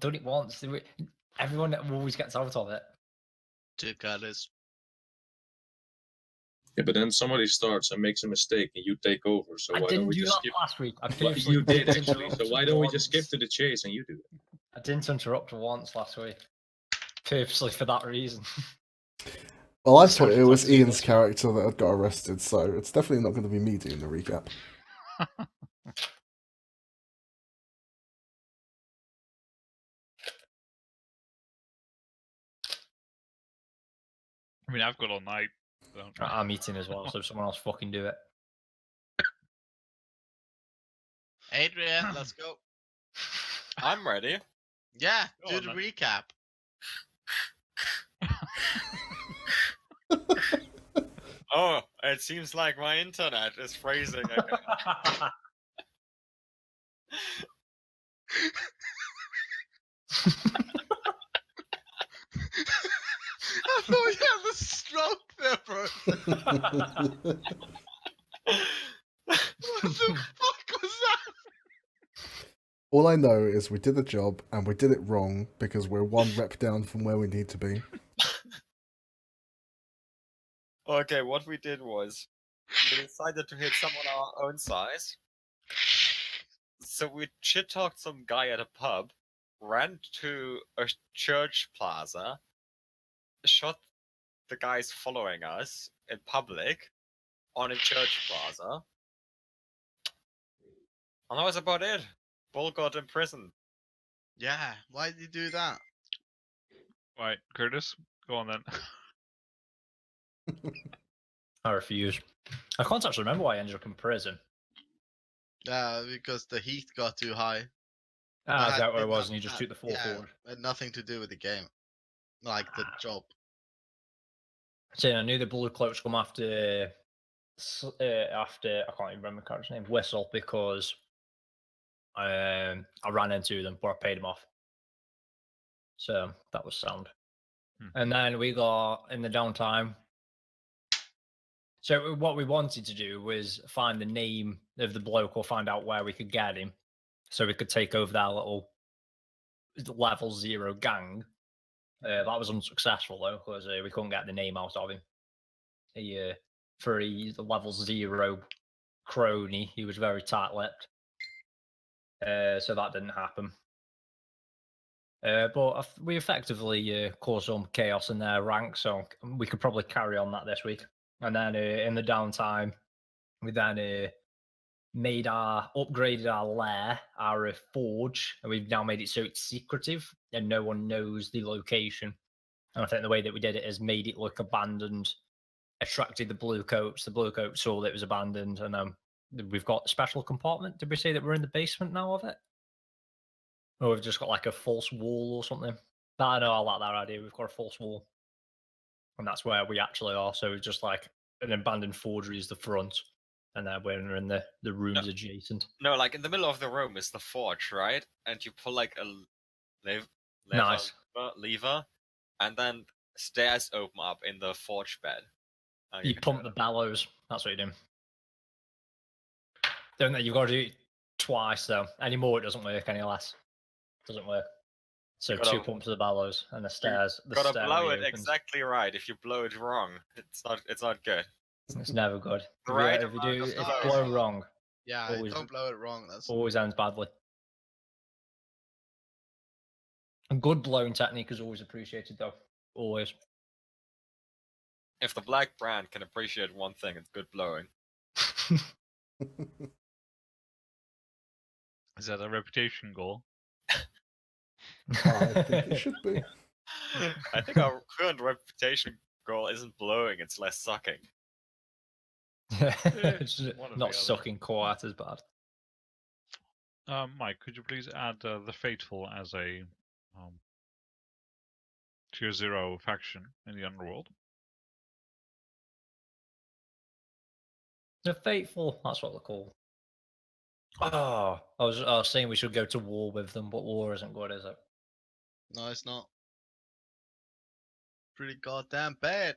done it once. Everyone always gets out of it. Dick Alice. Yeah, but then somebody starts and makes a mistake and you take over. So I why don't didn't we do just that skip? last week. I Well, purposely you did didn't actually. So interrupt why don't we just skip once. to the chase and you do it? I didn't interrupt once last week. Purposely for that reason. Well, I thought it Sounds was like Ian's too much. character that had got arrested, so it's definitely not going to be me doing the recap. I mean, I've got all night. So. I'm eating as well, so someone else fucking do it. Adrian, let's go. I'm ready. Yeah, Go do on, the then. recap. Oh, it seems like my internet is freezing again. I thought you had a stroke there, bro. What the fuck was that? All I know is we did the job and we did it wrong because we're one rep down from where we need to be. Okay, what we did was we decided to hit someone our own size. So we shit talked some guy at a pub, ran to a church plaza, shot the guys following us in public on a church plaza. And that was about it. Bull got imprisoned. Yeah, why did you do that? Right, Curtis, go on then. I refuse. I can't actually remember why I ended up in prison. Because the heat got too high. Ah, That is that what did it was? not- And you just that- took the 4 yeah, forward. had nothing to do with the game. Like the job. So I knew the blue cloaks come after I can't even remember the character's name, Whistle, because I ran into them, but I paid them off. So that was sound. And then we got in the downtime. So what we wanted to do was find the name of the bloke or find out where we could get him, so we could take over that little level 0 gang. That was unsuccessful though, because we couldn't get the name out of him. For the level 0 crony, he was very tight-lipped. So that didn't happen. But we effectively caused some chaos in their ranks, so we could probably carry on that this week. And then in the downtime, we then upgraded our lair, our forge, and we've now made it so it's secretive and no one knows the location. And I think the way that we did it is made it look abandoned, attracted the blue coats. The blue coats saw that it was abandoned, and we've got a special compartment. Did we say that we're in the basement now of it? Or we've just got like a false wall or something? I know, I like that idea. We've got a false wall. And that's where we actually are. So it's just like an abandoned forgery is the front. And then we're in the rooms adjacent. No, like in the middle of the room is the forge, right? And you pull like a Nice. lever, and then stairs open up in the forge bed. And You can pump go the bellows. That's what you do. Don't know, you've got to do it twice though. Any more it doesn't work, any less. It doesn't work. So gotta- 2 pumps of the bellows and the stairs. The gotta stair blow it reopens. exactly right. If you blow it wrong, it's not good. It's never good. The right if you amount do of if you flow. blow wrong, Yeah, Always- don't blow it wrong. That's always ends badly. A good blowing technique is always appreciated though. Always. If the black brand can appreciate one thing, it's good blowing. Is that a reputation goal? I think it should be. I think our current reputation goal isn't blowing; it's less sucking. It's one or the not other. sucking quite as bad. Mike, could you please add the Faithful as a tier 0 faction in the Underworld? The Faithful, that's what they're called. Oh, I was saying we should go to war with them, but war isn't good, is it? no, it's not. Pretty goddamn bad.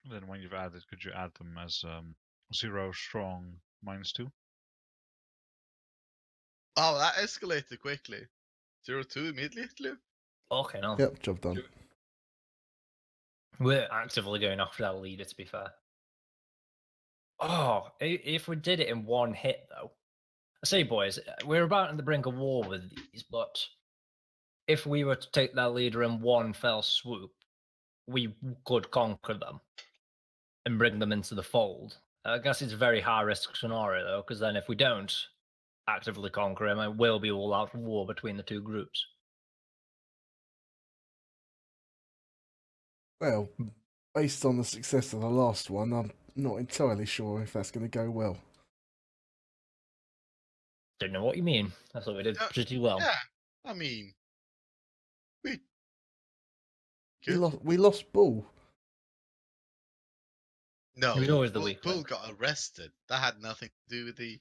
Then when you've added, could you add them as 0 strong -2? Oh, that escalated quickly. 0-2 immediately. Okay, no. Yep, job done. We're actively going after our leader, to be fair. Oh, if we did it in one hit, though. I say, boys, we're about on the brink of war with these, but if we were to take their leader in one fell swoop, we could conquer them and bring them into the fold. I guess it's a very high risk scenario, though, because then if we don't actively conquer him, it will be all out war between the two groups. Well, based on the success of the last one, I'm not entirely sure if that's going to go well. Don't know what you mean. I thought we did pretty well. Yeah, I mean, we We lost Bull. no. He's always the weak Bull link. got arrested. That had nothing to do with the.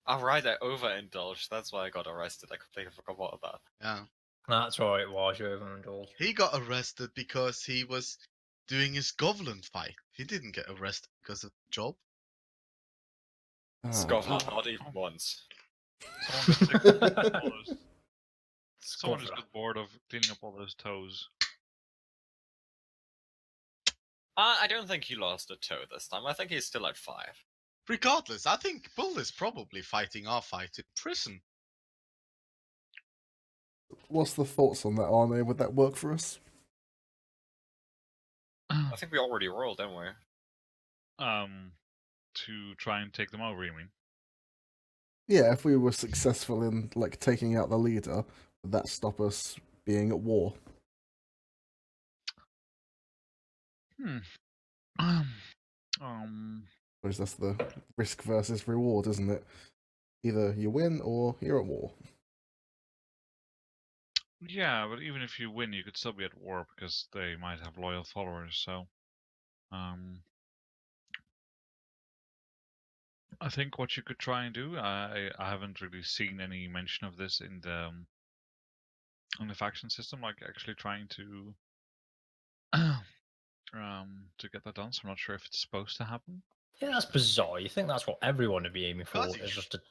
Alright, I overindulged. That's why I got arrested. I completely forgot about that. Yeah, That's right, it was. You overindulged. he got arrested because he was doing his goblin fight. He didn't get arrested because of the job. Ah, Scotland, not even once. Someone just got bored of cleaning up all those toes. I don't think he lost a toe this time. I think he's still at 5. Regardless, I think Bull is probably fighting our fight in prison. What's the thoughts on that, Arne? Would that work for us? I think we already rolled, didn't we? To try and take them over, you mean? Yeah, if we were successful in like taking out the leader, would that stop us being at war? Because that's the risk versus reward, isn't it? Either you win or you're at war. Yeah, but even if you win, you could still be at war because they might have loyal followers. So, I think what you could try and do. I haven't really seen any mention of this in the faction system, like actually trying to get that done. So I'm not sure if it's supposed to happen. Yeah, that's bizarre. You think that's what everyone would be aiming for, Bloody is just to No,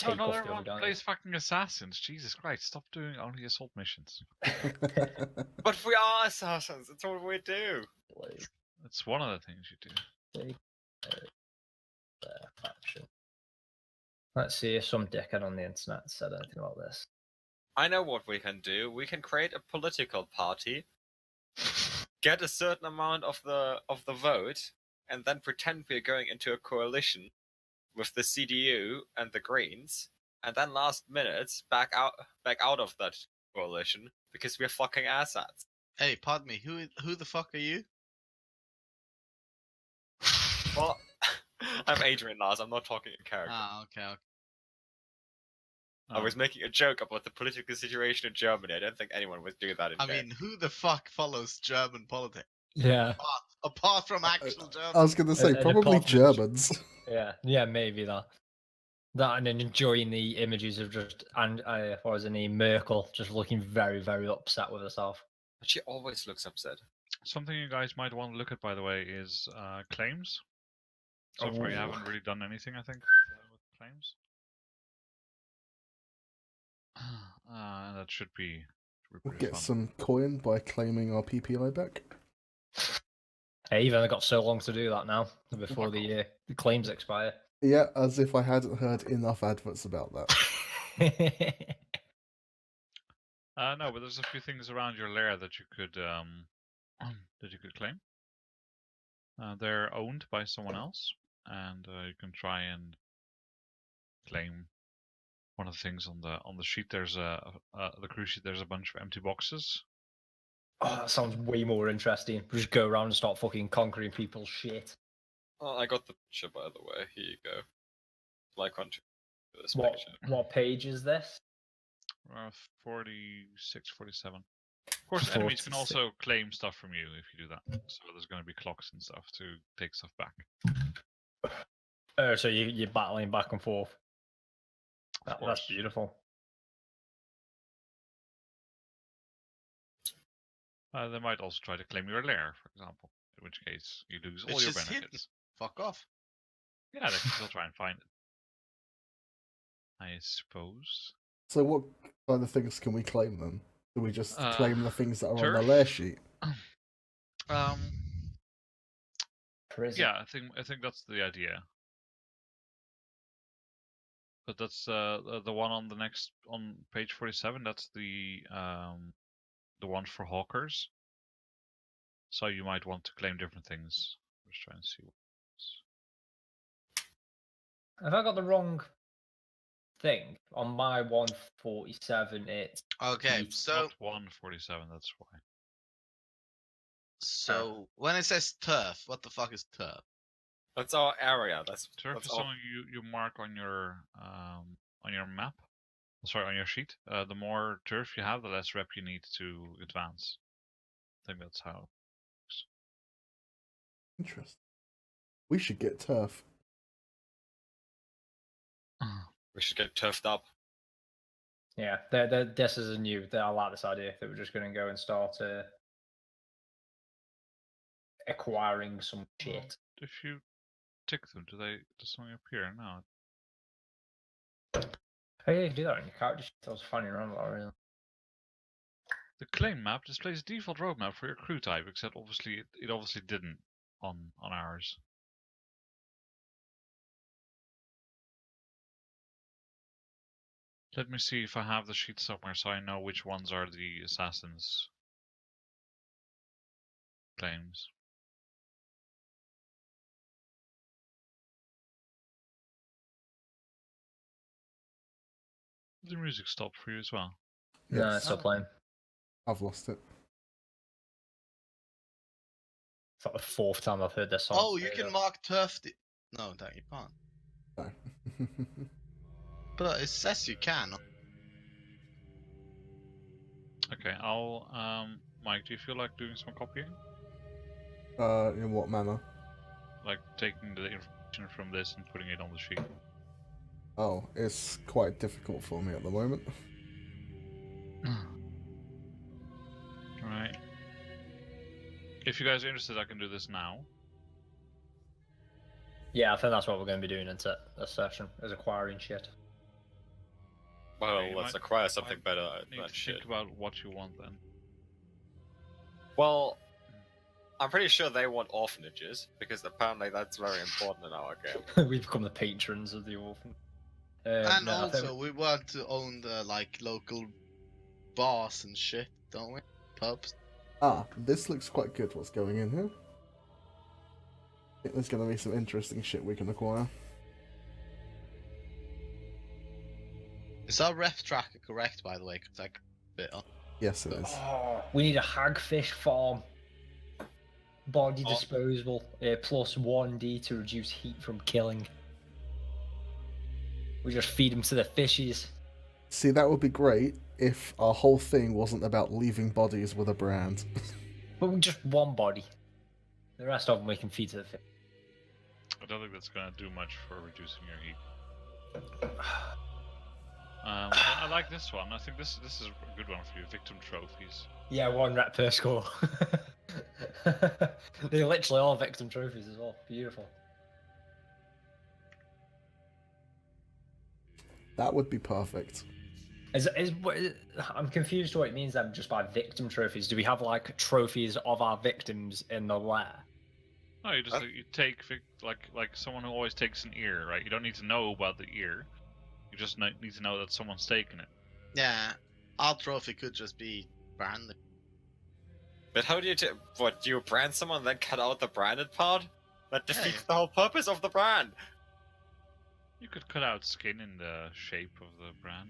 take no, off the everyone other guy. plays fucking assassins. Jesus Christ, stop doing only assault missions. But we are assassins. That's what we do. That's one of the things you do. Faction. Let's see if some dickhead on the internet said anything about this. I know what we can do. We can create a political party, get a certain amount of the vote, and then pretend we're going into a coalition with the CDU and the Greens, and then last minute back out of that coalition because we're fucking asshats. Hey, pardon me. Who the fuck are you? Well, I'm Adrian Lars. I'm not talking in character. Ah, okay. I was making a joke about the political situation in Germany. I don't think anyone would do that in I game. mean, who the fuck follows German politics? Yeah. Apart from actual Germans. I was going to say, And probably apart from- Germans. Yeah, maybe that. That and then enjoying the images of just, and if I was any Merkel, just looking very, very upset with herself. But she always looks upset. Something you guys might want to look at, by the way, is claims. So far, you Oh. haven't really done anything, I think, with claims. And that should be We'll pretty get fun. some coin by claiming our PPI back. Hey, you've only got so long to do that now before the claims expire. Yeah, as if I hadn't heard enough adverts about that. No, but there's a few things around your lair that you could claim. They're owned by someone else, and you can try and claim one of the things on the sheet. There's the crew sheet. There's a bunch of empty boxes. Oh, that sounds way more interesting. We just go around and start fucking conquering people's shit. Oh, I got the picture, by the way. Here you go. Like onto this What picture. what page is this? 46, 47. Of course, enemies can 46. also claim stuff from you if you do that. So there's going to be clocks and stuff to take stuff back. Oh, so you're battling back and forth. That's course. beautiful. They might also try to claim your lair, for example. In which case, you lose all It's your just hidden. benefits. Fuck off. Yeah, they can still try and find it. I suppose. So what kind of things can we claim then? Do we just claim the things that are on the turf? lair sheet? Prison. Yeah, I think that's the idea. But that's the one on page 47. That's the one for hawkers. So you might want to claim different things. Let's try and see. Have I got the wrong thing? On my 147, it's Okay, It's so Not 147. That's why. when it says turf, what the fuck is turf? That's our area. Turf that's is all. something you mark on your map. Sorry, on your sheet. The more turf you have, the less rep you need to advance. I think that's how. Interesting. We should get turf. We should get turfed up. yeah. This is a new. I like this idea that we're just going to go and start acquiring some shit. If you tick them, does something appear? No. Oh yeah, you can do that on your character sheet. I was finding around a lot, really. The claim map displays default roadmap for your crew type, except obviously it obviously didn't on ours. Let me see if I have the sheet somewhere so I know which ones are the assassins' claims. The music stopped for you as well. No, Yes. it's still playing. I've lost it. It's like the fourth time I've heard this song. Oh, you can mark turf. No, that you can't. No. But it says you can. Okay, Mike, do you feel like doing some copying? In what manner? Like taking the information from this and putting it on the sheet? Oh, it's quite difficult for me at the moment. Right. If you guys are interested, I can do this now. Yeah, I think that's what we're going to be doing in this session, is acquiring shit. Well, you let's might- acquire something might better Need than to shit. think about what you want then. Well, I'm pretty sure they want orphanages because apparently that's very important in our game. We become the patrons of the orphan. And no, I think- also, we want to own the local bars and shit, don't we? Pubs. Ah, this looks quite good. What's going in here? I think there's going to be some interesting shit we can acquire. Is our ref tracker correct, by the way? Because I got a bit on. Yes, it is. Oh, we need a hagfish farm. Body Oh. disposable. Plus 1d to reduce heat from killing. We just feed them to the fishes. See, that would be great if our whole thing wasn't about leaving bodies with a brand. But we just one body. The rest of them we can feed to the fish. I don't think that's gonna do much for reducing your heat. I like this one. I think this is a good one for you. Victim trophies. Yeah, 1 rep per score. They literally are victim trophies as well. Beautiful. That would be perfect. I'm confused what it means then just by victim trophies. Do we have like trophies of our victims in the lair? No, you just you take like someone who always takes an ear, right? You don't need to know about the ear. You just need to know that someone's taken it. Yeah, our trophy could just be branded. But how do you what, do you brand someone and then cut out the branded part? That defeats Yeah. the whole purpose of the brand. You could cut out skin in the shape of the brand.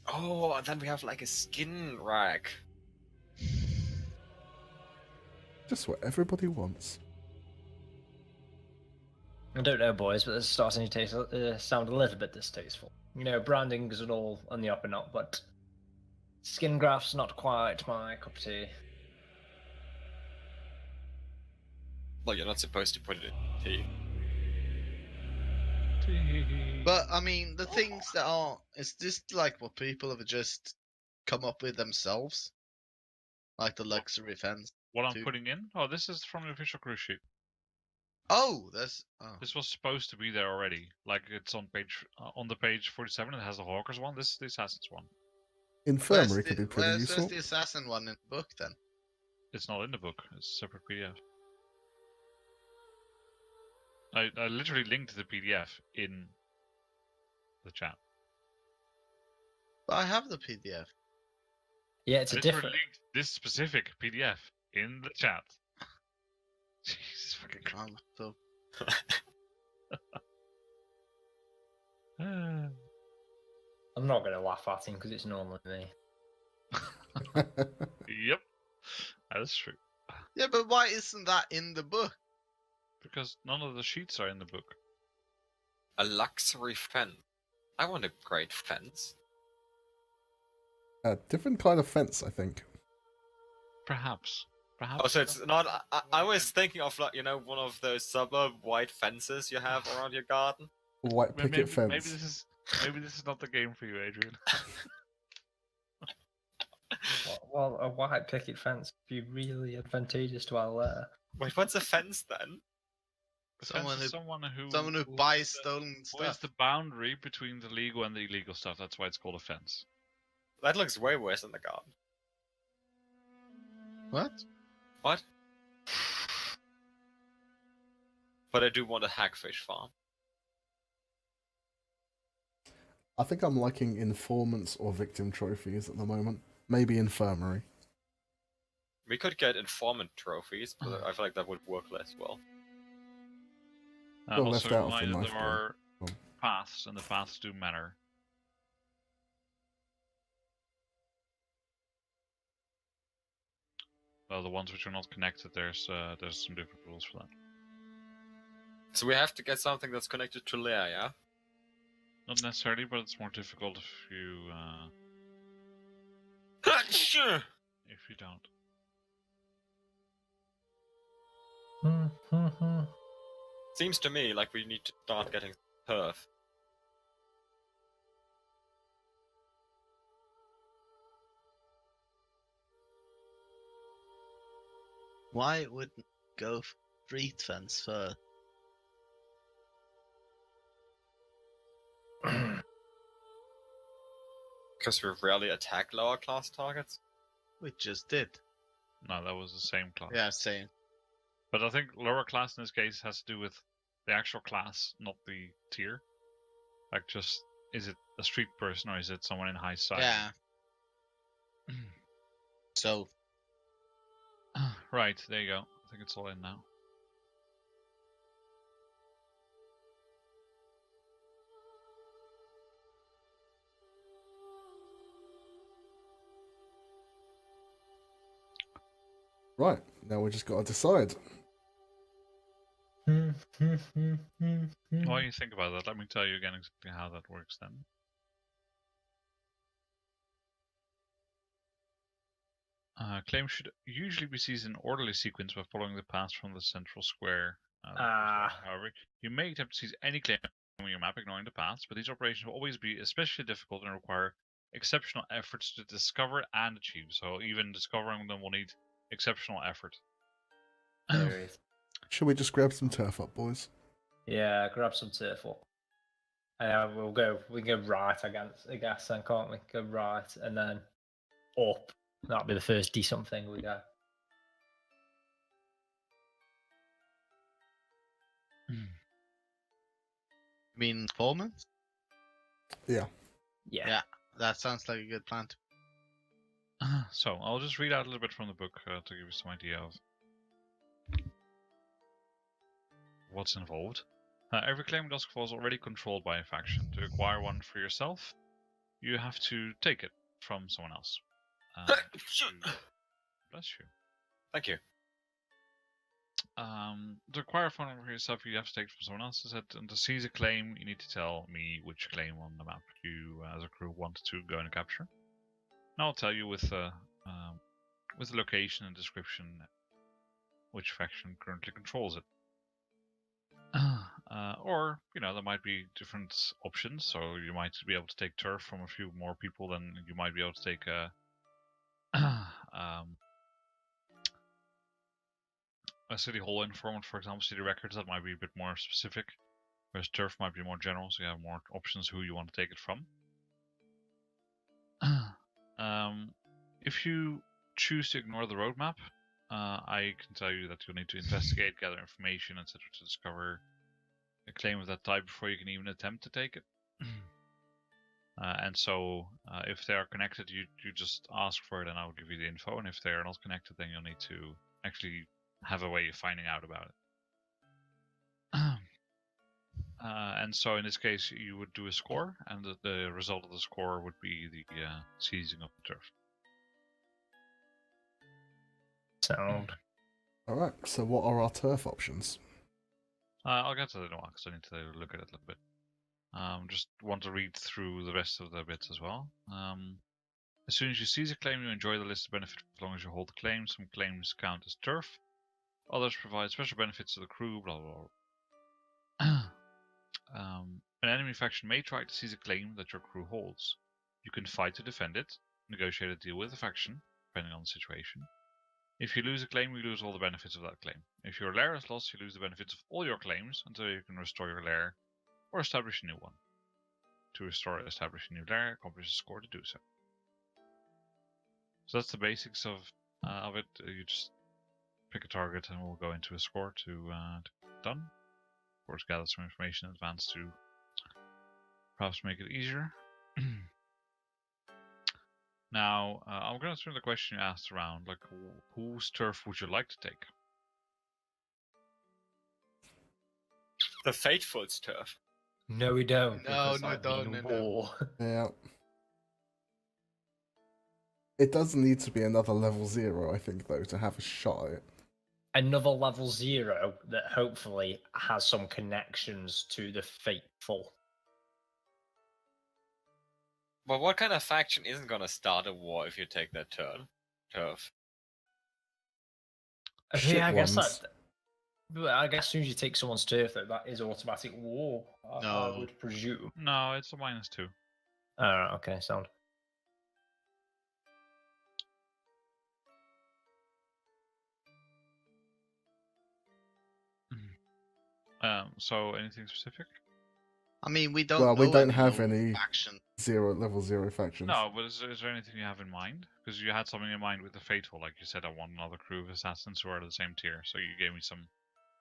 Oh, and then we have like a skin rack. Just what everybody wants. I don't know, boys, but this is starting to sound a little bit distasteful. You know, branding is all on the up and up, but skin grafts not quite my cup of tea. Well, you're not supposed to put it in tea. But I mean, the things that are, it's just like what people have just come up with themselves, like the luxury fence. What I'm Two. putting in? Oh, this is from the official cruise sheet. Oh, that's This was supposed to be there already. Like it's on the page 47. It has the Hawkers one. This is the Assassins one. Infirmary could be pretty Where's useful. the assassin one in the book then? It's not in the book. It's a separate PDF. I literally linked the PDF in the chat. But I have the PDF. Yeah, it's I a literally different. linked this specific PDF in the chat. Jesus fucking Christ. So I'm not going to laugh at him because it's normally me. Yep, that is true. yeah, but why isn't that in the book? Because none of the sheets are in the book. A luxury fence. I want a great fence. A different kind of fence, I think. Perhaps. Perhaps. Oh, so it's not. I was thinking of, like, one of those suburb white fences you have around your garden. White picket fence. Maybe this is not the game for you, Adrian. Well, a white picket fence would be really advantageous to our lair. Wait, what's a fence then? Someone who someone who buys stolen What is stuff. the boundary between the legal and the illegal stuff? That's why it's called a fence. That looks way worse in the garden. What? What? But I do want a hagfish farm. I think I'm liking informants or victim trophies at the moment. Maybe infirmary. We could get informant trophies, but I feel like that would work less well. Got left Also, out of the reminder knife there are Oh. paths, and the paths do matter. Well, the ones which are not connected, there's some different rules for that. So we have to get something that's connected to Leia, yeah? Not necessarily, but it's more difficult if you Sure. if you don't. Seems to me like we need to start getting turf. Why wouldn't go for street fence first? Because we rarely attack lower class targets. We just did. No, that was the same class. Yeah, same. But I think lower class in this case has to do with the actual class, not the tier. Like, just, is it a street person or is it someone in high society? Yeah. So Right, there you go. I think it's all in now. Right, now we just got to decide. While you think about that, let me tell you again exactly how that works then. Claims should usually be seized in orderly sequence by following the path from the central square. However, you may attempt to seize any claim on your map, ignoring the paths, but these operations will always be especially difficult and require exceptional efforts to discover and achieve. So even discovering them will need exceptional effort. There is. Should we just grab some turf up, boys? Yeah, grab some turf up. We can go right, I guess, then, can't we? Go right and then up. That'll be the first decent thing we go. mean informants? Yeah. Yeah. That sounds like a good plan. So I'll just read out a little bit from the book to give you some idea of what's involved. Every claim in Duskfall is already controlled by a faction. To acquire one for yourself, you have to take it from someone else. Bless you. Thank you. To acquire one for yourself, you have to take it from someone else. And to seize a claim, you need to tell me which claim on the map you, as a crew, want to go and capture. And I'll tell you with the location and description which faction currently controls it. Or, there might be different options. So you might be able to take turf from a few more people than you might be able to take a city hall informant, for example, city records. That might be a bit more specific, whereas turf might be more general, so you have more options who you want to take it from. If you choose to ignore the roadmap, I can tell you that you'll need to investigate, gather information, etc. to discover a claim of that type before you can even attempt to take it. And so, if they are connected, you just ask for it and I'll give you the info. And if they are not connected, then you'll need to actually have a way of finding out about it. And so in this case, you would do a score, and the result of the score would be the seizing of the turf. Sound. All right. So what are our turf options? I'll get to that in a while because I need to look at it a little bit. Just want to read through the rest of the bits as well. As soon as you seize a claim, you enjoy the list of benefits as long as you hold the claim. Some claims count as turf. Others provide special benefits to the crew, blah blah blah. An enemy faction may try to seize a claim that your crew holds. You can fight to defend it, negotiate a deal with the faction, depending on the situation. If you lose a claim, you lose all the benefits of that claim. If your lair is lost, you lose the benefits of all your claims until you can restore your lair or establish a new one. To restore or establish a new lair, accomplish a score to do so. So that's the basics of it. You just pick a target and we'll go into a score to get done. Of course, gather some information in advance to perhaps make it easier. Now, I'm going to turn the question you asked around, like, whose turf would you like to take? The Faithful's turf. No, we don't. No, because no, I've don't, been in no, no. war. Yeah. It does need to be another level 0, I think, though, to have a shot at it. Another level 0 that hopefully has some connections to the Faithful. But what kind of faction isn't gonna start a war if you take that turf? Shit Yeah, I guess ones. that. But I guess as soon as you take someone's turf, that is automatic war. I No. would presume. No, it's a -2. Alright, okay, sound. So anything specific? I mean, we don't. Well, we know don't have low any faction. level 0 factions. No, but is there anything you have in mind? Because you had something in mind with the Faithful, like you said, I want another crew of assassins who are the same tier. So you gave me something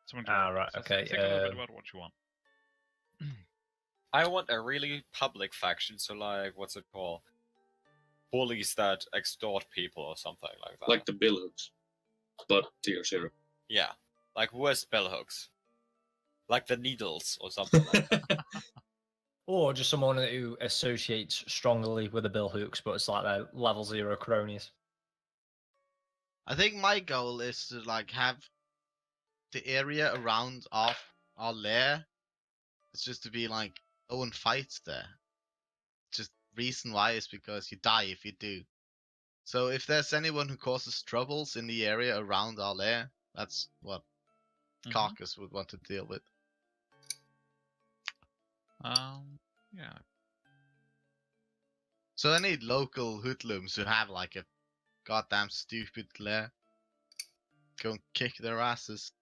to Ah, work right, with. So okay, Think a little bit about what you want. I want a really public faction, so like, what's it called? Bullies that extort people or something like that. Like the billhooks, but tier 0. Yeah, like worse bellhooks. Like the Needles or something like that. Or just someone who associates strongly with the Bill Hooks, but it's like their level 0 cronies. I think my goal is to like have the area around our lair. It's just to be like no one fights there. Just reason why is because you die if you do. So if there's anyone who causes troubles in the area around our lair, that's what Carcass would want to deal with. Yeah. So any local hoodlums who have like a goddamn stupid lair, go and kick their asses.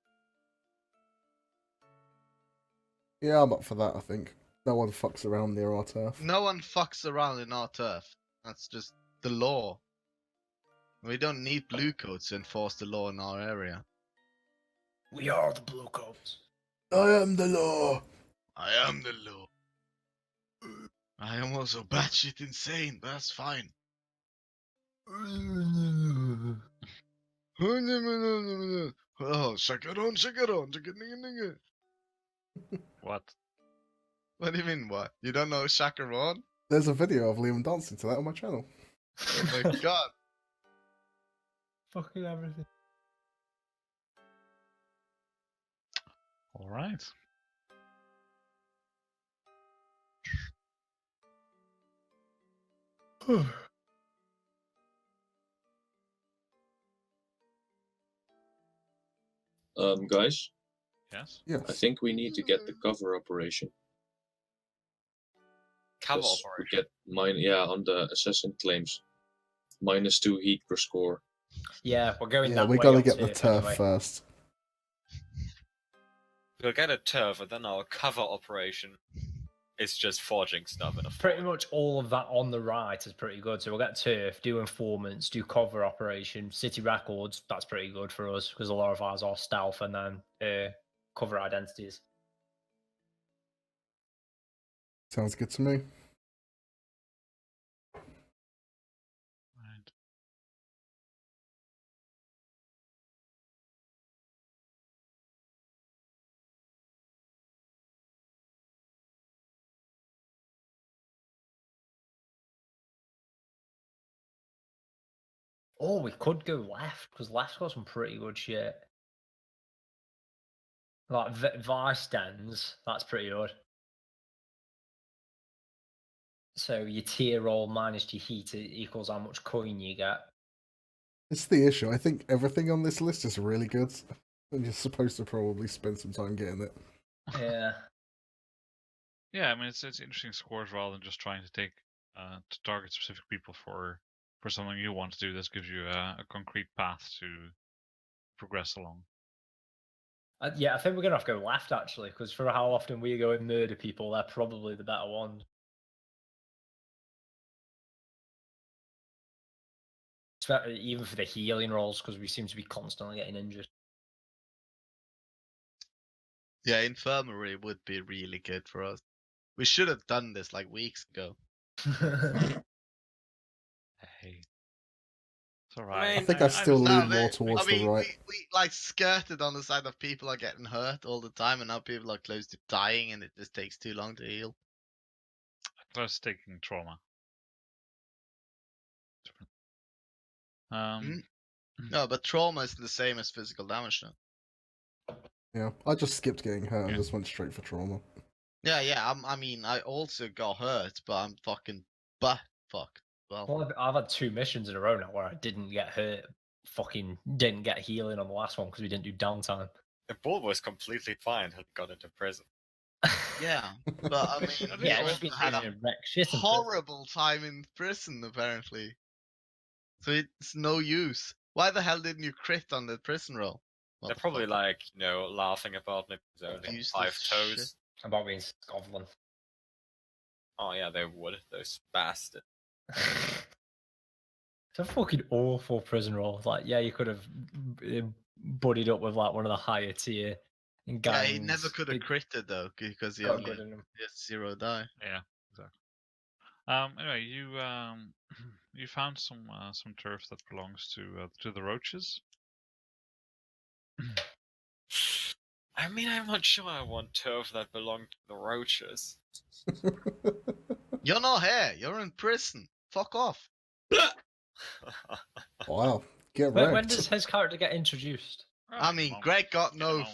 Yeah, I'm up for that, I think. No one fucks around near our turf. No one fucks around in our turf. That's just the law. We don't need blue coats to enforce the law in our area. We are the Blue Coats. I am the law! I am the law. I am also batshit insane, but that's fine. Oh, shakaron, shakaron. What? What do you mean, what? You don't know shakaron? There's a video of Liam dancing to that on my channel. Oh my god. Fucking everything. All right. Guys, Yes. Yes. I think we need to get the cover operation. Cover 'cause operation. We get on the assassin claims. -2 heat per score. Yeah, we're going Yeah, that we way gotta on get the turf turf anyway. first. We'll get a turf and then our cover operation. it's just forging stuff in a Pretty forge. much all of that on the right is pretty good. So we'll get turf, do informants, do cover operation, city records. That's pretty good for us because a lot of ours are stealth and then cover identities. Sounds good to me. Right. Oh, we could go left because left's got some pretty good shit. Like vice stands, that's pretty good. So your tier roll minus your heat equals how much coin you get. It's the issue. I think everything on this list is really good, and you're supposed to probably spend some time getting it. Yeah. Yeah, I mean it's interesting scores rather than just trying to take to target specific people for something you want to do. This gives you a concrete path to progress along. Yeah, I think we're gonna have to go left actually, because for how often we go and murder people, they're probably the better ones. Even for the healing rolls, because we seem to be constantly getting injured. Yeah, infirmary would be really good for us. We should have done this like weeks ago. Hey, it's alright. I think I still No, lean more towards the right. We like skirted on the side of people are getting hurt all the time, and now people are close to dying, and it just takes too long to heal. Plus taking trauma. Different. No, but trauma is the same as physical damage now. Yeah, I just skipped getting hurt and Yeah. just went straight for trauma. Yeah. I mean, I also got hurt, but I'm fucking butt fucked. Well, I've had 2 missions in a row now where I didn't get hurt. Fucking didn't get healing on the last one because we didn't do downtime. The bull was completely fine had got into prison. Yeah, but I mean, we Yeah, also it's been had a wreck shit in prison. horrible time in prison, apparently. So it's no use. Why the hell didn't you crit on the prison roll? They're probably Motherfucker. like, laughing about Nick's only Useless 5 toes. shit. About being Scotland. Oh yeah, they would, those bastards. It's a fucking awful prison roll. Like, yeah, you could have buddied up with like one of the higher tier Yeah, gangs. he never could have It critted though, because he got only good in him. has 0 die. Yeah, exactly. Anyway, you you found some turf that belongs to the roaches. I mean, I'm not sure I want turf that belonged to the roaches. You're not here. You're in prison. Fuck off. Wow, get When wrecked. does his character get introduced? I mean, Greg got no.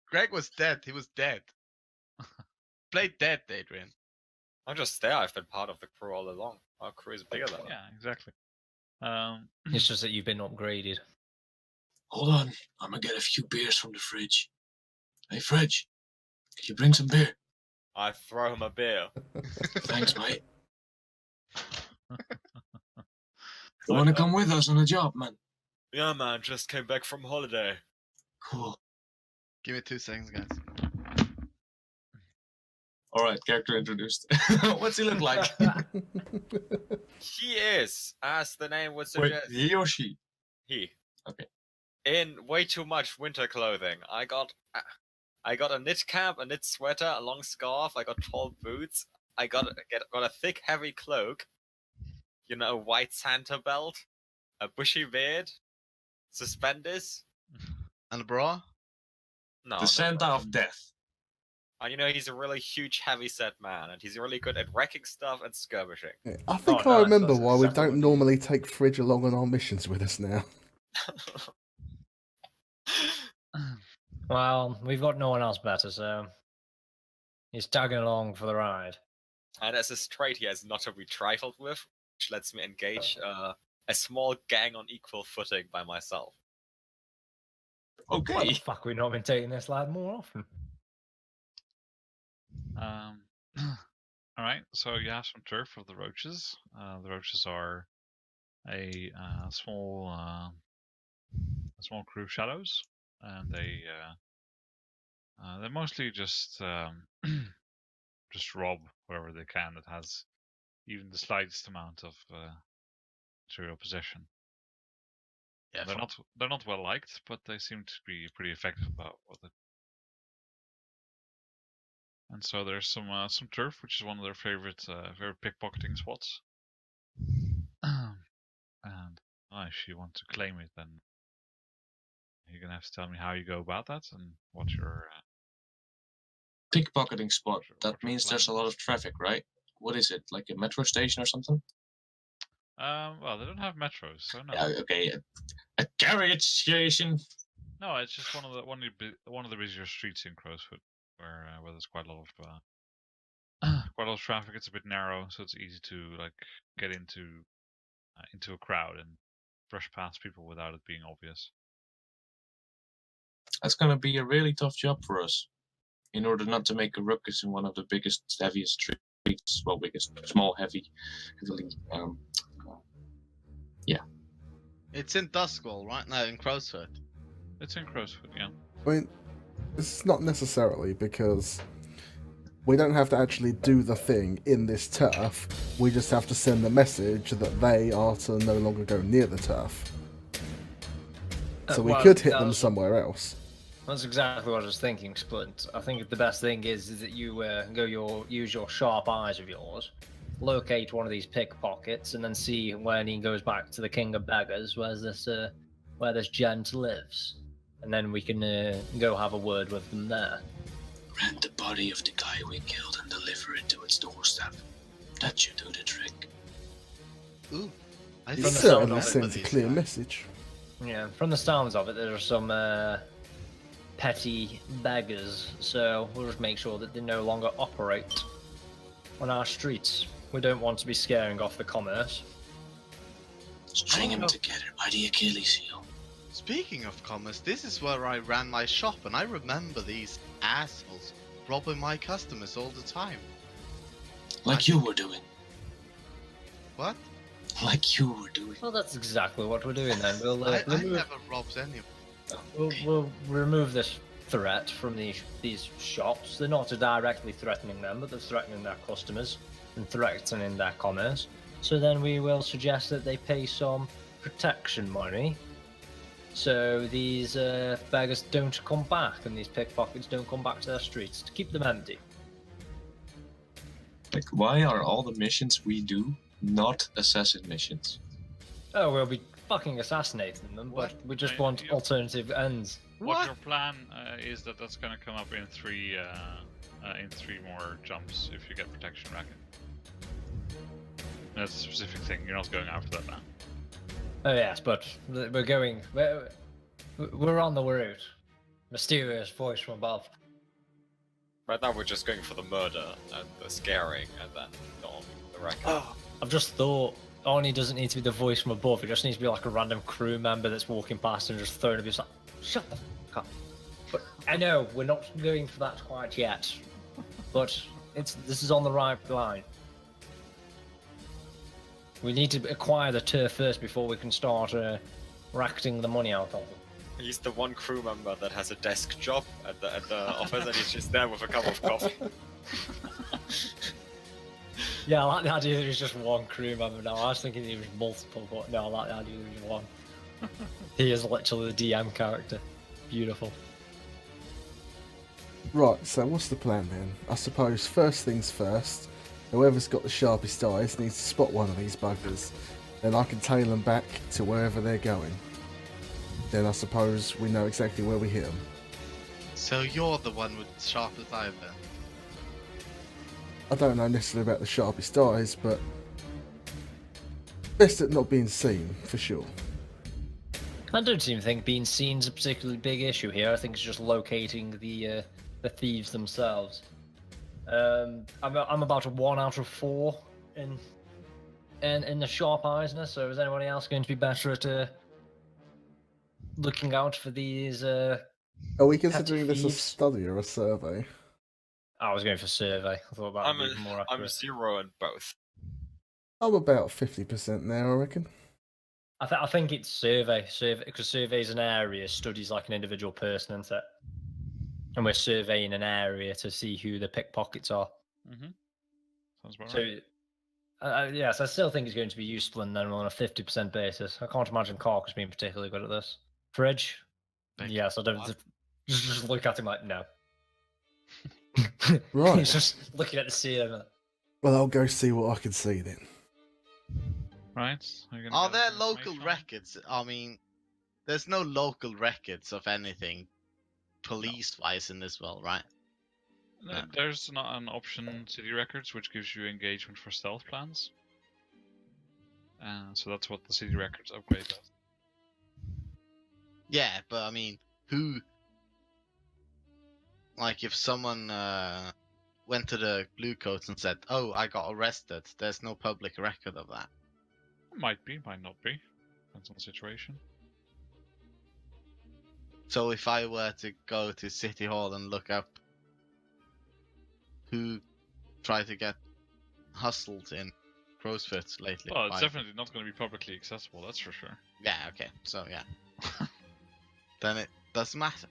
Greg was dead. He was dead. Played dead, Adrian. I'm just there. I've been part of the crew all along. Our crew is bigger than Yeah, exactly. It's just that you've been upgraded. Hold on, I'm gonna get a few beers from the fridge. Hey, Fridge, could you bring some beer? I throw him a beer. Thanks, mate. You wanna come with us on a job, man? Yeah, man, just came back from holiday. Cool. Give me 2 seconds, guys. Alright, character introduced. What's he look like? He is, as the name would Wait, suggest, he or she? he. Okay. In way too much winter clothing. I got a knit cap, a knit sweater, a long scarf. I got tall boots. I got a thick, heavy cloak. A white Santa belt, a bushy beard, suspenders. And a bra? No, The no Santa bra. of Death. And he's a really huge, heavy-set man, and he's really good at wrecking stuff and skirmishing. Yeah, I think no, I that's- remember that's why we exactly don't what normally take Fridge along on our missions with us now. Well, we've got no one else better, so he's tagging along for the ride. And as a trait, he has not to be trifled with, which lets me engage a small gang on equal footing by myself. Why the Okay. fuck we not been taking this lad more often? All right, so you have some turf of the roaches. The roaches are a small crew of shadows, and they mostly just just rob wherever they can that has even the slightest amount of material possession. Yeah, They're not well liked, but they seem to be pretty effective about what they. And so there's some turf, which is one of their favorite pickpocketing spots. And if you want to claim it, then you're gonna have to tell me how you go about that and what your Pickpocketing spot. Sure, That what's your means there's a plan? lot of traffic, right? What is it? Like a metro station or something? well, they don't have metros, so no. Yeah, okay. A carriage station. No, it's just one of the busier streets in Crowsfoot, where there's quite a lot of traffic. It's a bit narrow, so it's easy to like get into a crowd and brush past people without it being obvious. That's gonna be a really tough job for us. In order not to make a ruckus in one of the biggest, heaviest streets. Well, biggest, small, heavily. Yeah. It's in Duskwall, right? No, in Crowsfoot. It's in Crowsfoot, yeah. I mean, it's not necessarily, because we don't have to actually do the thing in this turf. We just have to send the message that they are to no longer go near the turf. So we Well, could hit that them was- somewhere else. That's exactly what I was thinking, Splint. I think the best thing is that you use your sharp eyes of yours, locate one of these pickpockets, and then see when he goes back to the King of Beggars, where this gent lives, and then we can go have a word with them there. Rent the body of the guy we killed and deliver it to its doorstep. That should do the trick. Ooh. I It think the certainly sound of sends a these clear guys. message. Yeah, from the sounds of it, there are some petty beggars, so we'll just make sure that they no longer operate on our streets. We don't want to be scaring off the commerce. String them Oh. together by the Achilles heel. Speaking of commerce, this is where I ran my shop, and I remember these assholes robbing my customers all the time. Like you were doing. What? Like you were doing. Well, that's exactly what we're doing then. We'll I remove, never robbed any of them. we'll remove this threat from these shops. They're not directly threatening them, but they're threatening their customers and threatening their commerce. So then we will suggest that they pay some protection money, so these beggars don't come back and these pickpockets don't come back to their streets, to keep them empty. Like, why are all the missions we do not assassin missions? Oh, we'll be fucking assassinating them, What? but we just Yeah, want you- alternative ends. What your plan is that's going to come up in three more jumps if you get protection racket. That's a specific thing. You're not going after that now. Oh yes, but we're on the route. Mysterious voice from above. Right now we're just going for the murder and the scaring, and then on the record. I've just thought Arnie doesn't need to be the voice from above. It just needs to be like a random crew member that's walking past and just throwing abuse. Like, shut the fuck up. But I know we're not going for that quite yet. But this is on the right line. We need to acquire the turf first before we can start racketing the money out of them. He's the one crew member that has a desk job at the office, and he's just there with a cup of coffee. Yeah, I like the idea that there's just one crew member now. I was thinking there was multiple, but no, I like the idea there's one. He is literally the DM character. Beautiful. Right, so what's the plan then? I suppose first things first, whoever's got the sharpest eyes needs to spot one of these buggers. Then I can tail them back to wherever they're going. Then I suppose we know exactly where we hit them. So you're the one with the sharpest eye then? I don't know necessarily about the sharpest eyes, but best at not being seen, for sure. I don't even think being seen is a particularly big issue here. I think it's just locating the thieves themselves. I'm about a 1 out of 4 in the sharp eyesiness. So is anybody else going to be better at looking out for these? Are we considering this a thieves? study or a survey? I was going for survey. I thought that would be more I'm accurate. 0 in both. I'm about 50% now, I reckon. I think it's survey, because survey is an area, studies like an individual person, isn't it? And we're surveying an area to see who the pickpockets are. Mm-hmm. Sounds about So, right. yes, I still think it's going to be useful in then on a 50% basis. I can't imagine Cork as being particularly good at this. Fridge? Big Yes, I don't. what? Just look at him like, no. Right. He's just looking at the ceiling. Well, I'll go see what I can see then. Right. Are, you gonna Are get there some local information on it? records? I mean, there's no local records of anything police-wise in this world, right? No. There's not an option city records which gives you engagement for stealth plans. So that's what the city records upgrade does. Yeah, but I mean, who? Like, if someone went to the Bluecoats and said, "Oh, I got arrested," there's no public record of that. Might be, might not be. Depends on the situation. So if I were to go to City Hall and look up who tried to get hustled in Crowsfoot lately. Well, it's by- definitely not going to be publicly accessible, that's for sure. Yeah, okay. So, yeah. Then it doesn't matter.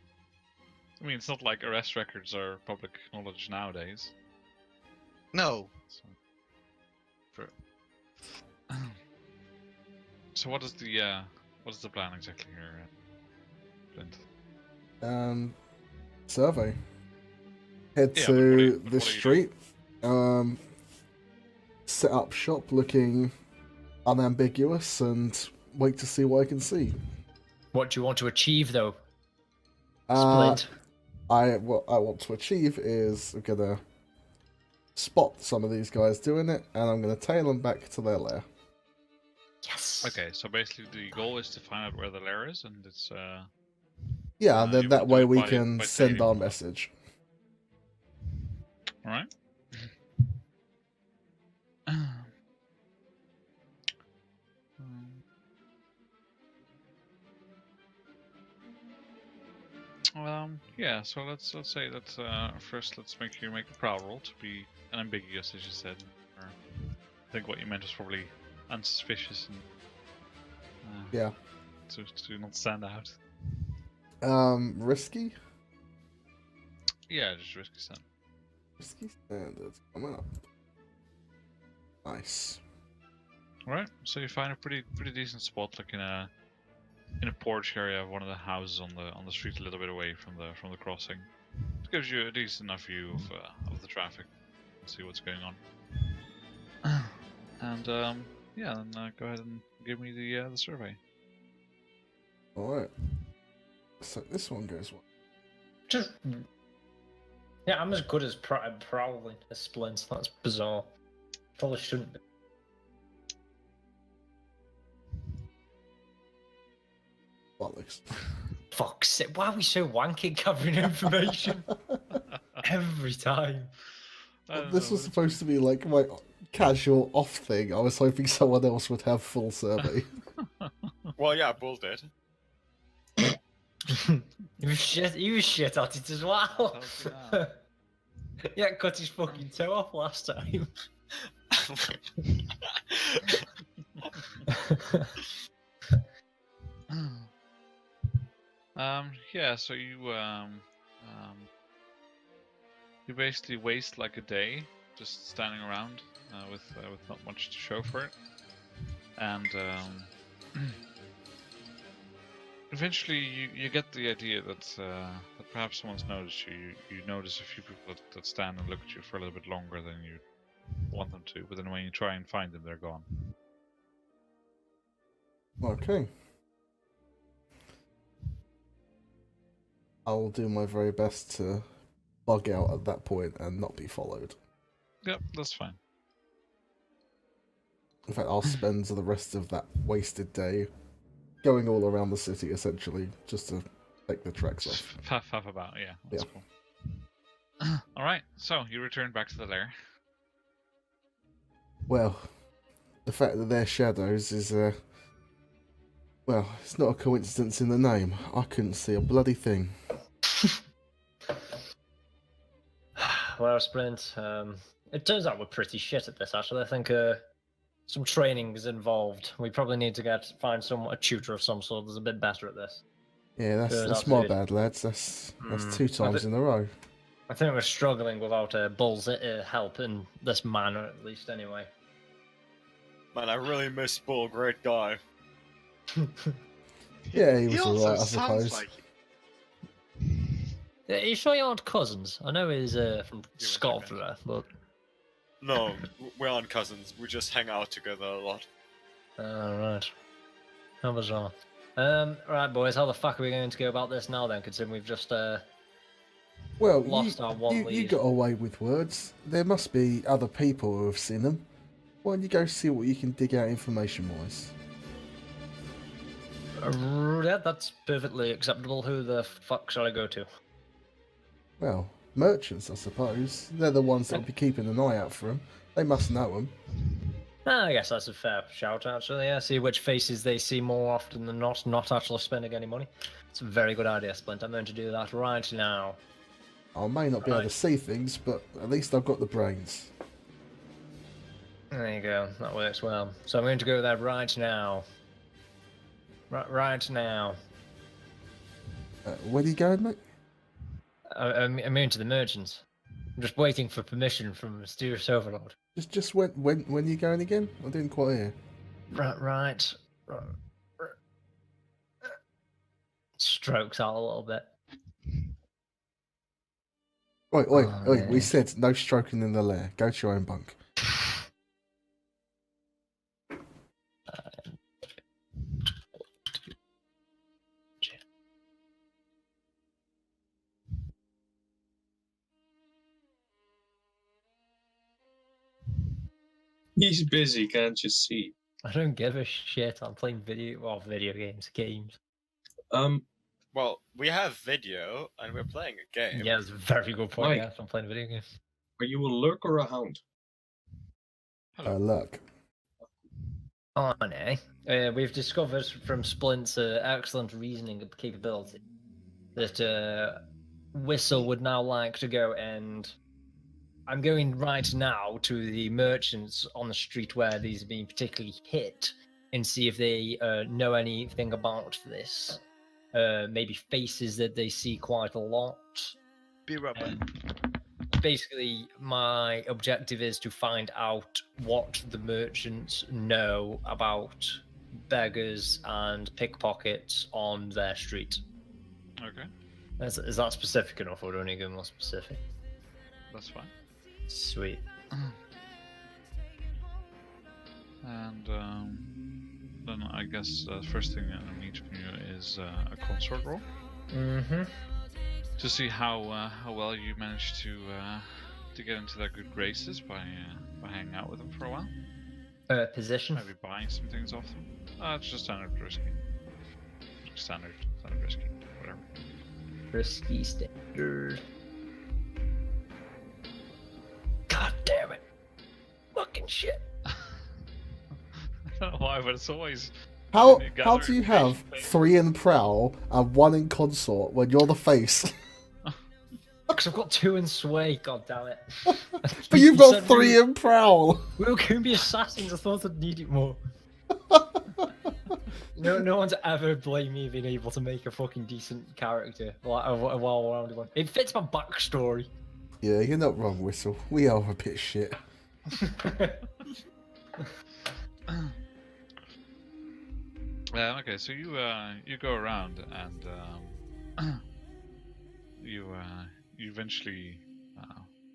I mean, it's not like arrest records are public knowledge nowadays. No. So, True. so what is the plan exactly here, Flint? Survey. Head Yeah, but what to do you- but the what do you do? street. Set up shop looking unambiguous and wait to see what I can see. What do you want to achieve, though? Uh, Splint. what I want to achieve is I'm gonna spot some of these guys doing it, and I'm gonna tail them back to their lair. Yes. Okay, so basically the goal is to find out where the lair is, and it's Yeah, and you then that will do way it we by- can by send tailing our them. message. all right. Yeah. So let's say that first let's make a prowl roll to be unambiguous, as you said. Or I think what you meant was probably unsuspicious and Yeah. to not stand out. Risky? Yeah, just risky stand. Risky standards coming up. Nice. All right. So you find a pretty decent spot, like in a porch area of one of the houses on the street, a little bit away from the crossing. It gives you a decent enough view of the traffic and see what's going on. And yeah, then go ahead and give me the survey. Alright. So this one goes well. Just. Yeah, I'm as good as prowling as Splint. That's bizarre. Probably shouldn't be. Bollocks. Fuck's sake. Why are we so wanky covering information? Every time. I don't This know, was but supposed to be like my casual off thing. I was hoping someone else would have full survey. Well, yeah, Bull did. He was shit at it as well. Help you out. Yeah, cut his fucking toe off last time. Yeah, so you basically waste like a day just standing around with not much to show for it, and eventually you get the idea that that perhaps someone's noticed you. You notice a few people that stand and look at you for a little bit longer than you want them to, but then when you try and find them, they're gone. Okay. I'll do my very best to bug out at that point and not be followed. Yep, that's fine. In fact, I'll spend the rest of that wasted day going all around the city, essentially, just to take the tracks off. Faff about, yeah. That's Yeah. cool. Alright, so you return back to the lair. Well, the fact that they're shadows is, well, it's not a coincidence in the name. I couldn't see a bloody thing. Well, Sprint, it turns out we're pretty shit at this, actually. I think some training is involved. We probably need to find a tutor of some sort that's a bit better at this. Yeah, that's Good, my absolutely. bad, lads. That's Hmm. 2 times in a row. I think we're struggling without Bull's help in this manner, at least, anyway. Man, I really miss Bull. Great guy. Yeah, he was also alright, I sounds suppose. like Are you sure you aren't cousins? I know he's from a Scotland, but... No, we aren't cousins. We just hang out together a lot. Alright. How bizarre. Right, boys, how the fuck are we going to go about this now, then, considering we've just, Well, lost our one you lead? got away with words. There must be other people who have seen them. Why don't you go see what you can dig out information-wise? Yeah, that's perfectly acceptable. Who the fuck shall I go to? Well, merchants, I suppose. They're the ones that'll be keeping an eye out for him. They must know him. I guess that's a fair shout, actually. Yeah, see which faces they see more often than not actually spending any money. It's a very good idea, Splint. I'm going to do that right now. I may not be able to Right. see things, but at least I've got the brains. There you go. That works well. So I'm going to go there right now. Right now. Where are you going, mate? I'm going to the merchants. I'm just waiting for permission from Mysterious Overlord. Just when are you going again? I didn't quite hear. Right. Strokes out a little bit. Oi, Oh, we yeah. said no stroking in the lair. Go to your own bunk. He's busy, can't you see? I don't give a shit. I'm playing video games. Well, we have video, and we're playing a game. Yeah, it's a very good point. Mike. Yes, I'm playing video games. Are you a lurk or a hound? Look. Oh, no. We've discovered from Splint's excellent reasoning capability that Whistle would now like to go, and I'm going right now to the merchants on the street where these have been particularly hit and see if they know anything about this. Maybe faces that they see quite a lot. be right back. Basically, my objective is to find out what the merchants know about beggars and pickpockets on their street. Okay, Is that specific enough, or do I need to go more specific? that's fine. Sweet. And then I guess the first thing I need from you is a consort roll Mm-hmm. to see how well you managed to get into their good graces by hanging out with them for a while. Position. Maybe buying some things off them. It's just standard risky. Standard risky. Whatever. Risky standard. God damn it. Fucking shit. I don't know why, but it's always How You how gather do you have information. 3 in prowl and 1 in consort when you're the face? Because I've got 2 in sway, god damn it. But you've got 3 in prowl. We were going to be assassins, I thought I'd need it more. No one's ever blamed me being able to make a fucking decent character while around one. It fits my backstory. Yeah, you're not wrong, Whistle. We are a bit shit. okay, so you go around and you eventually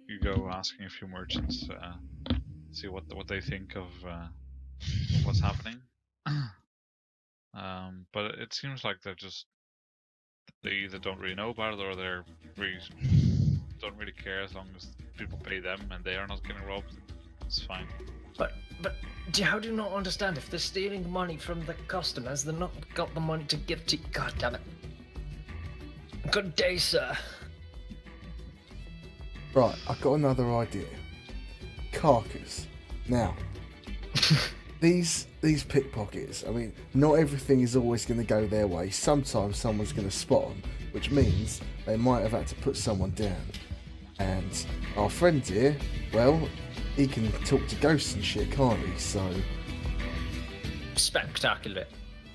you go asking a few merchants see what they think of what's happening. But it seems like they either don't really know about it or they're really don't really care as long as people pay them and they are not getting robbed. It's fine. But how do you not understand? If they're stealing money from the customers, they're not got the money to give to. God damn it. Good day, sir. Right, I've got another idea. Carcass. Now, these pickpockets, I mean, not everything is always going to go their way. Sometimes someone's going to spot them, which means they might have had to put someone down. And our friend here, well, he can talk to ghosts and shit, can't he? So, Spectacular.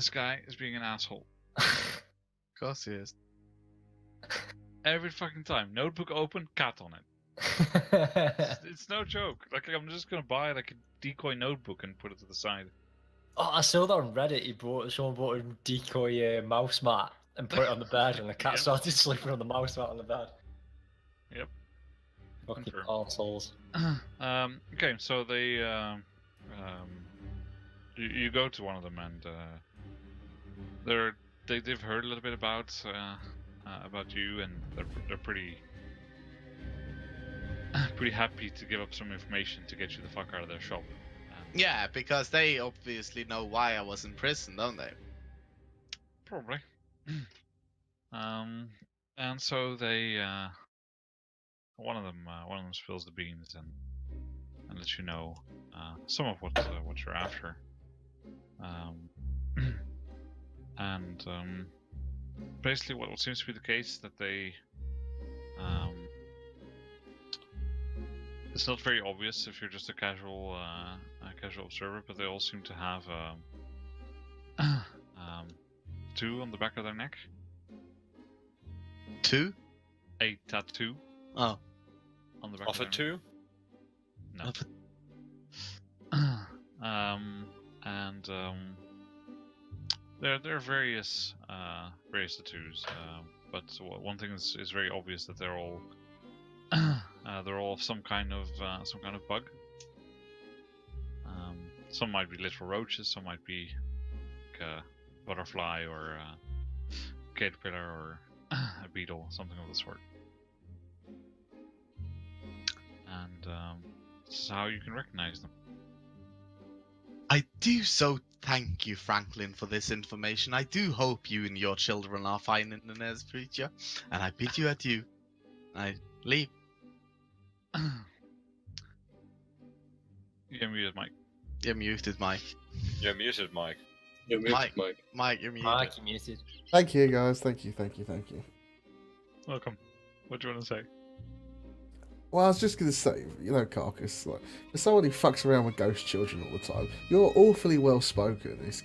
This guy is being an asshole. Of course he is. Every fucking time. Notebook open, cat on it. It's no joke. Like, I'm just gonna buy like a decoy notebook and put it to the side. Oh, I saw that on Reddit. Someone bought a decoy mouse mat and put it on the bed, and the cat Yep. started sleeping on the mouse mat on the bed. Yep. Fucking Confirmed. arseholes. Okay, so they you go to one of them and they've heard a little bit about you, and they're pretty happy to give up some information to get you the fuck out of their shop. Yeah, because they obviously know why I was in prison, don't they? Probably. And so they one of them spills the beans and lets you know some of what you're after. And basically, what seems to be the case that they it's not very obvious if you're just a casual observer, but they all seem to have tattoo on the back of their neck. 2? A tattoo Oh. on the back Of of a their neck. 2? No. Of There are various tattoos, but one thing is very obvious, that they're all of some kind of bug. Some might be literal roaches, some might be like a butterfly or a caterpillar or a beetle, something of the sort. And this is how you can recognize them. I do so thank you, Franklin, for this information. I do hope you and your children are fine in the near future, and I bid you adieu. I leave. You're muted, Mike. You're muted, Mike. You're muted, Mike. You're muted, Mike. Mike, you're muted. Mike, you muted. Thank you, guys. Thank you. Welcome. What do you want to say? Well, I was just going to say, you know, Carcass, like, for someone who fucks around with ghost children all the time, you're awfully well spoken. It's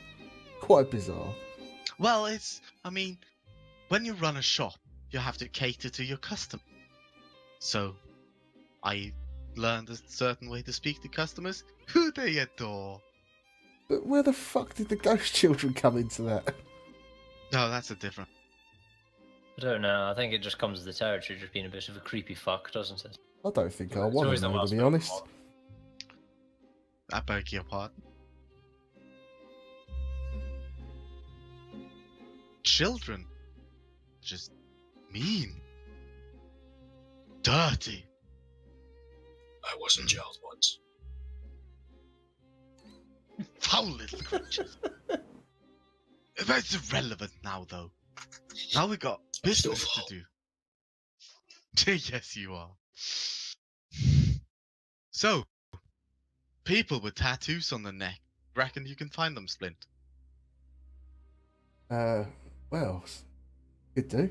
quite bizarre. Well, I mean, when you run a shop, you have to cater to your customer. So, I learned a certain way to speak to customers who they adore. But where the fuck did the ghost children come into that? No, that's a different. I don't know. I think it just comes with the territory, just being a bit of a creepy fuck, doesn't it? I don't think I It's want always to the know, last to be one. honest. I beg your pardon. Children. Just mean. Dirty. I was in jail once. Foul little creatures. It's irrelevant now, though. Now we got business to foul. do. Yes, you are. So, people with tattoos on their neck. Reckon you can find them, Splint? Well, could do.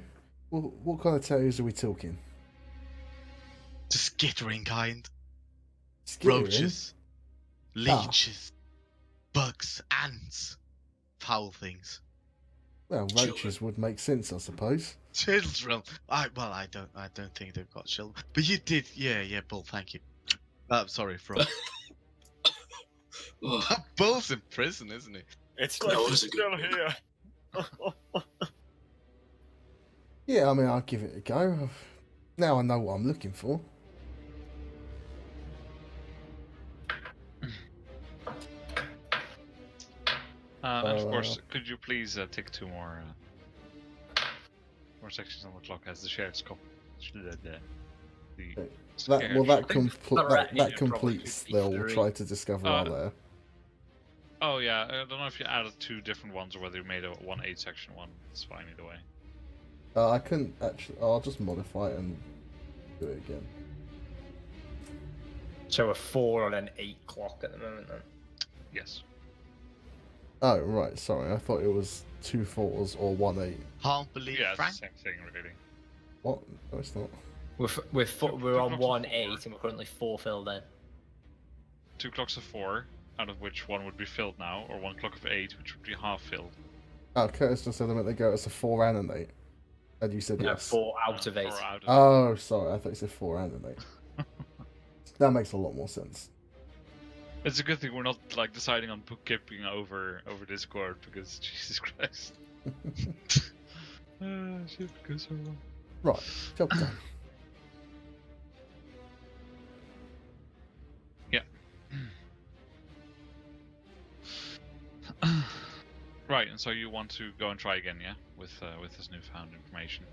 Well, what kind of tattoos are we talking? The skittering kind. Skittering? Roaches. Leeches. Bugs. Ants. Foul things. Well, Children. roaches would make sense, I suppose. Children. I don't think they've got children. But you did. Yeah, Bull, thank you. Sorry, Fro. Ugh, Bull's in prison, isn't he? It's No, like it he's was a good still here. Yeah, I mean, I'll give it a go. Now I know what I'm looking for. And of course, could you please take two more sections on the clock as the shared scope? That Alright, that yeah, completes probably the three. try to discover our lair. Oh yeah, I don't know if you added two different ones or whether you made a 1/8 section one. It's fine either way. I couldn't actually. I'll just modify it and do it again. So a 4 and an 8 clock at the moment, then. Yes. Oh right, sorry. I thought it was 2 4s or 1 8. Can't believe Yeah, it's Frank. the same thing really. What? No, it's not. We're on 1 8 and we're currently 4 filled in. 2 clocks of 4, out of which one would be filled now, or 1 clock of 8, which would be half filled. Oh, Curtis just said a minute ago it's a 4 and an 8. And you said No, yes. 4 out of 8. 4 out of 8. Oh, sorry. I thought you said 4 and an 8. That makes a lot more sense. It's a good thing we're not like deciding on bookkeeping over Discord because Jesus Christ. Shit goes so wrong. Right, job done. Right, and so you want to go and try again, yeah, with this newfound information.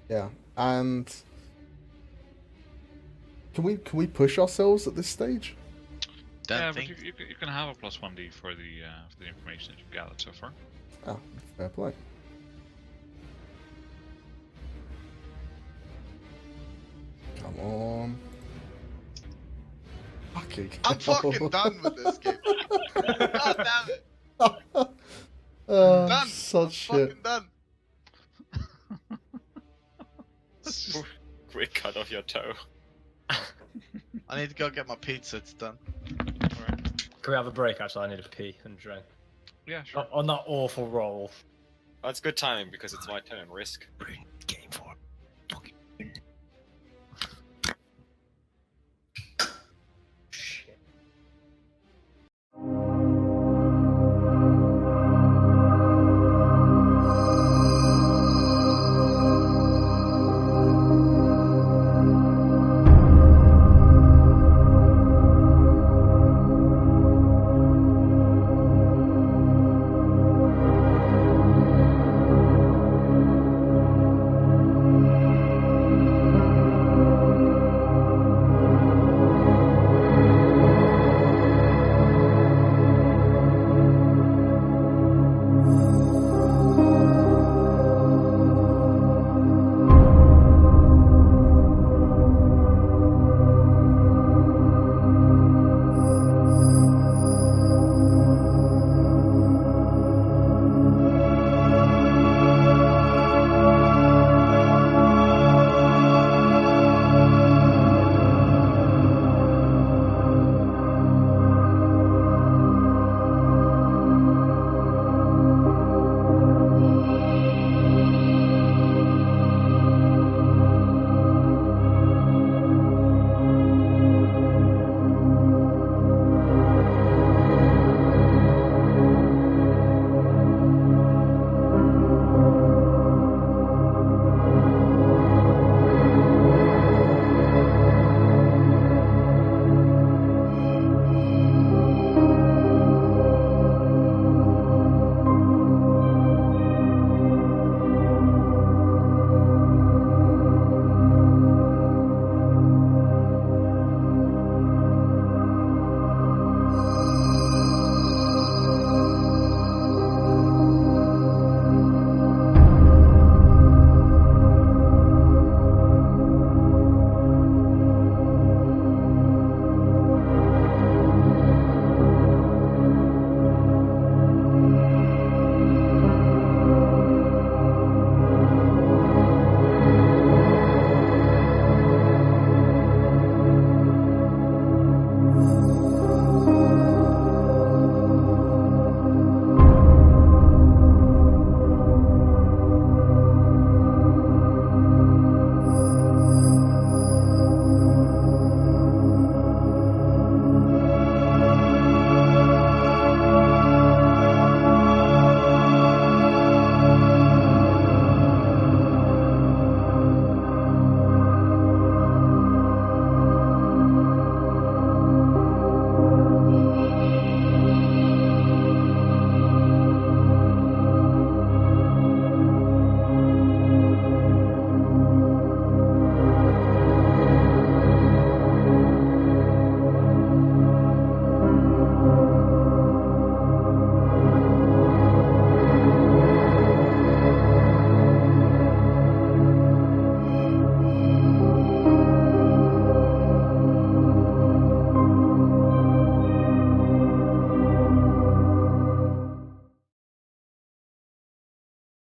Yeah, and can we push ourselves at this stage? Don't Yeah, think. but you can have a +1d for the information that you've gathered so far. Oh, fair play. Come on. Fucking I'm hell. fucking done with this game. God damn it. Done. Such shit. Fucking done. Quick cut off your toe. I need to go get my pizza. It's done. Alright. Can we have a break? Actually, I need a pee and drink. Yeah, sure. On that awful roll. That's good timing because it's my turn. Risk. Game for fucking shit.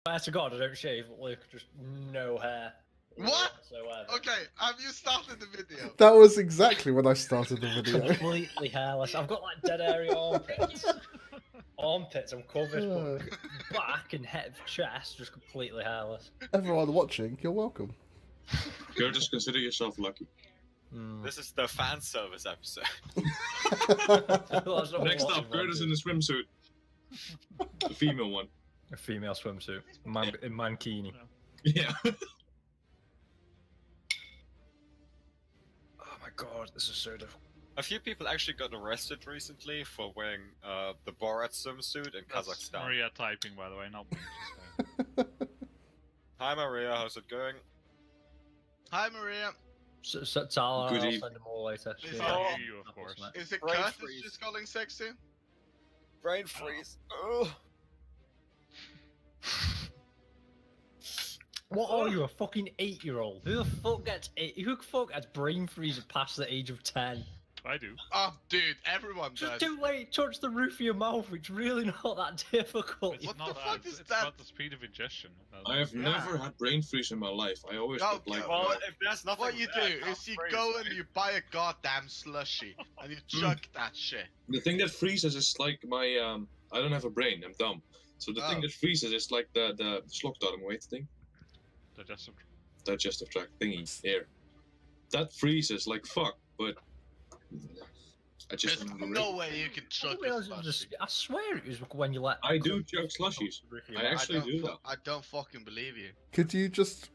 I swear to God, I don't shave. Luke, just no hair. What? whatsoever. Okay, have you started the video? That was exactly when I started the video. Completely hairless. I've got like dead area armpits. armpits. I'm covered, but back and head, chest, just completely hairless. Everyone watching, you're welcome. Curtis, consider yourself lucky. This is the fan service episode. Next up, Curtis in the swimsuit. The female one. A female swimsuit. In mankini. Yeah. Oh my god, this is so difficult. A few people actually got arrested recently for wearing the Borat swimsuit in That's Kazakhstan. Maria typing, by the way, not me. Hi Maria, how's it going? Hi, Maria. So Tala, Good I'll eve- send them all later. Is Just it- I hear you, of course. Is it Brain Curtis freeze. just calling sexy? Brain freeze. Ugh. What are you, a fucking 8-year-old? Who the fuck gets brain freeze past the age of 10? I do. Oh, dude, everyone Just does. do like touch the roof of your mouth. It's really not that difficult. It's What not the that. fuck It's, is it's that? about the speed of ingestion. I have Yeah. never had brain freeze in my life. I always No, got like. Well, if there's nothing What you there, do it can't is you freeze, go right? and you buy a goddamn slushy and you chug that shit. The thing that freezes is like my I don't have a brain. I'm dumb. So the thing Oh. that freezes is like the slokdarm, wait thing, Digestive digestive tract thingy here. That freezes like fuck, but I just There's remember no it. way you can I chug didn't a realize it was slushy. I swear it was when you let. I do chug slushies. I actually do that. I don't fucking believe you. Could you just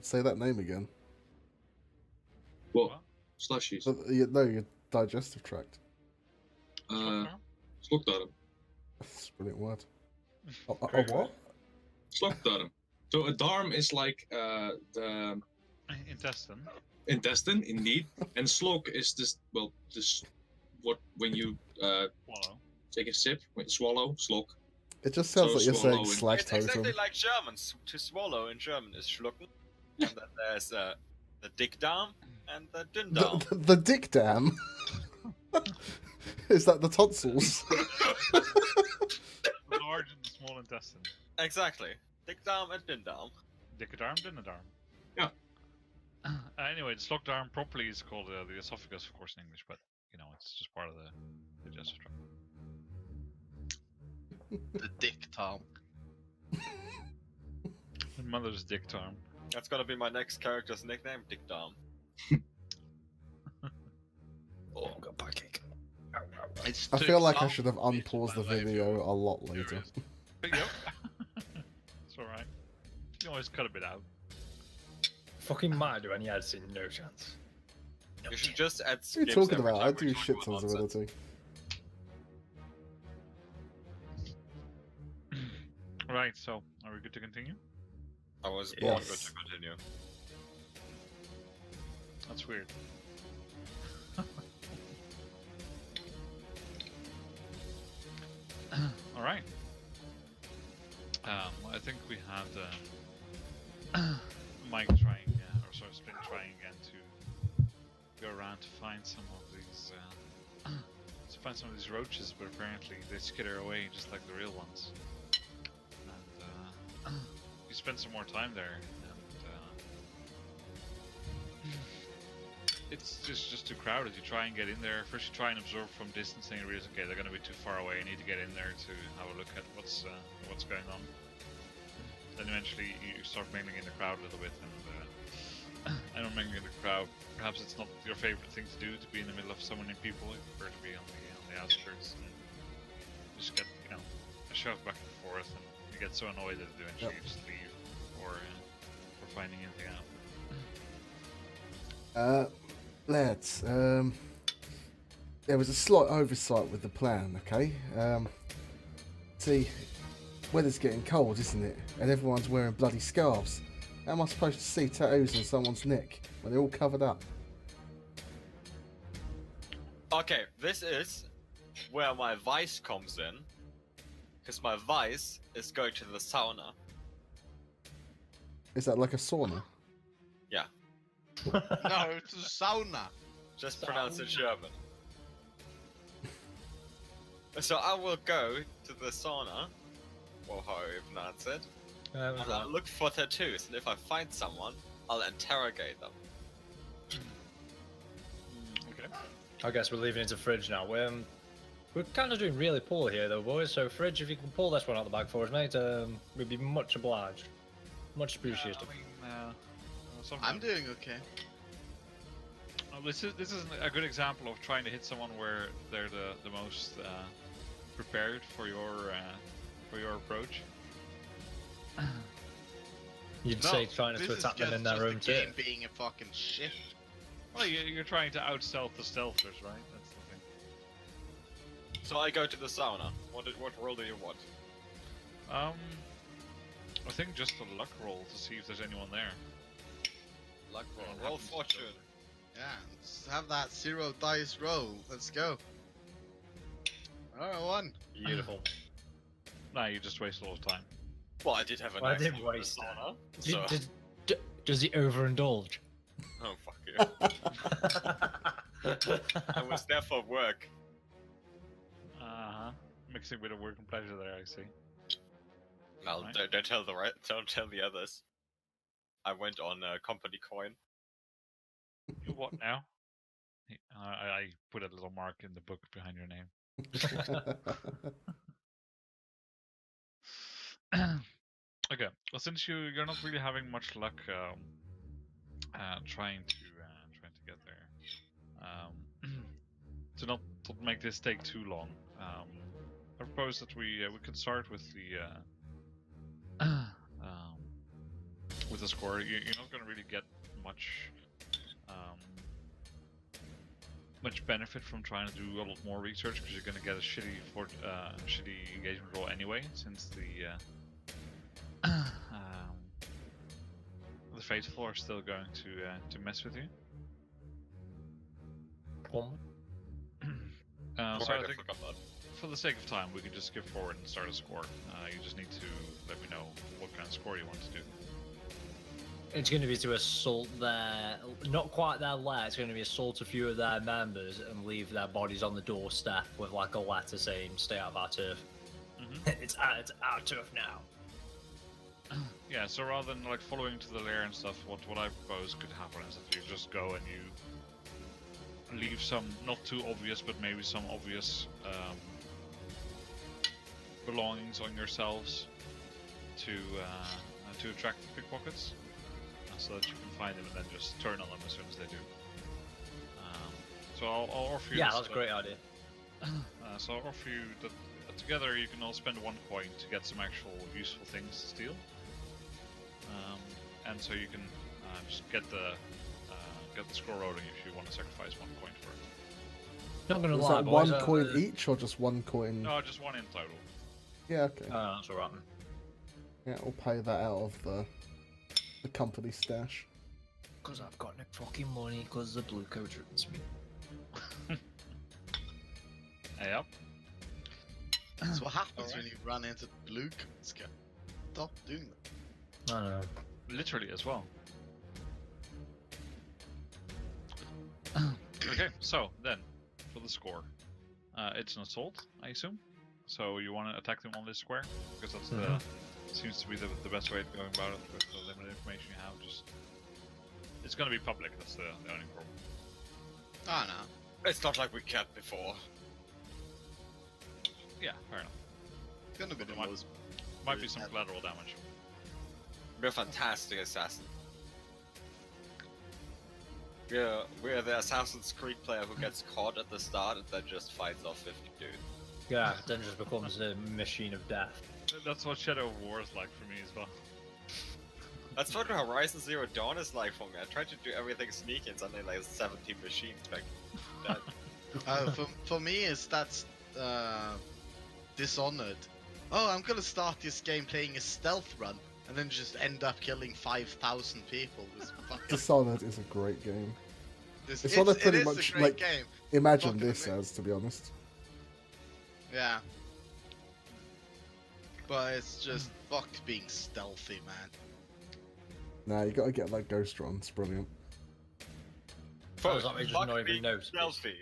say that name again? What? Slushies. No, your digestive tract. Slokdarm. That's a brilliant word. A Very what? Slokdarm. So a darm is like the Intestine. intestine, indeed, and slok is this. Well, this what when you Swallow. take a sip, when you swallow, slok. It just sounds So like you're saying swallowing. slash It's exactly totem. like German. To swallow in German is schlucken. And then there's the Dickdarm and the Dünndarm. The dick dam. Is that the tonsils? Large and small intestine. Exactly. Dickdarm and Dünndarm. Dickadarm, dinnadarm. Yeah. Anyway, the slokdarm properly is called the esophagus, of course, in English, but you know, it's just part of the digestive tract. The dick Tom. The mother's dickdarm. That's gonna be my next character's nickname, Dickdarm. Oh, I've got a pancake. It's I too feel like I soft, should have bitch, unpaused the by way, if video you're a lot later. curious. It's alright. You can always cut a bit out. Fucking might do any editing, no chance. No You should chance. just add What are you skips talking every about? I time we do talk shit about tons of nonsense. editing. Right, so are we good to continue? I was Yes. born good to continue. That's weird. All right. I think we had Mike trying, or sorry, Spin trying again to go around to find some of these, roaches, but apparently they skitter away just like the real ones. And you spend some more time there, and it's just too crowded. You try and get in there. First, you try and observe from distance, and you realize, okay, they're going to be too far away. You need to get in there to have a look at what's going on. Then eventually, you start mingling in the crowd a little bit, and when mingling in the crowd, perhaps it's not your favorite thing to do to be in the middle of so many people. You prefer to be on the outskirts, and just get shoved back and forth, and you get so annoyed that eventually you just leave, or finding anything out. Lads, there was a slight oversight with the plan, okay? See, weather's getting cold, isn't it? And everyone's wearing bloody scarves. How am I supposed to see tattoos on someone's neck when they're all covered up? Okay, this is where my vice comes in. Because my vice is going to the sauna. Is that like a sauna? No, it's a sauna. Just pronounce it German. So I will go to the sauna, or however you pronounce it, and I'll look for tattoos, and if I find someone, I'll interrogate them. Okay. I guess we're leaving it to fridge now. We're kind of doing really poor here, though, boys. So, Fridge, if you can pull this one out of the bag for us, mate, we'd be much obliged. Much appreciated. I'm doing okay. This is a good example of trying to hit someone where they're the most prepared for your approach. You'd No, say trying this to is attack them in just their own the game turf. being a fucking shit. Well, you're trying to out-stealth the stealthers, right? That's the thing. So I go to the sauna. What role do you want? I think just a luck roll to see if there's anyone there. Luck roll. What Roll happens, fortune. Yeah, let's have that 0 dice roll. Let's go. Alright, 1. Beautiful. Nah, you just waste a lot of time. Well, I did have a Well, I nice did time in the waste sauna. Did- So... Does he overindulge? Oh, fuck you. I was there for work. Uh-huh. Mixing with a work and pleasure there, I see. Well, Right. don't tell don't tell the others. I went on company coin. What now? I put a little mark in the book behind your name. Okay, well, since you're not really having much luck trying to get there, to not make this take too long, I propose that we could start with the score. You're not going to really get much much benefit from trying to do a lot more research because you're going to get a shitty engagement roll anyway, since the faithful are still going to mess with you. So I Right, I think forgot that. for the sake of time, we can just skip forward and start a score. You just need to let me know what kind of score you want to do. It's going to be to assault their, not quite their lair, it's going to be assault a few of their members and leave their bodies on the doorstep with like a letter saying, stay out of our turf. It's our turf now. Yeah, so rather than like following to the lair and stuff, what I propose could happen is that you just go and you leave some not too obvious, but maybe some obvious belongings on yourselves to attract the pickpockets, so that you can find them and then just turn on them as soon as they do. So I'll offer you. Yeah, this, that's a great idea. So I'll offer you that together you can all spend 1 coin to get some actual useful things to steal, and so you can just get the score rolling if you want to sacrifice 1 coin for it. Not going to Was lie, that boys. 1 coin each or just 1 coin? No, just 1 in total. Yeah, okay. Oh, that's alright. Yeah, we'll pay that out of the company stash. Because I've got no fucking money, because the blue coat ruins me. Yep. That's what happens when you run into blue coats. Stop doing that. I don't know. Literally as well. Okay, so then for the score, it's an assault, I assume. So you want to attack them on this square because that's the seems to be the best way of going about it with the limited information you have. Just it's going to be public. That's the only problem. Oh no. It's not like we kept before. Yeah, fair enough. It's gonna be the Might- most. Might be some collateral damage. We're a fantastic assassin. We're the Assassin's Creed player who gets caught at the start and then just fights off 50 dudes. Yeah, then just becomes a machine of death. That's what Shadow of War is like for me as well. That's what Horizon Zero Dawn is like for me. I tried to do everything sneaky and suddenly like 17 machines back. For me, that's Dishonored. Oh, I'm gonna start this game playing a stealth run and then just end up killing 5,000 people. It's fucking. Dishonored is a great game. It's Dishonored pretty it is much a great like game. imagine Fucking this amazing. as, to be honest. Yeah. But it's just fuck being stealthy, man. Nah, you gotta get like Ghost Run. It's brilliant. Sounds like we just Fuck not even being noticed. stealthy.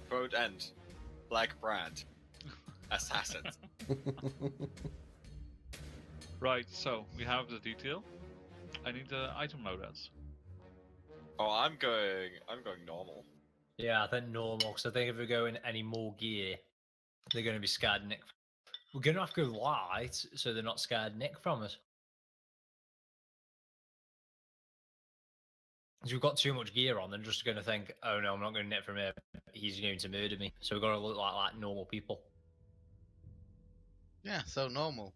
Quote end. Black Brand. Assassins. Right, so we have the detail. I need the item loadouts. Oh, I'm going normal. Yeah, I think normal. Because I think if we go in any more gear, they're going to be scared Nick. We're going to have to go light, so they're not scared Nick from us. Because we've got too much gear on, they're just going to think, oh no, I'm not going to Nick from him. He's going to murder me. So we've got to look like normal people. Yeah, so normal.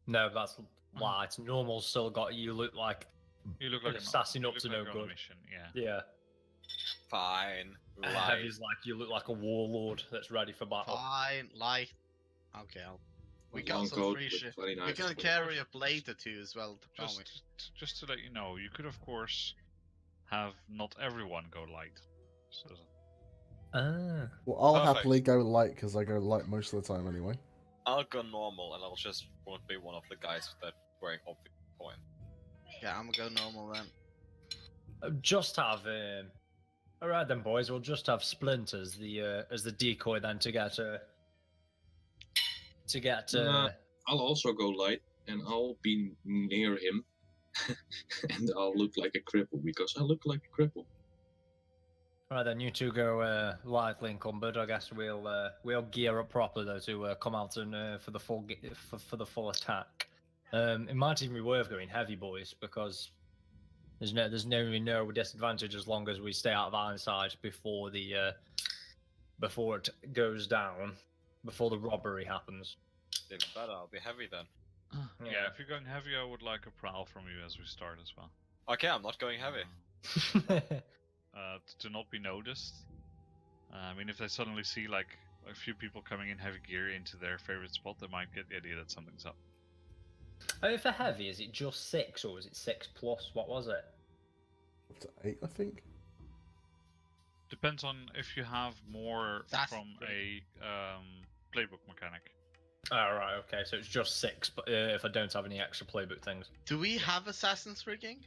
No, that's light. Normal's still got you look like You look an like assassin you up look to like no you're on a good. mission, yeah. Yeah. Fine. Light. Heavy's like you look like a warlord that's ready for battle. Fine, light. Okay, we A got long some coat free with shit. 20 We knives can as well. carry a blade or two as well, can't we? Just to let you know, you could of course have not everyone go light. So Ah. Well, I'll Perfect. happily go light because I go light most of the time anyway. I'll go normal, and I'll just won't be one of the guys that wearing obvious coin. Yeah, I'm gonna go normal then. Just have. Alright then, boys. We'll just have Splint as the decoy then to get. I'll also go light, and I'll be near him, and I'll look like a cripple because I look like a cripple. Right then, you two go lightly encumbered. I guess we'll gear up proper though to come out and for the full attack. It might even be worth going heavy, boys, because there's no disadvantage as long as we stay out of Ironside before it goes down, before the robbery happens. Even better, I'll be heavy then. yeah, if you're going heavy, I would like a prowl from you as we start as well. Okay, I'm not going heavy. To not be noticed. I mean, if they suddenly see like a few people coming in heavy gear into their favorite spot, they might get the idea that something's up. For heavy, is it just 6 or is it 6 plus? What was it? Up to 8, I think. Depends on if you have more That's from pretty- a playbook mechanic. Oh, right, okay, so it's just 6, but if I don't have any extra playbook things. Do we have Assassin's Rigging?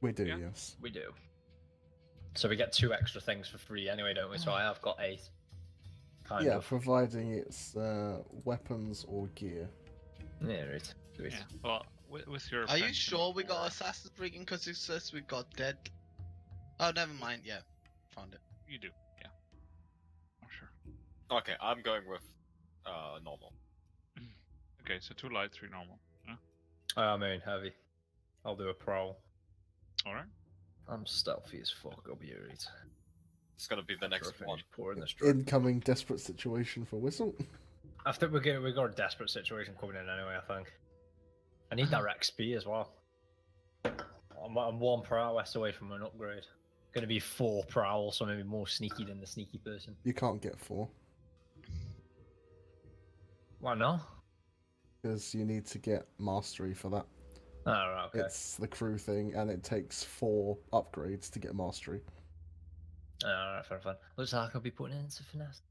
We do, Yeah. yes. We do. So we get 2 extra things for free anyway, don't we? So I have got 8. Kind Yeah, of. providing it's weapons or gear. Yeah, right. Sweet. Yeah. Well, with your. Are you pension sure we got for- Assassin's Rigging? Because it says we got dead. Oh, never mind. Yeah, found it. You do, yeah. I'm sure. Okay, I'm going with normal. Okay, so 2 light, 3 normal. Yeah. I mean, heavy. I'll do a prowl. All right. I'm stealthy as fuck, I'll be alright. It's gonna be the next one. Pouring this drink. Incoming desperate situation for Whistle. I think we got a desperate situation coming in anyway, I think. I need that XP as well. I'm 1 prowess away from an upgrade. Gonna be 4 prowl, so maybe more sneaky than the sneaky person. You can't get 4 Why not? because you need to get mastery for that. Oh, right, okay. It's the crew thing, and it takes 4 upgrades to get mastery. Alright, fair fun. Looks like I'll be putting it into finesse.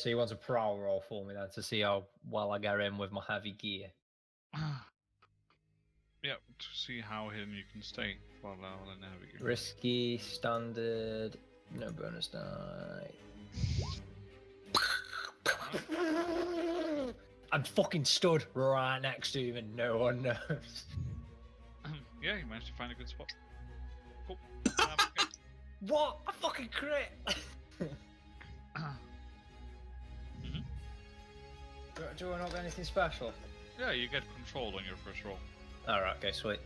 So you want a prowl roll for me then to see how well I get in with my heavy gear. Yeah, to see how hidden you can stay while in heavy gear. Risky, standard, no bonus die. I'm fucking stood right next to him and no one knows. Yeah, you managed to find a good spot. Cool. Okay. What? A fucking crit! Do I not get anything special? Yeah, you get control on your first roll. Alright, okay, sweet.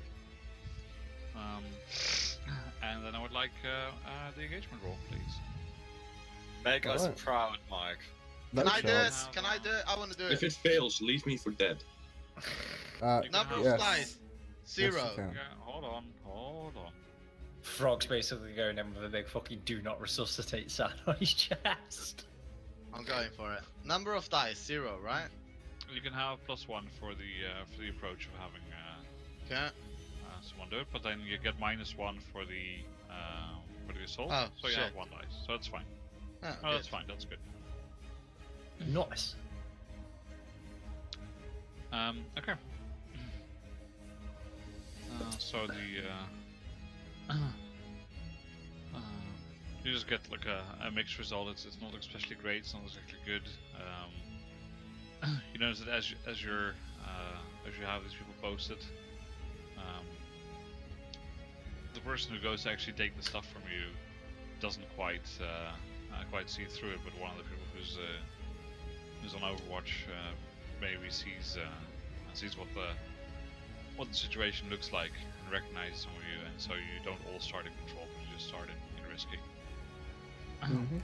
And then I would like the engagement roll, please. Make us Alright. proud, Mike. No Can I do it? chance. Can I do it? I want to do If it. it fails, leave me for dead. Uh, You can Number have- of yes. slides. Yes, you 0. can. Yeah, hold on. Frog's basically going in with a big fucking do not resuscitate sign on his chest. I'm going for it. Number of dice 0, right? You can have +1 for the approach of having Okay. someone do it, but then you get -1 for the assault. Oh, so you shit. have 1 dice, so that's fine. Oh, Oh, good. that's fine. That's good. Nice. Okay. So the you just get like a mixed result. It's not especially great. It's not exactly good. You notice that as you have these people posted, the person who goes to actually take the stuff from you doesn't quite quite see through it, but one of the people who's on Overwatch maybe sees what the situation looks like and recognizes some of you, and so you don't all start in control, but you just start in risky. Mm-hmm.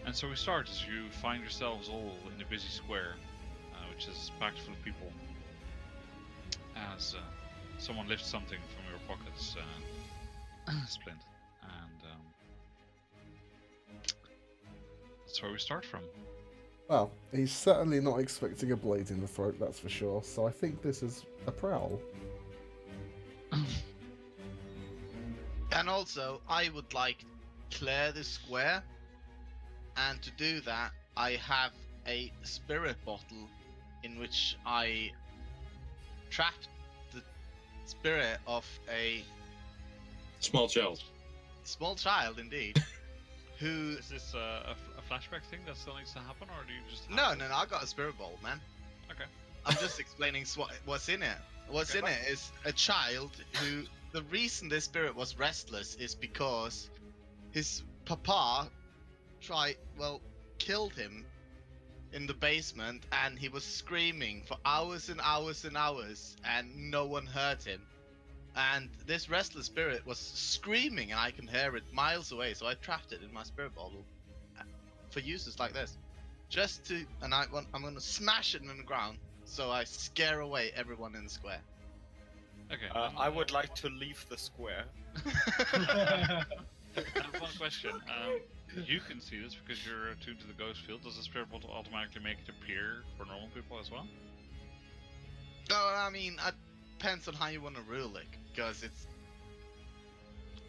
And so we start as you find yourselves all in a busy square, which is packed full of people, as someone lifts something from your pockets, Splint, and that's where we start from. Well, he's certainly not expecting a blade in the throat, that's for sure, so I think this is a prowl. And also, I would like to clear the square, and to do that, I have a spirit bottle in which I trapped the spirit of a Small child. small child, indeed, who... Is this a flashback thing that still needs to happen, or do you just have No, it? no, I got a spirit bottle, man. Okay. I'm just explaining what's in it. What's in it is a child who... The reason this spirit was restless is because his papa killed him in the basement, and he was screaming for hours and hours and hours, and no one heard him. And this restless spirit was screaming, and I can hear it miles away, so I trapped it in my spirit bottle for uses like this. I'm gonna smash it in the ground, so I scare away everyone in the square. Okay. I would like to leave the square. I have one question. You can see this because you're attuned to the ghost field. Does the spirit bottle automatically make it appear for normal people as well? No, I mean, it depends on how you want to rule it, because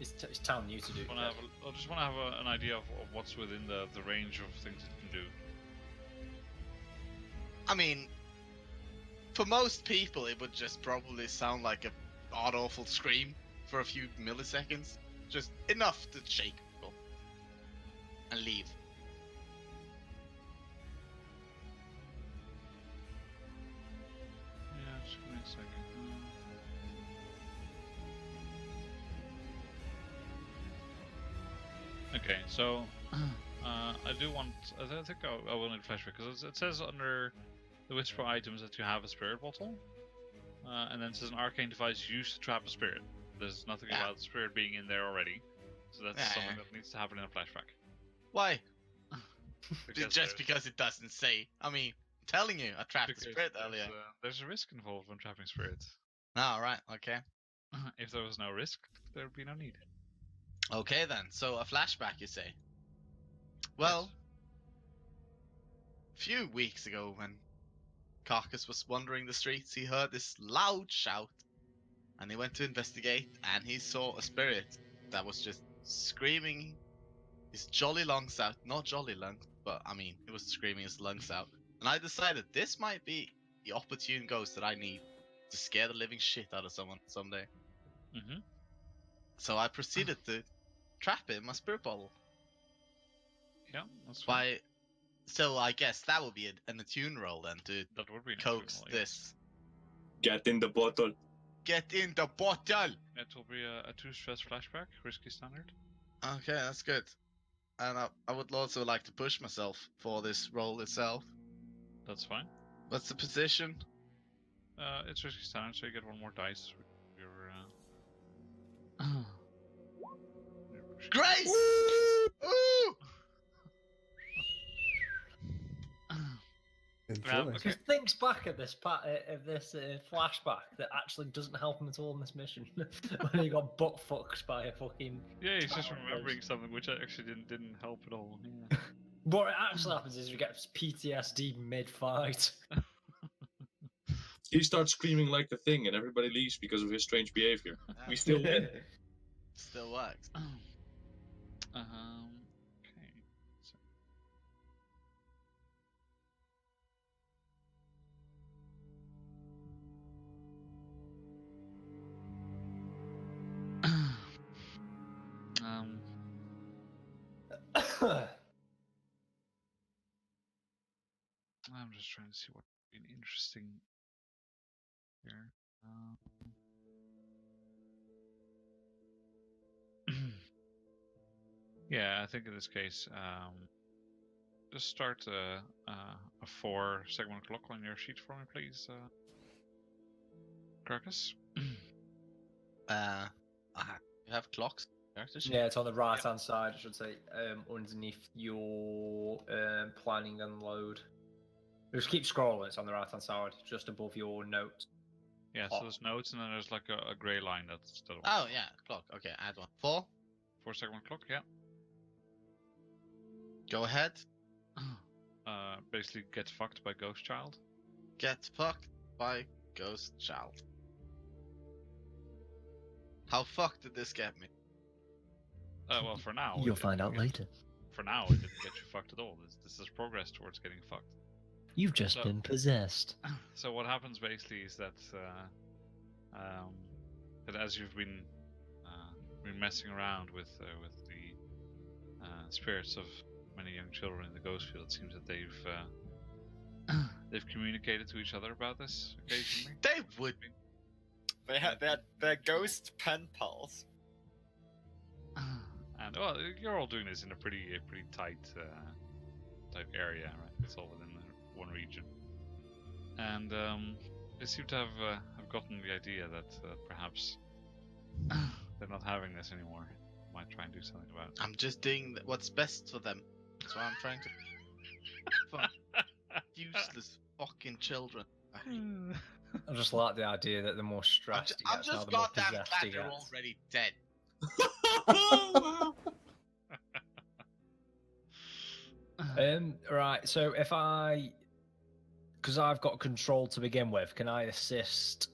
It's telling you to do. I just want to have an idea of what's within the range of things it can do. I mean, for most people, it would just probably sound like a god-awful scream for a few milliseconds. Just enough to shake people and leave. Yeah, just give me a second. Okay, so I do want. I think I will need a flashback because it says under the whisper items that you have a spirit bottle, and then it says an arcane device used to trap a spirit. There's nothing Yeah. about the spirit being in there already, so that's Yeah, something yeah. that needs to happen in a flashback. Why? Because Just because it doesn't say. I mean, I'm telling you, I trapped the spirit earlier. There's a risk involved when trapping spirits. Oh, right, okay. If there was no risk, there would be no need. Okay then, so a flashback, you say? Well, a few weeks ago when Carcass was wandering the streets, he heard this loud shout, and he went to investigate, and he saw a spirit that was just screaming his jolly lungs out. Not jolly lungs, but I mean, he was screaming his lungs out. And I decided this might be the opportune ghost that I need to scare the living shit out of someone someday. Mm-hmm. So I proceeded to trap it in my spirit bottle. Yeah, that's fine. So I guess that would be an attune roll then to That would be an coax optional, yes. this. Get in the bottle. Get in the bottle! It will be a 2-stress flashback, risky standard. Okay, that's good. And I would also like to push myself for this roll itself. That's fine. What's the position? It's risky standard, so you get one more dice. Your, Grace! Ooh! Enjoy. Okay. Because thinks back at this flashback that actually doesn't help him at all in this mission when he got butt fucked by a fucking. Yeah, he's just Oh, remembering those- something which actually didn't help at all. Yeah. What actually happens is he gets PTSD mid-fight. He starts screaming like the thing, and everybody leaves because of his strange behavior. We still win. Still works. Okay. So. I'm just trying to see what would be interesting here. Yeah, I think in this case, just start a 4 segment clock on your sheet for me, please, Carcass. You have clocks? Characters? Yeah, it's on the right hand side, I should say, underneath your planning and load. Just keep scrolling, it's on the right hand side, just above your note. Yeah, so there's notes, and then there's like a grey line that's still Oh, yeah, clock. Okay, add one. 4. 4 segment clock. Yeah. Go ahead. Basically, get fucked by Ghost Child. Get fucked by Ghost Child. How fucked did this get me? Well, for now. You'll find out later. For now, it didn't get you fucked at all. This is progress towards getting fucked. You've just So- been possessed. So what happens basically is that that as you've been messing around with the spirits of many young children in the ghost field, it seems that they've communicated to each other about this occasionally. They would be. They had their ghost pen pals. And well, you're all doing this in a pretty tight area, right? It's all within one region, and they seem to have gotten the idea that perhaps they're not having this anymore. Might try and do something about it. I'm just doing what's best for them. That's why I'm trying to. Fuck. Useless fucking children. I just like the idea that the more stressed he I'm gets, now just the more goddamn possessed glad he they're gets. already dead. Right, so if because I've got control to begin with, can I assist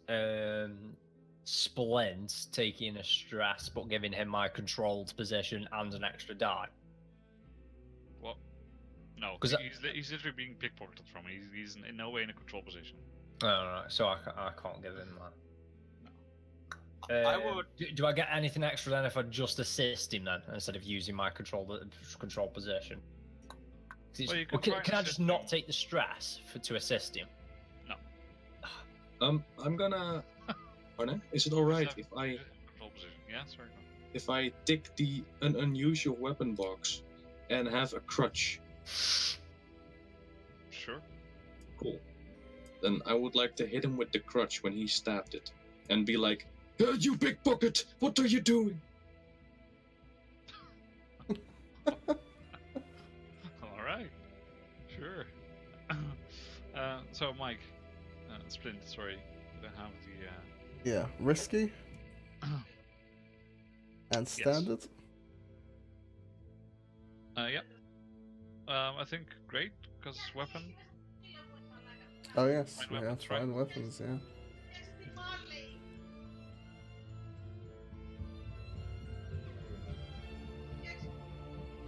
Splint taking a stress but giving him my controlled position and an extra die? What? No, 'Cause he's literally being pickpocketed from me. He's in no way in a control position. Alright, so I can't give him that. I would. Do I get anything extra then if I just assist him then, instead of using my control position? 'Cause Well, you well, can try can I just assisting. not take the stress to assist him? I'm gonna. Arne, is it alright if I Control position. Yeah, sorry. take an unusual weapon box and have a crutch? Sure. Cool. Then I would like to hit him with the crutch when he stabbed it, and be like, "You pickpocket! What are you doing?" All right. Sure. So Mike, Splint. Sorry, did I have the? Yeah, risky and standard. Yep. I think great because weapon. Oh yes, Fine we have weapons, right? fine weapons. Yeah.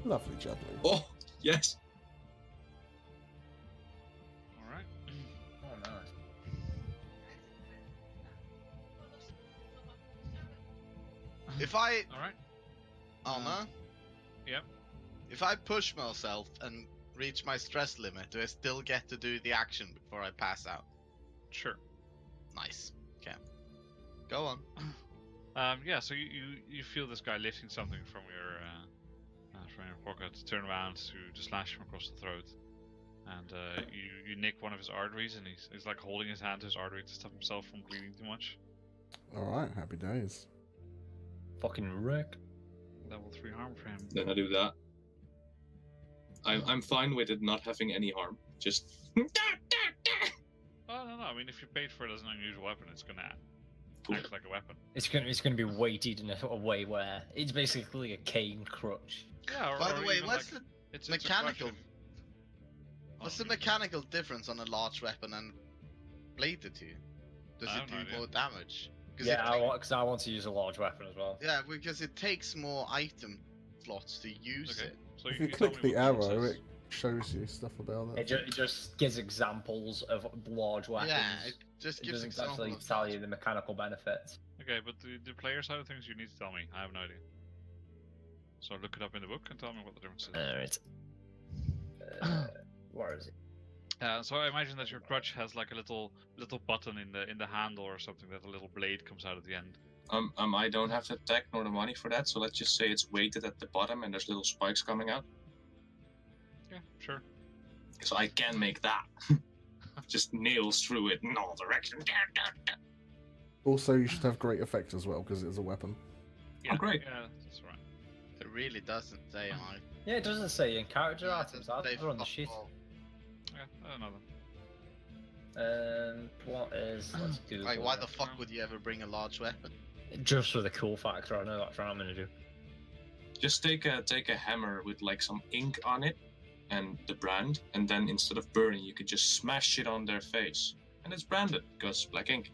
Lovely jubbly. Oh, yes. All right. Oh, nice. If I. All right. Anna? Yep. If I push myself and reach my stress limit, do I still get to do the action before I pass out? Sure. Nice. Okay. Go on. Yeah. So you feel this guy lifting something from your pocket, turn around to slash him across the throat, and you nick one of his arteries, and he's like holding his hand to his artery to stop himself from bleeding too much. All right, happy days. Fucking wreck. Level 3 harm for him. Then I do that. I'm fine with it not having any harm. Just. Oh no! I mean, if you paid for it as an unusual weapon, it's gonna act like a weapon. It's gonna be weighted in a way where it's basically a cane crutch. Yeah. By the way, even what's like, the it's a mechanical? question. What's Oh, the mechanical difference on a large weapon and bladed to you? Does I it have do no idea. more damage? Yeah, I want to use a large weapon as well. Yeah, because it takes more item slots to use Okay. it. So If you you tell click me the what arrow, says. it shows you stuff about that. It just gives examples of large weapons. Yeah, it just It gives doesn't examples. actually of tell large- you the mechanical benefits. Okay, but the player side of things, you need to tell me. I have no idea. So look it up in the book and tell me what the difference is. Alright. Where is it? So I imagine that your crutch has like a little button in the handle or something that a little blade comes out at the end. I don't have the tech nor the money for that, so let's just say it's weighted at the bottom and there's little spikes coming out. Yeah, sure. So I can make that. Just nails through it in all directions. Also, you should have great effect as well because it is a weapon. Yeah, great. Yeah, that's right. It really doesn't say on it. Yeah, it doesn't say in character Yeah, items. they They're on the fuck sheet. all. Yeah, I don't know them. What is? Let's Google. Like, why it. the fuck would you ever bring a large weapon? Just for the cool factor. I know that's what I'm gonna do. Just take a hammer with like some ink on it and the brand, and then instead of burning, you could just smash it on their face, and it's branded because black ink.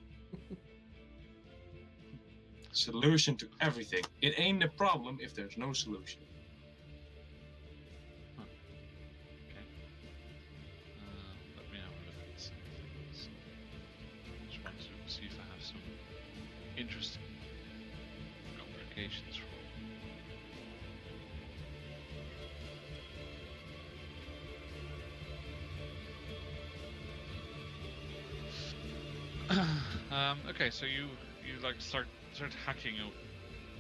Solution to everything. It ain't a problem if there's no solution. Let me have a look at some things. Just want to see if I have some interesting applications for. Okay, so you like start hacking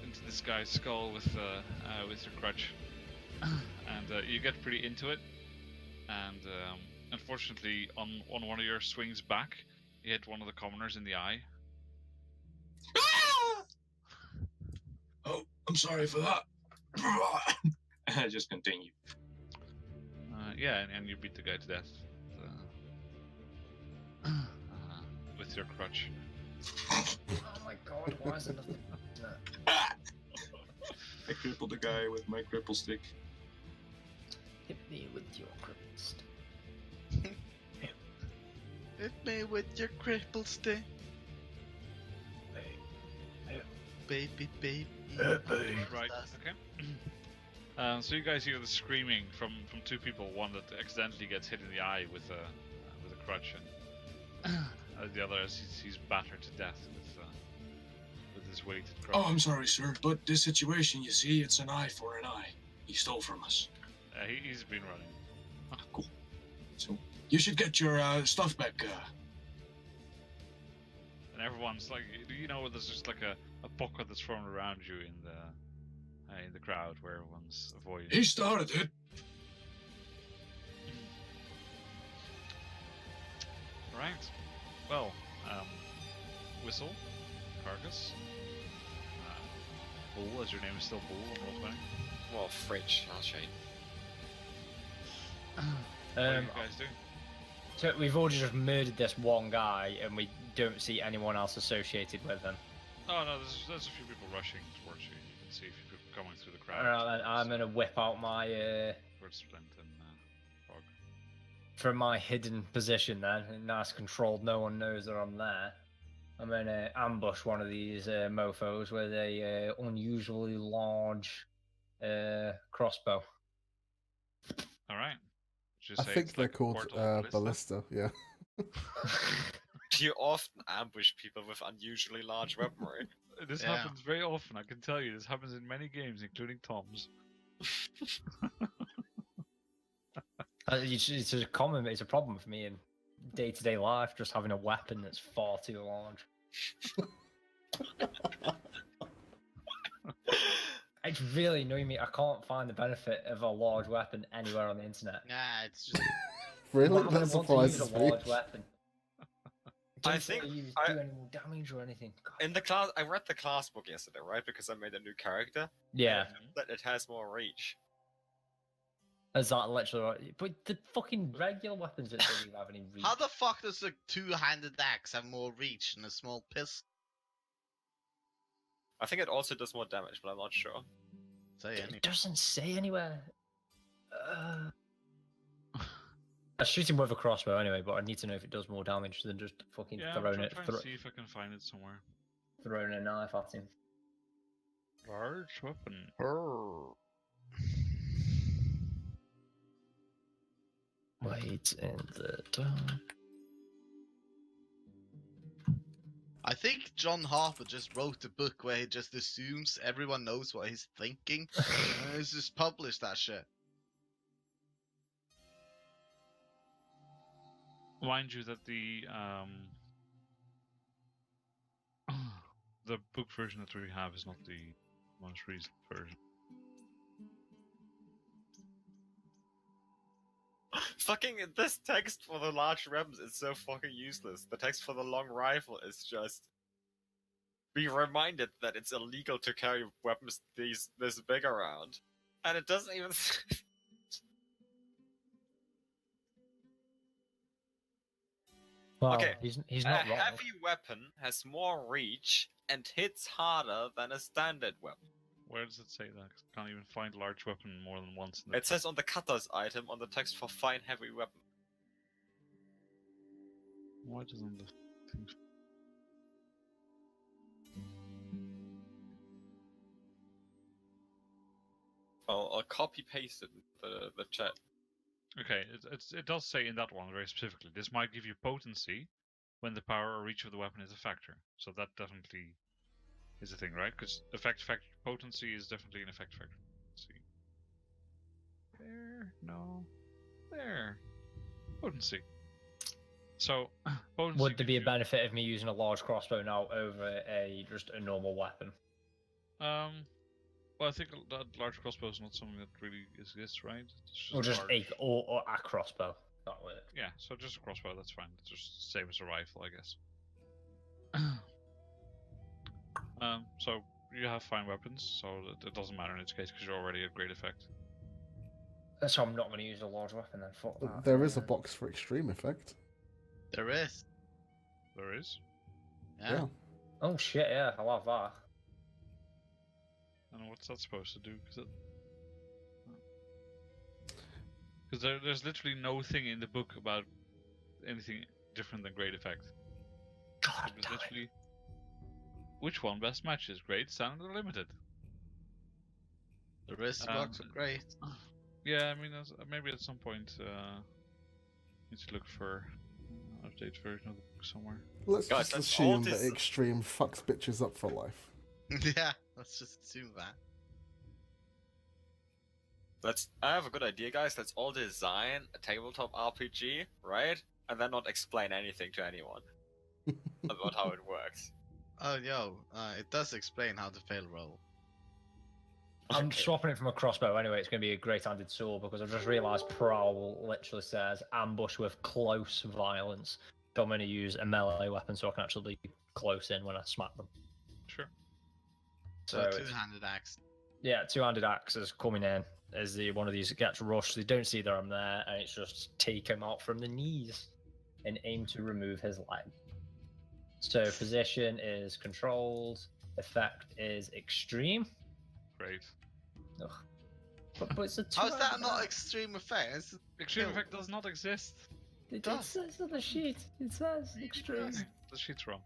into this guy's skull with your crutch, and you get pretty into it, and unfortunately on one of your swings back, you hit one of the commoners in the eye. Oh, I'm sorry for that. I just continue. Yeah, and you beat the guy to death with your crutch. Oh my god, why is it nothing? I crippled the guy with my cripple stick. Hit me with your crust. Hit me with your cripple stick. Baby, baby. Right. Okay. So you guys hear the screaming from two people. One that accidentally gets hit in the eye with a crutch, and the other as he's battered to death with his weighted crutch. Oh, I'm sorry, sir, but this situation, you see, it's an eye for an eye. He stole from us. He's been running. Ah, cool. So you should get your stuff back. And everyone's like, there's just like a bucket that's thrown around you in the crowd where everyone's avoiding. He started it. Right. Well, Whistle, Carcass, Bull, as your name is still Bull on Roll20. Well, Fridge, I'll show you. What are you guys doing? So we've already just murdered this one guy, and we don't see anyone else associated with him. Oh no, there's a few people rushing towards you. You can see a few people coming through the crowd. Alright, then I'm gonna whip out my Towards Splint and Frog. from my hidden position then, and nice controlled. No one knows that I'm there. I'm gonna ambush one of these mofo's with a unusually large crossbow. All right. I think they're called ballista. Yeah. You often ambush people with unusually large weaponry. This Yeah. happens very often. I can tell you, this happens in many games, including Tom's. It's a common. It's a problem for me in day-to-day life, just having a weapon that's far too large. It's really annoying me. I can't find the benefit of a large weapon anywhere on the internet. Nah, it's just. Really? Why would I That want to use surprises a me. large weapon? It I doesn't think really I- do any more damage or anything. God. In the class, I read the class book yesterday, right? Because I made a new character. Yeah, That it has more reach. is that literally right? But the fucking regular weapons that don't even have any reach. How the fuck does a two-handed axe have more reach than a small pistol? I think it also does more damage, but I'm not sure. Say anything. It doesn't say anywhere. I shoot him with a crossbow anyway, but I need to know if it does more damage than just fucking Yeah, throwing I'm it, trying to see if I can find it somewhere. throwing a knife at him. Large weapon. Wait in the dark. I think John Harper just wrote a book where he just assumes everyone knows what he's thinking. And he's just published that shit. Mind you that the book version that we have is not the most recent version. Fucking this text for the large weapons is so fucking useless. The text for the long rifle is just be reminded that it's illegal to carry weapons this big around, and it doesn't even. Well, Okay, he's A not wrong. heavy weapon has more reach and hits harder than a standard weapon. Where does it say that? Can't even find large weapon more than once in the It says on the cutters item on the text for fine heavy weapon. Why doesn't the thing... I'll copy paste it in the chat. Okay, it does say in that one very specifically, this might give you potency when the power or reach of the weapon is a factor. So that definitely is a thing, right? Because effect factor potency is definitely an effect factor. Let's see. There, no, there. Potency. So potency. Would there be a gives you- benefit of me using a large crossbow now over just a normal weapon? Well, I think that large crossbow is not something that really exists, right? It's Or just large. or a crossbow? That way. Yeah, so just a crossbow, that's fine. It's just same as a rifle, I guess. So you have fine weapons, so it doesn't matter in this case because you're already at great effect. So I'm not going to use a large weapon then. Fuck that. There is a box for extreme effect. There is. There is. Yeah. Oh shit! Yeah, I love that. And what's that supposed to do? Because there's literally no thing in the book about anything different than great effect. God It was damn it. literally which one best matches, great, standard, or limited? The wrist box are great. Yeah, I mean, maybe at some point need to look for an updated version of the book somewhere. Let's Guys, just that's all assume that this- extreme fucks bitches up for life. Yeah, let's just assume that. I have a good idea, guys. Let's all design a tabletop RPG, right? And then not explain anything to anyone about how it works. Oh, yo, it does explain how to fail roll. I'm Okay. swapping it from a crossbow anyway. It's going to be a great-handed sword because I've just realised Prowl literally says ambush with close violence. So I'm going to use a melee weapon so I can actually be close in when I smack them. Sure. So, So it's- two-handed axe. Yeah, two-handed axes coming in as one of these gets rushed. They don't see that I'm there, and it's just take him out from the knees and aim to remove his leg. So position is controlled. Effect is extreme. Great. Ugh. But it's a How is that two-handed not axe. extreme effect? It's Extreme No. effect does not exist. It does. says on the sheet. It says extreme. The sheet's wrong.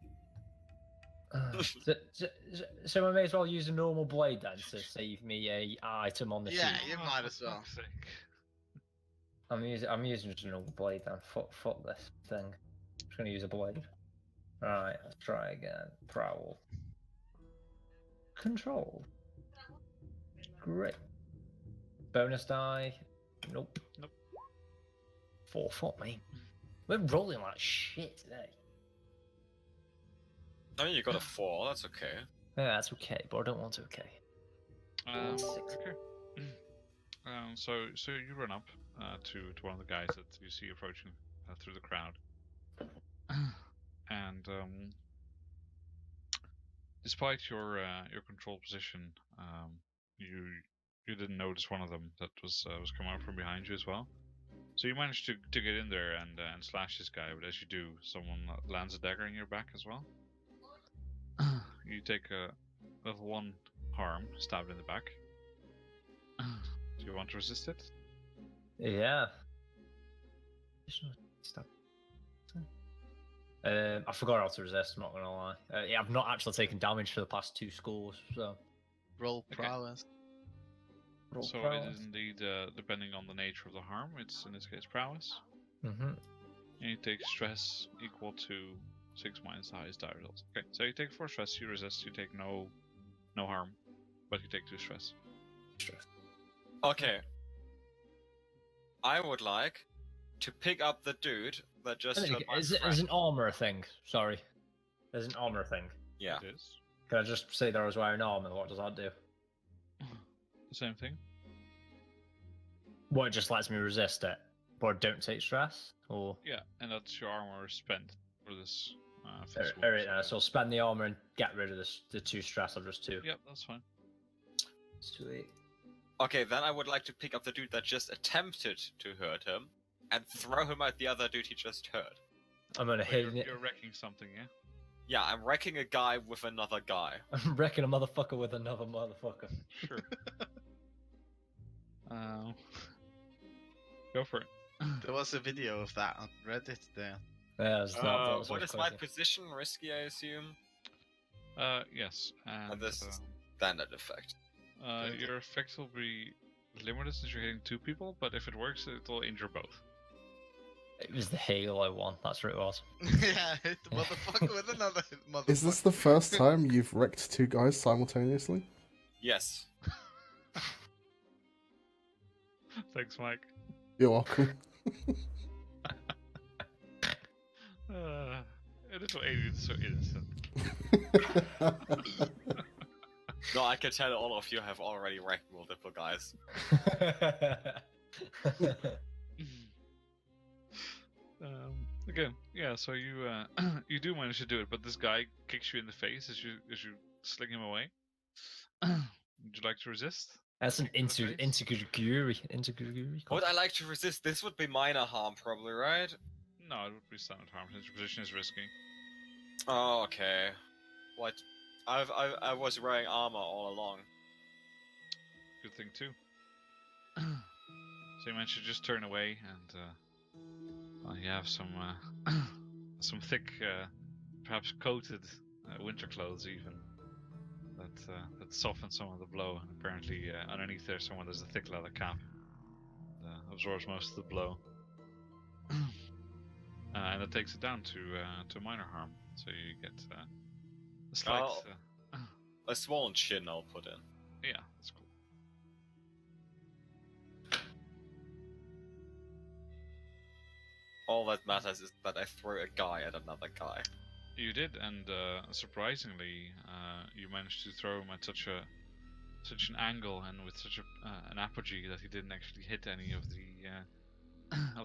So I may as well use a normal blade then to save me a item on the Yeah, sheet. you might as well. fuck's sake. I'm using just a normal blade then. Fuck this thing. I'm just gonna use a blade. Alright, let's try again. Prowl. Control. Great. Bonus die. Nope. Nope. 4. Fuck me. We're rolling like shit today. I mean, you got a 4, that's okay. Yeah, that's okay, but I don't want to okay. Okay. So you run up to one of the guys that you see approaching through the crowd, and despite your controlled position, you didn't notice one of them that was coming up from behind you as well. So you managed to get in there and slash this guy, but as you do, someone lands a dagger in your back as well. You take a level 1 harm, stabbed in the back. Do you want to resist it? Yeah. Stop. I forgot how to resist, I'm not gonna lie. Yeah, I've not actually taken damage for the past 2 scores, so. Roll Okay. prowess. Roll So prowess. it is indeed, depending on the nature of the harm, it's in this case prowess. Mm-hmm. And you take stress equal to 6 minus the highest die result. Okay, so you take 4 stress, you resist, you take no harm, but you take 2 stress. Okay. I would like to pick up the dude that just hurt my Is friend. an armor a thing? Sorry. There's an armor thing. Yeah. It is. Can I just say that I was wearing armor? What does that do? The same thing. Well, it just lets me resist it, but don't take stress? Or... Yeah, and that's your armor spent for this. Alright, so I'll spend the armor and get rid of the 2 stress of just 2. Yep, that's fine. Sweet. Okay, then I would like to pick up the dude that just attempted to hurt him and throw him at the other dude he just hurt. I'm gonna Wait, hit it. you're wrecking something, yeah? Yeah, I'm wrecking a guy with another guy. I'm wrecking a motherfucker with another motherfucker. Sure. Go for it. There was a video of that on Reddit there. Yeah, it's not, What is my position? Risky, I assume? Yes. And this standard effect. your effect will be limited since you're hitting 2 people, but if it works, it'll injure both. It was the Halo one, that's what it was. Yeah, hit the motherfucker with another motherfucker. Is this the first time you've wrecked 2 guys simultaneously? Yes. Thanks, Mike. You're welcome. Little alien's so innocent. No, I can tell all of you have already wrecked multiple guys. Again, yeah. So you you do manage to do it, but this guy kicks you in the face as you sling him away. Would you like to resist? That's an Face? Intiguri. Would I like to resist? This would be minor harm, probably, right? No, it would be standard harm since your position is risky. Oh, okay. What? I was wearing armor all along. Good thing too. So you managed to just turn away, and well, you have some thick, perhaps coated winter clothes even that soften some of the blow. And apparently, underneath there's a thick leather cap that absorbs most of the blow, and it takes it down to minor harm. So you get a slight. A swollen chin I'll put in. Yeah, that's cool. All that matters is that I threw a guy at another guy. You did, and surprisingly, you managed to throw him at such an angle and with such an apogee that he didn't actually hit any of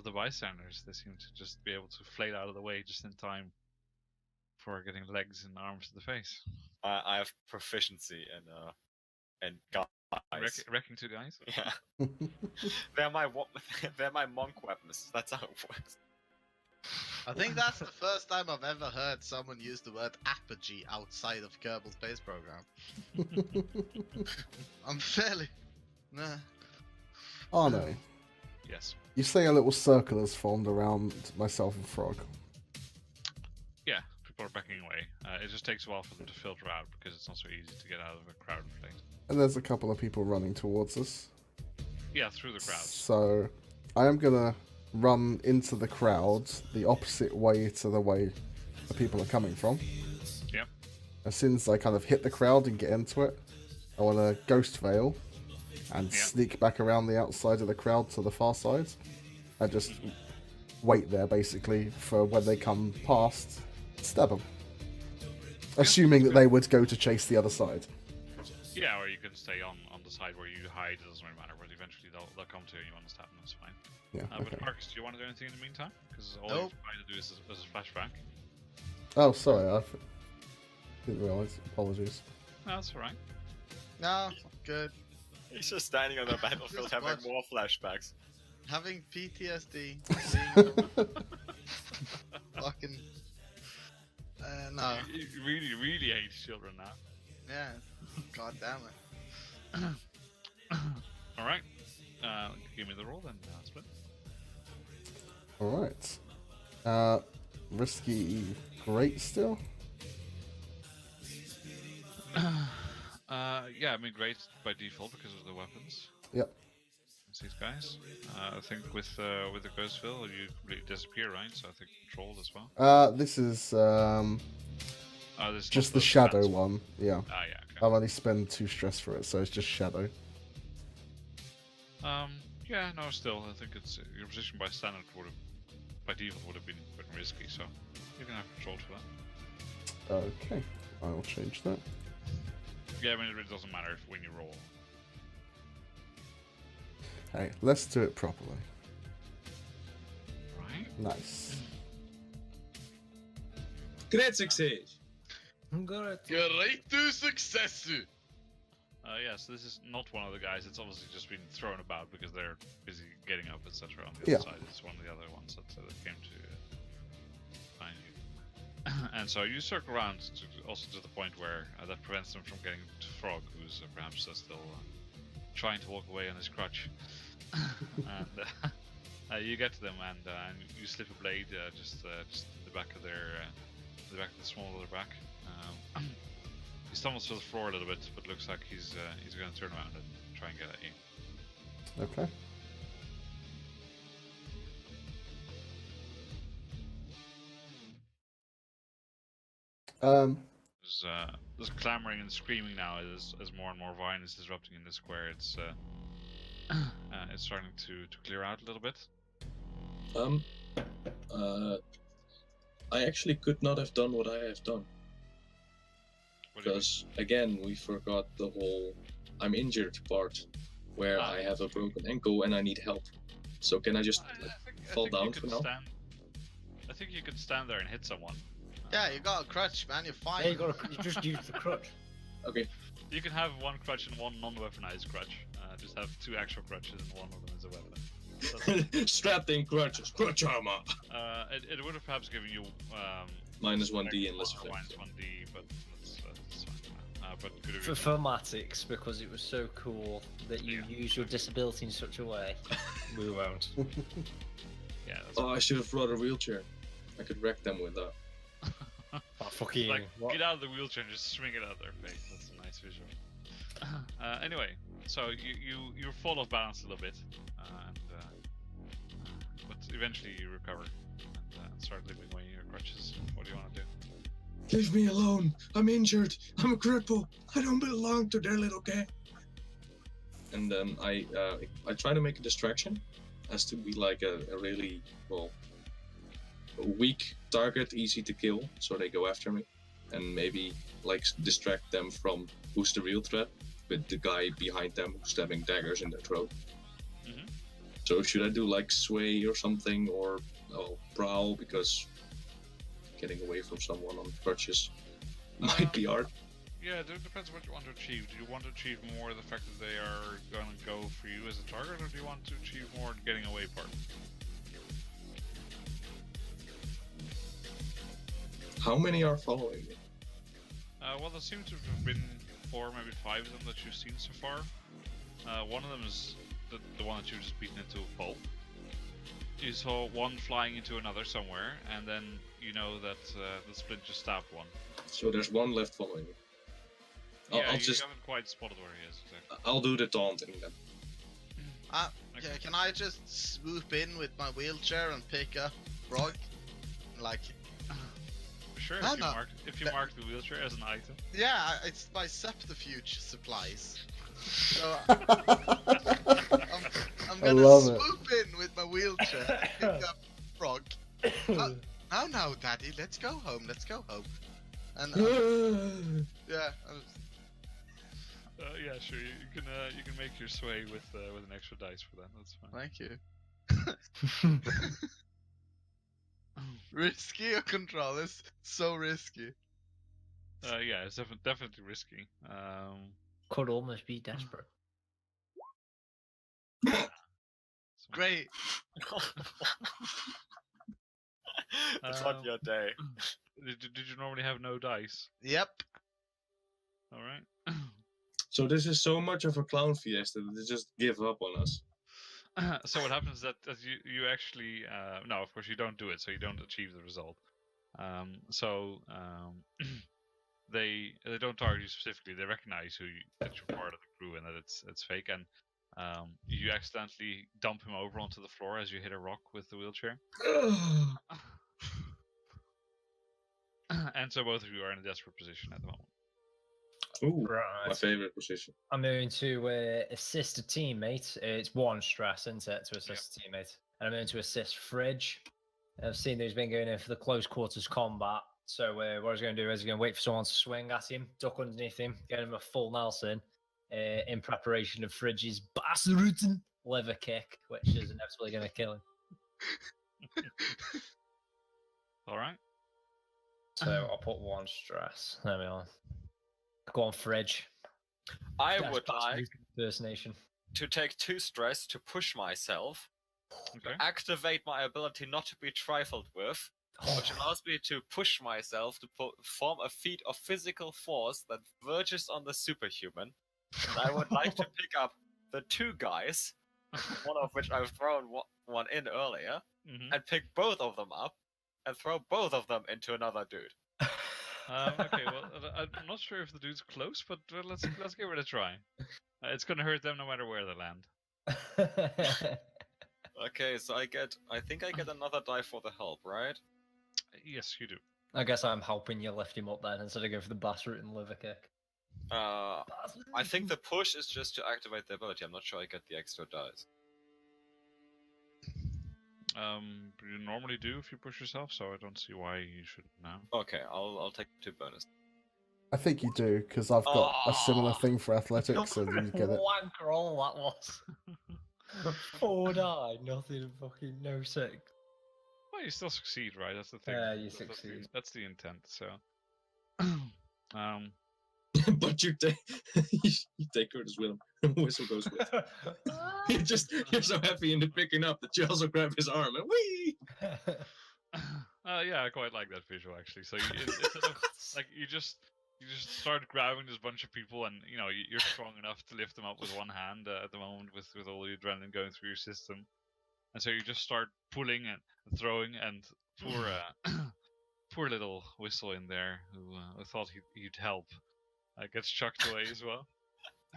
the bystanders. They seemed to just be able to flail out of the way just in time for getting legs and arms to the face. I have proficiency in guys. Wrecking 2 guys? Yeah. they're my monk weapons. That's how it works. I think that's the first time I've ever heard someone use the word apogee outside of Kerbal Space Program. I'm fairly... Nah. Arno, Yes. you say a little circle has formed around myself and Frog. Yeah, people are backing away. It just takes a while for them to filter out because it's not so easy to get out of a crowded place. And there's a couple of people running towards us. Yeah, through the crowds. So I am gonna run into the crowd the opposite way to the way the people are coming from. Yep. As soon as I kind of hit the crowd and get into it, I want to ghost veil and sneak back around the outside of the crowd to the far side and just wait there basically for when they come past, stab them. Assuming that they would go to chase the other side. Yeah, or you can stay on the side where you hide. It doesn't really matter, but eventually they'll come to you and you want to stab them, that's fine. Yeah, But okay. Marcus, do you want to do anything in the meantime? Because all Nope. you're trying to do is a flashback. Oh, sorry, I didn't realise. Apologies. No, that's alright. No, good. He's just standing on the battlefield Just having watch. more flashbacks. Having PTSD. Seeing fucking... no. You really, really hate children now. Yeah. God damn it. Alright. Give me the roll then, Split. Alright. Risky great still? Yeah, I mean, great by default because of the weapons. Yep. It's these guys. I think with the Ghostville, you completely disappear, right? So I think controlled as well. This is This is just not the shadow stats. one, yeah. Ah, yeah, okay. I've only spent 2 stress for it, so it's just shadow. Yeah, no, still, I think it's your position by standard by default would have been risky, so you can have control for that. Okay, I'll change that. Yeah, I mean, it really doesn't matter when you roll. Hey, let's do it properly. Right? Nice. Great success. Good. Great to success. Yeah, so this is not one of the guys. It's obviously just been thrown about because they're busy getting up, etc. On the Yeah. other side, it's one of the other ones that came to find you. And so you circle around also to the point where that prevents them from getting to Frog, who's perhaps still trying to walk away on his crutch. And you get to them, and you slip a blade just the back of their the back of the small of their back. He stumbles to the floor a little bit, but looks like he's going to turn around and try and get at you. Okay. There's clamoring and screaming now as more and more violence is erupting in the square. It's starting to clear out a little bit. I actually could not have done what I have done. What do you mean? Because, again, we forgot the whole I'm injured part, where I have a broken ankle and I need help. So can I just fall down for now? I think you could stand there and hit someone. Yeah, you got a crutch, man. You're fine. Yeah, you just use the crutch. Okay. You can have one crutch and one non-weaponized crutch. Just have two actual crutches and one of them is a weapon. Strapped in crutches, crutch armor. It would have perhaps given you Minus 1d and less minus effect. 1d, but that's fine. But could For thematics, because it was so cool that you use your disability in such a way. We won't. Yeah. That's Oh, I should have brought a wheelchair. I could wreck them with that. Oh, fucking like, what? get out of the wheelchair and just swing it at their face. That's a nice visual. Anyway, so you fall off balance a little bit, but eventually you recover and start living away your crutches. What do you want to do? Leave me alone. I'm injured. I'm a cripple. I don't belong to their little gang. And then I try to make a distraction, as to be like a really a weak target, easy to kill, so they go after me, and maybe like distract them from who's the real threat, with the guy behind them stabbing daggers in their throat. Mhm. So should I do like sway or something, or prowl, because getting away from someone on crutches might be hard. Yeah, it depends what you want to achieve. Do you want to achieve more the fact that they are going to go for you as a target, or do you want to achieve more the getting away part? How many are following me? Well, there seem to have been 4, maybe 5 of them that you've seen so far. One of them is the one that you've just beaten into a pulp. You saw one flying into another somewhere, and then you know that the Splint just stabbed one. So there's one left following me. Yeah, I'll you just haven't quite spotted where he is, exactly. I'll do the taunting then. Yeah, can I just swoop in with my wheelchair and pick up Frog? Like, Sure, No, if you no. mark the wheelchair as an item. yeah, it's my subterfuge supplies. So I'm I gonna love it. swoop in with my wheelchair, pick up Frog. Now, Daddy, let's go home. Let's go home. And yeah, Yeah, sure. You can make your sway with an extra dice for that. That's fine. thank you. Risky or control? It's so risky. Yeah, it's definitely risky. Could almost be desperate. Great. It's on your day. Did you normally have no dice? Yep. All right. So this is so much of a clown fiesta that they just give up on us. So what happens is that you actually no, of course you don't do it, so you don't achieve the result. They don't target you specifically. They recognize that you're part of the crew and that it's fake, and you accidentally dump him over onto the floor as you hit a rock with the wheelchair. And so both of you are in a desperate position at the moment. Ooh, my Right. favorite position. I'm going to assist a teammate. It's one stress, isn't it, to assist a teammate? And I'm going to assist Fridge. I've seen that he's been going in for the close quarters combat. So what he's going to do is he's going to wait for someone to swing at him, duck underneath him, get him a full Nelson, in preparation of Fridge's Bassrooten liver kick, which is inevitably going to kill him. All right. So I'll put 1 stress. There we are. Go on, Fridge. I That's would like Bassrooten impersonation. to take 2 stress to push myself, Okay. to activate my ability not to be trifled with, which allows me to push myself to form a feat of physical force that verges on the superhuman. And I would like to pick up the 2 guys, one of which I've thrown one in earlier, Mhm. and pick both of them up and throw both of them into another dude. Okay, well, I'm not sure if the dude's close, but let's give it a try. It's gonna hurt them no matter where they land. Okay, so I think I get another die for the help, right? Yes, you do. I guess I'm helping you lift him up then instead of going for the Bassrooten liver kick. I think the push is just to activate the ability. I'm not sure I get the extra dice. You normally do if you push yourself, so I don't see why you shouldn't now. Okay, I'll take 2 bonus. I think you do, because I've got a similar thing for athletics, and you get it. Wank roll that was. 4 die, nothing, fucking no 6. Well, you still succeed, right? That's the thing. Yeah, you That's the- succeed. That's the intent. So, But you take Curtis with him. Whistle goes with. You're so happy into picking up that you also grab his arm and whee. yeah, I quite like that visual actually. So it's sort of like you just start grabbing this bunch of people, and you know you're strong enough to lift them up with one hand at the moment with all the adrenaline going through your system, and so you just start pulling and throwing, and poor poor little Whistle in there who thought he'd help gets chucked away as well.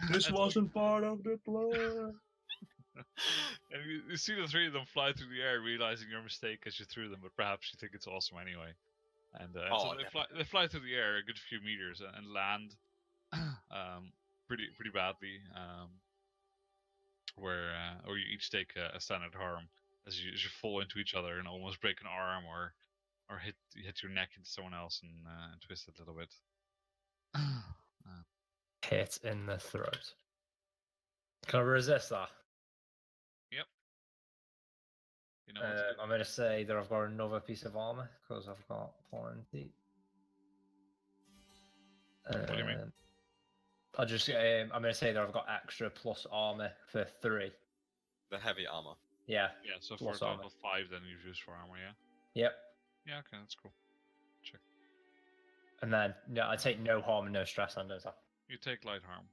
This wasn't part of the plan. And you see the 3 of them fly through the air, realizing your mistake as you threw them, but perhaps you think it's awesome anyway. And so they fly through the air a good few meters and land pretty badly, where you each take a standard harm as you fall into each other and almost break an arm or hit your neck into someone else and twist it a little bit. Hit in the throat. Can I resist that? You know, what to do. I'm going to say that I've got another piece of armor because I've got plenty. What do you mean? I'm going to say that I've got extra plus armor for 3. The heavy armor. Yeah. Yeah, so for a plus total armor. of 5 then you've used for armor, yeah? Yep. Yeah, okay, that's cool. Check. And then I take no harm and no stress on those. You take light harm.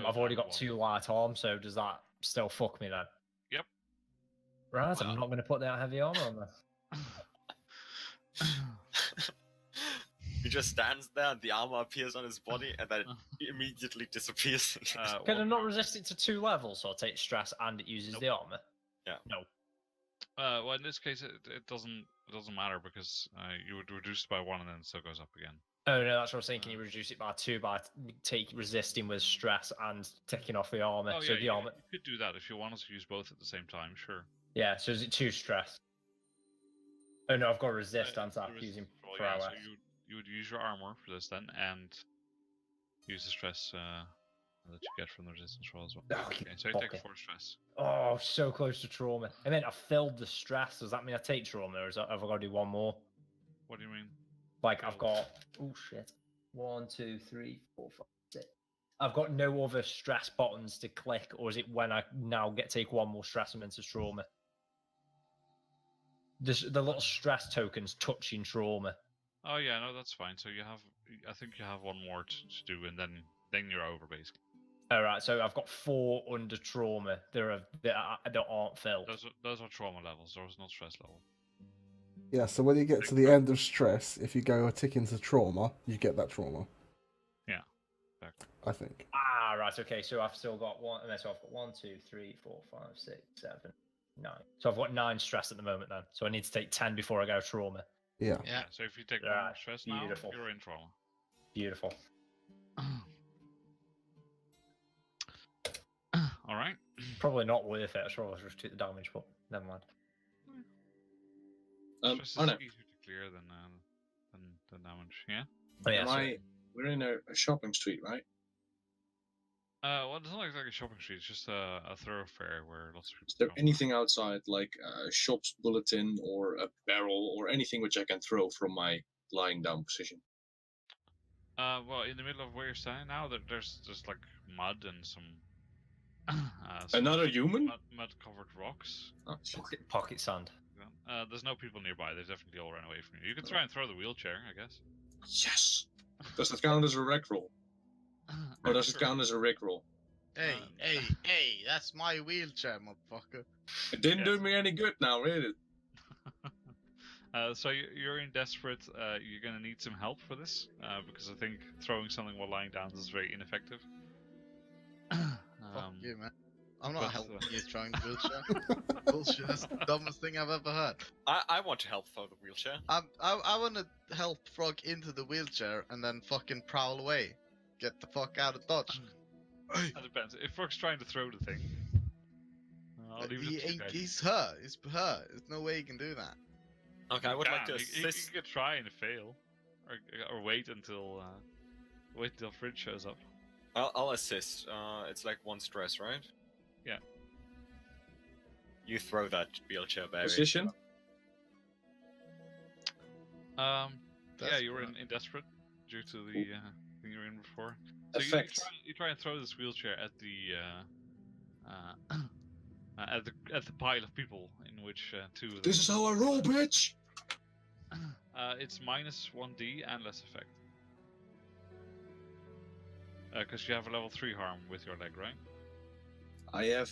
I've already got 2 light harm, so does that still fuck me then? Yep. Right, Wow. I'm not going to put that heavy armor on there. He just stands there and the armor appears on his body and then it immediately disappears. Can I not resist it to 2 levels, so I'll take stress and it uses Nope. the armor? Yeah. No. Well, in this case, it doesn't matter because you would reduce it by 1 and then it still goes up again. Oh no, that's what I was thinking. You reduce it by 2 by resisting with stress and taking off the armor. Oh so yeah, the you, armor. you could do that if you wanted to use both at the same time. Sure. Yeah. So is it 2 stress? Oh no, I've got resist and The start resist using roll, per yeah, hour. so you would use your armor for this then, and use the stress that you get from the resistance roll as well. Oh, Okay, you so you take fucker. 4 stress. Oh, so close to trauma. I mean, I filled the stress. Does that mean I take trauma, or have I got to do one more? What do you mean? Like I've got. Oh shit. 1, 2, 3, 4, 5, 6. I've got no other stress buttons to click, or is it when I now take 1 more stress and into trauma? The little stress tokens touching trauma. Oh yeah, no, that's fine. So you have, I think you have 1 more to do, and then you're over basically. All right, so I've got 4 under trauma. That aren't filled. Those are trauma levels. There was no stress level. Yeah, so when you get to the end of stress, if you go a tick into trauma, you get that trauma. Yeah, exactly. I think. Ah, right. Okay, so I've still got 1. So I've got 1, 2, 3, 4, 5, 6, 7, 9. So I've got 9 stress at the moment then. So I need to take 10 before I go trauma. Yeah. Yeah. So if you take 1 Right, more stress now, beautiful. you're in trauma. Beautiful. All right. Probably not worth it. I should always just take the damage, but never mind. Stress is Arne, easier to clear than the damage. Yeah. Oh, yeah, Am sorry. we're in a shopping street, right? Well, it's not exactly a shopping street. It's just a thoroughfare where lots of people Is there go. anything outside, like a shop's bulletin or a barrel or anything which I can throw from my lying down position? Well, in the middle of where you're standing now, there's just like mud and some Another human? mud-covered rocks. Oh, shit. Pocket sand. There's no people nearby. They definitely all ran away from you. You can try and throw the wheelchair, I guess. Yes! Does that count as a rec roll? Or does it Sure. count as a rick roll? Hey, Um, hey, that's my wheelchair, motherfucker. It didn't do Yes. me any good now, really. So you're in desperate. You're gonna need some help for this because I think throwing something while lying down is very ineffective. Fuck you, man. I'm not but, helping uh, you throwing the wheelchair. Bullshit, that's the dumbest thing I've ever heard. I want to help throw the wheelchair. I want to help Frog into the wheelchair and then fucking prowl away. Get the fuck out of Dodge. That depends. If Frog's trying to throw the thing, I'll leave it to you guys. He's her. It's her. There's no way he can do that. Okay, I would like to You assist. could try and fail, or wait until Fridge shows up. I'll assist. It's like one stress, right? Yeah. You throw that wheelchair, baby. Position? Yeah, That's you were fine. in desperate due to the thing you were in before. So Effect. you try and throw this wheelchair at the at the pile of people in which two of them. This is how I roll, bitch! It's minus 1d and less effect. Because you have a level 3 harm with your leg, right? I have,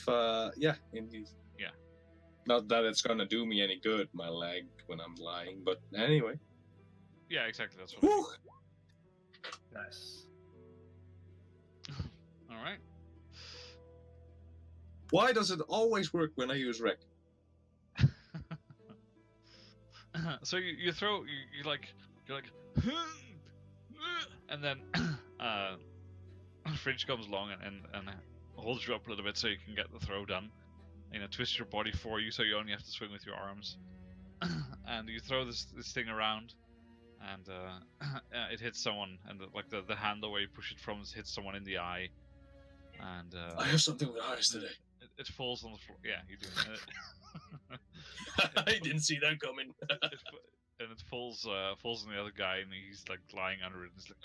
yeah, indeed. Yeah. Not that it's gonna do me any good, my leg, when I'm lying, but anyway. Yeah, exactly. That's what. I Whew. Nice. mean. All right. Why does it always work when I use rec? So you throw you're like and then Fringe comes along and holds you up a little bit so you can get the throw done. You know, twist your body for you so you only have to swing with your arms. And you throw this thing around, and it hits someone, and the handle where you push it from hits someone in the eye, and I have something with eyes today. it falls on the floor. Yeah, you do. I didn't see that coming. And it falls on the other guy, and he's like lying under it. And it's like,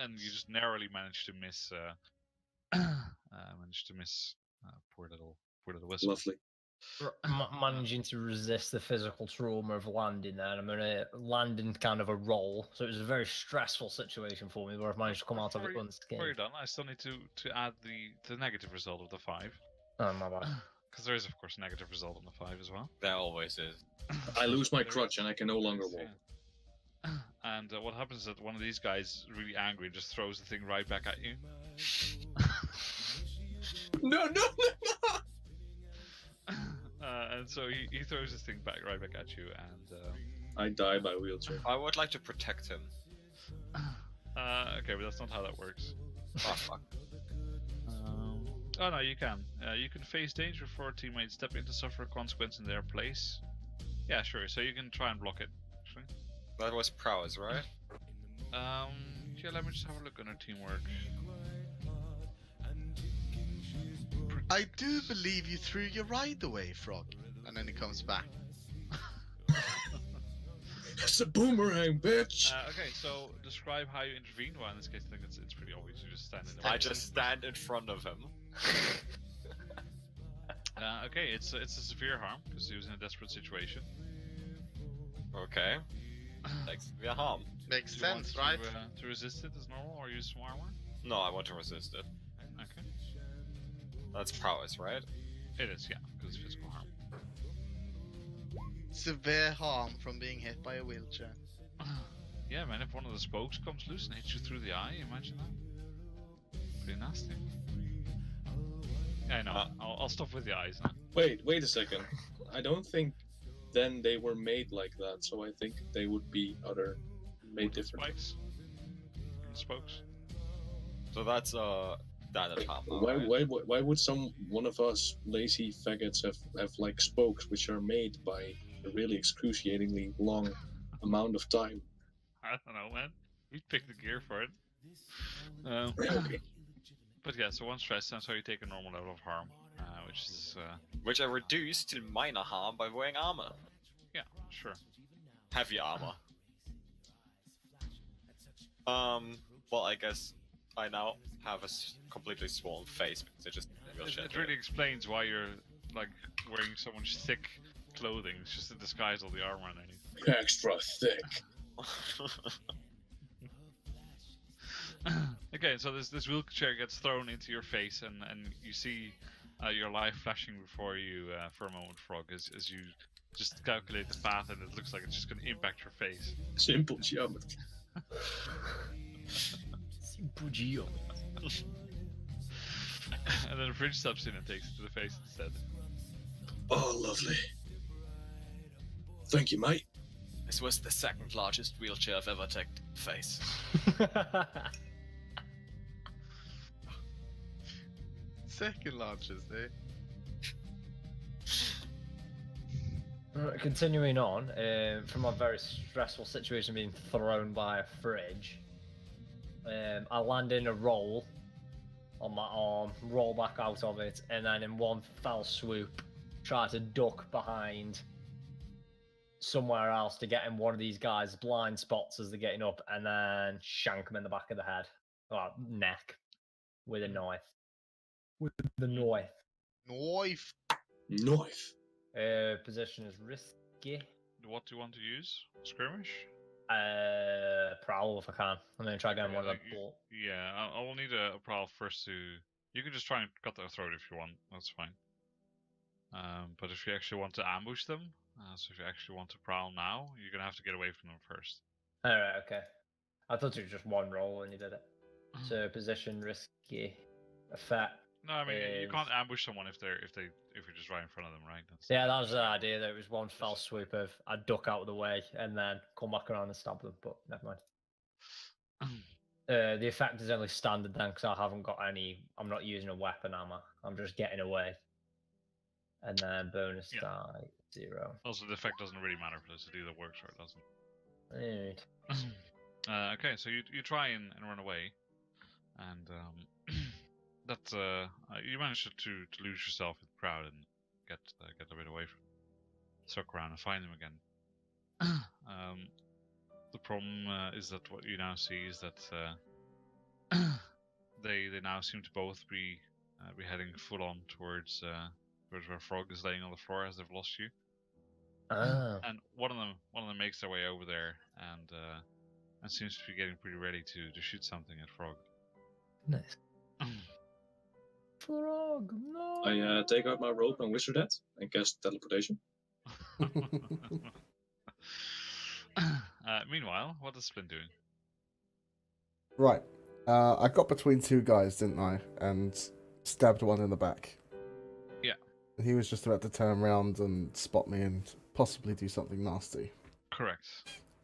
and you just narrowly manage to miss. Poor little whistle. Lovely. Managing to resist the physical trauma of landing there. I'm going to land in kind of a roll. So it was a very stressful situation for me where I've managed to come out of it Before you're unscathed. done, I still need to add the negative result of the 5. Oh, my bad. Because there is, of course, a negative result on the 5 as well. There always is. I lose my crutch and I can no longer walk. Yeah. And what happens is that one of these guys, really angry, just throws the thing right back at you. No, no, no! And so he throws this thing right back at you, and I die by wheelchair. I would like to protect him. okay, but that's not how that works. Oh, fuck. Oh no, you can. You can face danger before a teammate step in to suffer a consequence in their place. Yeah, sure. So you can try and block it. Actually. That was prowess, right? Yeah. Let me just have a look on our teamwork. I do believe you threw your ride away, Frog. And then he comes back. It's a boomerang, bitch! Okay, so describe how you intervene. Well, in this case, I think it's pretty obvious. You just stand in the way. I just stand in front of him. Okay, it's a severe harm because he was in a desperate situation. Okay. Thanks for your harm. Makes Do you want sense, right? To resist it as normal or use some armor? No, I want to resist it. Okay. That's prowess, right? It is, yeah, because it's physical harm. Severe harm from being hit by a wheelchair. Yeah, man, if one of the spokes comes loose and hits you through the eye, imagine that. Pretty nasty. Yeah, I know. I'll stop with the eyes now. Wait a second. I don't think then they were made like that, so I think they would be made different. Spikes. Spokes. So that's standard harm. right? Why would one of us lazy faggots have like spokes which are made by a really excruciatingly long amount of time? I don't know, man. We picked the gear for it. Okay. But yeah, so one stress, and so you take a normal level of harm, which is Which I reduced to minor harm by wearing armor. yeah, sure. Heavy armor. Well, I guess I now have a completely swollen face because I just It really explains why you're like wearing so much thick clothing. It's just to disguise all the armor underneath. Extra thick. Okay, so this wheelchair gets thrown into your face, and you see your life flashing before you for a moment, Frog, as you just calculate the path, and it looks like it's just going to impact your face. Simple geometry. Simple geo. And then the fridge steps in and takes it to the face instead. Oh, lovely. Thank you, mate. This was the second largest wheelchair I've ever taken to the face. Second largest, eh? Right, continuing on, from a very stressful situation being thrown by a fridge, I land in a roll on my arm, roll back out of it, and then in one fell swoop, try to duck behind somewhere else to get in one of these guys' blind spots as they're getting up, and then shank them in the back of the head, or neck, with a knife. With the knife. Knife. Knife. Position is risky. What do you want to use? Skirmish? Prowl if I can. I'm gonna try getting Yeah, one of like the ball. Yeah, I will need a prowl first to. You can just try and cut their throat if you want. That's fine. But if you actually want to ambush them, so if you actually want to prowl now, you're gonna have to get away from them first. Alright, okay. I thought it was just one roll when you did it. So position risky. Effect. No, I mean you is- can't ambush someone if you're just right in front of them, right? That's, Yeah, that was the idea. That it was one fell swoop of I'd duck out of the way and then come back around and stab them. But never mind. The effect is only standard then because I haven't got any. I'm not using a weapon ammo. I'm just getting away. And then bonus Yeah. die 0. Also, the effect doesn't really matter for this. It either works or it doesn't. Alright. Okay, so you try and run away, and you manage to lose yourself in the crowd and get a bit away from them. Circle around and find them again. The problem is that what you now see is that they now seem to both be heading full on towards where Frog is laying on the floor as they've lost you. Ah. And one of them makes their way over there and seems to be getting pretty ready to shoot something at Frog. Nice. Frog, no. I take out my rope and whisper that and cast teleportation. Meanwhile, what is Splint doing? Right. I got between two guys, didn't I? And stabbed one in the back. Yeah. He was just about to turn around and spot me and possibly do something nasty. Correct.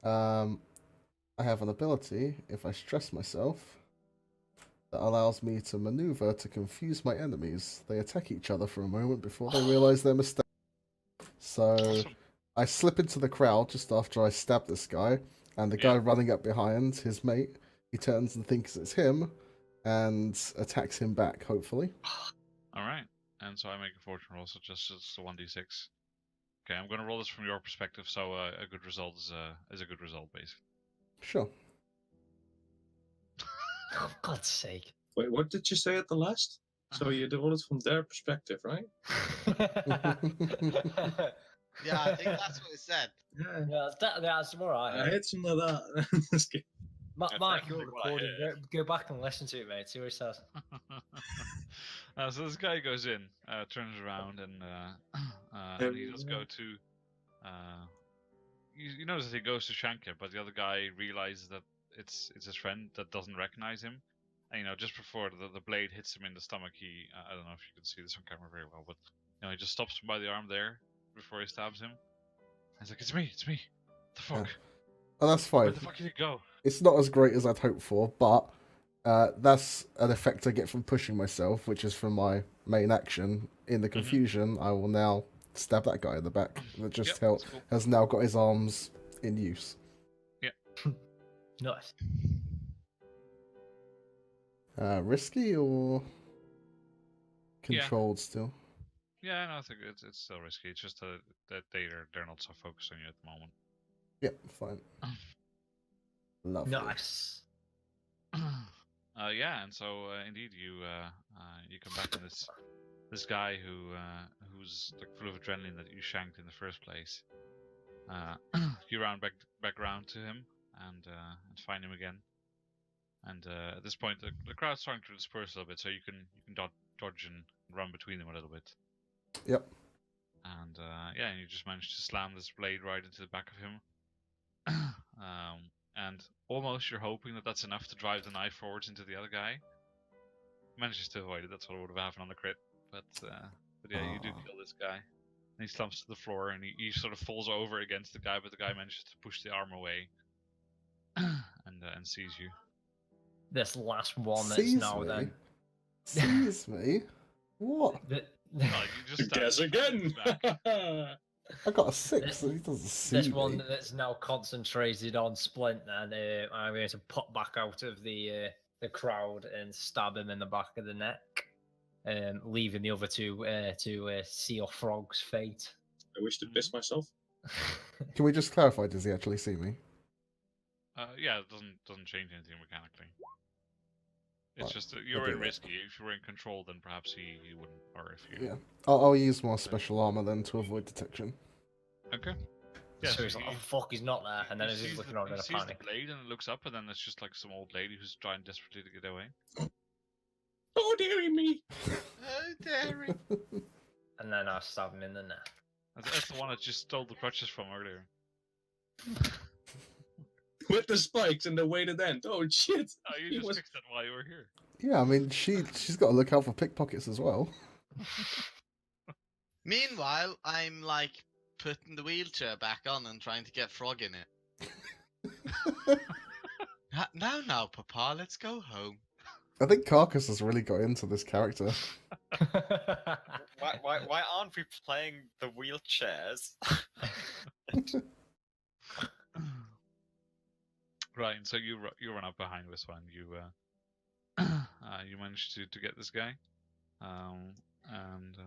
I have an ability, if I stress myself, that allows me to maneuver to confuse my enemies. They attack each other for a moment before they realize their mistake. So Awesome. I slip into the crowd just after I stab this guy, and the guy running up behind, his mate, he turns and thinks it's him and attacks him back, hopefully. All right. And so I make a fortune roll, so just a 1d6. Okay, I'm going to roll this from your perspective, so a good result is a good result, basically. Sure. For God's sake. Wait, what did you say at the last? So you roll it from their perspective, right? Yeah, I think that's what it said. Yeah. Yeah, that's all I right. hate some of that. Just kidding. Mike, That's you're definitely what I recording. heard. Go back and listen to it, mate. See what he says. So this guy goes in, turns around, and he does go to. You notice that he goes to shank him, but the other guy realizes that it's his friend that doesn't recognize him. And just before the blade hits him in the stomach, he I don't know if you can see this on camera very well, but he just stops him by the arm there before he stabs him. He's like, "It's me! What the fuck? Oh, that's Where fine. the fuck did he go?" It's not as great as I'd hoped for, but that's an effect I get from pushing myself, which is from my main action. In the confusion, I will now stab that guy in the back. That just Yep, that's cool. has now got his arms in use. Nice. Risky or Yeah. controlled still? Yeah, no, I think it's still risky. It's just that they're not so focused on you at the moment. Yep, fine. Lovely. Nice. Yeah, and so indeed you come back and this guy who's like full of adrenaline that you shanked in the first place. You round back around to him and find him again. And at this point, the crowd's starting to disperse a little bit, so you can dodge and run between them a little bit. Yep. And yeah, and you just managed to slam this blade right into the back of him. And almost you're hoping that that's enough to drive the knife forwards into the other guy. Manages to avoid it. That's what would have happened on the crit. But yeah, you do kill this guy. And he slumps to the floor, and he sort of falls over against the guy, but the guy manages to push the arm away and sees you. This last one that's Sees now me? then. Sees me? What? Oh, you just Guess stabbed again. his back. I got a 6, so he doesn't see This me. one that's now concentrated on Splint, and I'm going to pop back out of the crowd and stab him in the back of the neck, leaving the other two to see off Frog's fate. I wish to piss myself. Can we just clarify, does he actually see me? Yeah, it doesn't change anything mechanically. It's Right, just that I'll you're do in that. risky. If you were in control, then perhaps he wouldn't. Or if you. Yeah. I'll use more special armor then to avoid detection. Okay. Yeah, So he's like, oh fuck, he's not there, and then he's just looking around in a sees panic. the blade and looks up, and then it's just like some old lady who's trying desperately to get away. Oh, dearie me. Oh, Derry. And then I stab him in the neck. That's the one that just stole the crutches from earlier. With the spikes and the weighted end. Oh, shit. Oh, you He just was- fixed that while you were here. Yeah, I mean, she's got to look out for pickpockets as well. Meanwhile, I'm like putting the wheelchair back on and trying to get Frog in it. Now, Papa, let's go home. I think Carcass has really got into this character. Why aren't we playing the wheelchairs? Right, and so you run up behind this one. You you manage to get this guy, and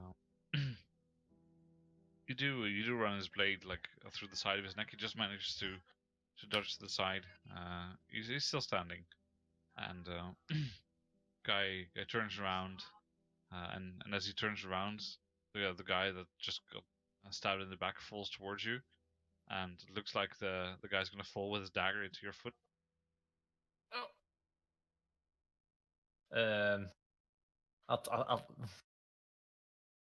you do run his blade like through the side of his neck. He just manages to dodge to the side. He's still standing, and guy turns around, and as he turns around, the guy that just got stabbed in the back falls towards you, and it looks like the guy's gonna fall with his dagger into your foot. I'll...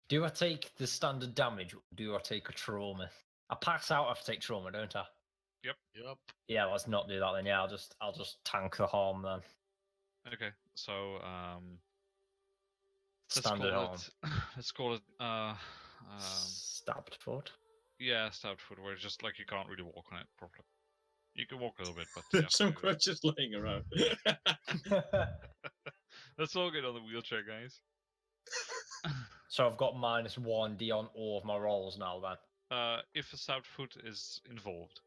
Do I take the standard damage, or do I take a trauma? I pass out after I take trauma, don't I? Yup. Yeah, let's not do that then. Yeah, I'll just tank the harm then. Okay, so Standard harm. let's call it Stabbed foot. yeah, stabbed foot, where it's just like you can't really walk on it properly. You can walk a little bit, but There's some yeah, crutches laying around. let's all get on the wheelchair, guys. So I've got -1d on all of my rolls now then. If a stabbed foot is involved,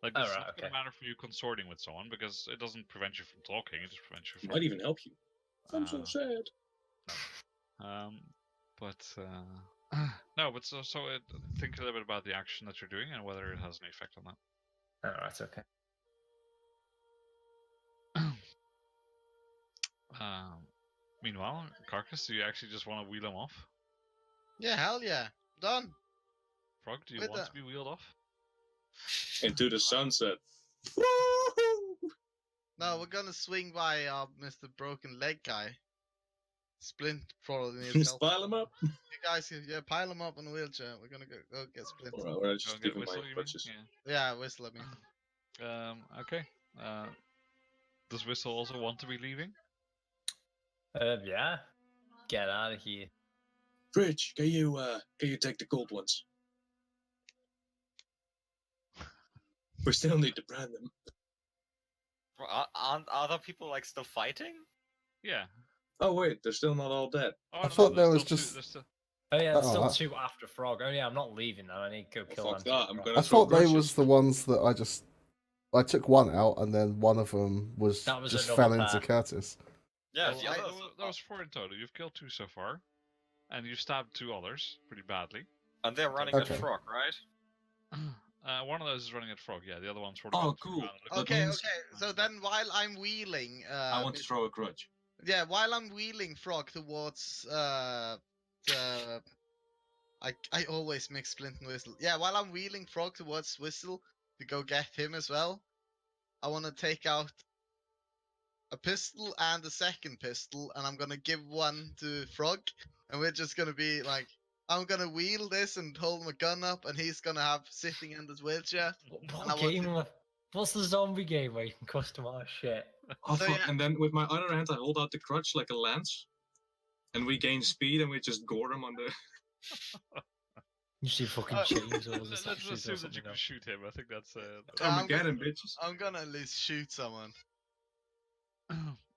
like this is Alright, not gonna okay. matter for you consorting with someone because it doesn't prevent you from talking; it just prevents you from. Might even help you. I'm so Uh, sad. No, but so think a little bit about the action that you're doing and whether it has any effect on that. Alright, okay. Meanwhile, Carcass, do you actually just want to wheel him off? Yeah, hell yeah. Done. Frog, do you With want the- to be wheeled off? Into the sunset. No, we're gonna swing by Mr. Broken Leg guy. Splint probably needs Just help. pile them up. You guys, yeah, pile him up on the wheelchair. We're gonna go get Splint. Or I Go just and get give him my Whistle, you mean? crutches. Yeah, whistle at me. Yeah. Okay. Does Whistle also want to be leaving? Yeah. Get out of here. Bridge, can you take the gold ones? We still need to brand them. Aren't other people like still fighting? Yeah. Oh wait, they're still not all dead. Oh, I thought there there's was still just- there's still- Oh yeah, there's Oh, still that- 2 after Frog. Oh yeah, I'm not leaving then. I need to go kill Fuck them. that, I'm Frog. gonna I throw thought they crutches. was the ones that I just I took one out, and then one of them That was just another fell into pair. Curtis. Yeah, Well, the others. that was 4 in total. You've killed 2 so far, and you've stabbed 2 others pretty badly. And they're running Okay. at Frog, right? One of those is running at Frog. Yeah, the other one's sort Oh, of bouncing cool. around and looking Okay, means- okay. So then, while I'm wheeling, I want to throw a grudge. yeah, while I'm wheeling Frog towards the, I always mix Splint and Whistle. Yeah, while I'm wheeling Frog towards Whistle to go get him as well, I want to take out a pistol and a second pistol, and I'm gonna give one to Frog, and we're just gonna be like, I'm gonna wheel this and hold my gun up, and he's gonna have sitting in his wheelchair. And I What want game? What's the zombie game where you can customize shit? Oh, So, fuck. yeah. And then with my other hand, I hold out the crutch like a lance, and we gain speed, and we just gore them on the. You see fucking Uh, chainsaws or Let's statues or assume that you something can else. shoot him. I think that's. Armageddon, bitches. I'm gonna at least shoot someone.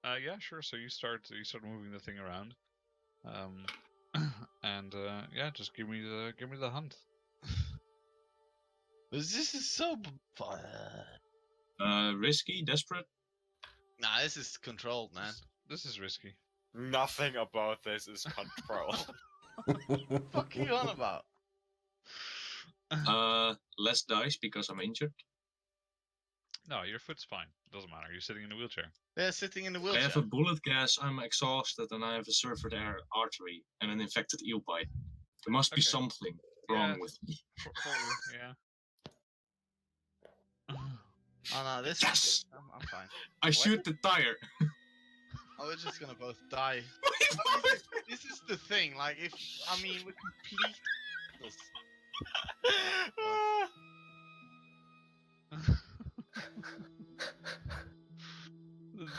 Yeah, sure. So you start moving the thing around, and yeah, just give me the hunt. This is so. Risky, desperate. Nah, this is controlled, man. This is risky. Nothing about this is control. What are you on about? Less dice because I'm injured. No, your foot's fine. Doesn't matter. You're sitting in a wheelchair. They're sitting in the I wheelchair. have a bullet gas, I'm exhausted, and I have a surfeit artery and an infected eel bite. There must be Okay. something wrong Yeah. with me. Yeah. Oh no, this. Yes! I'm fine. I shoot the tire. Oh, we're just gonna both die. This is the thing. Like, if I mean, we're complete.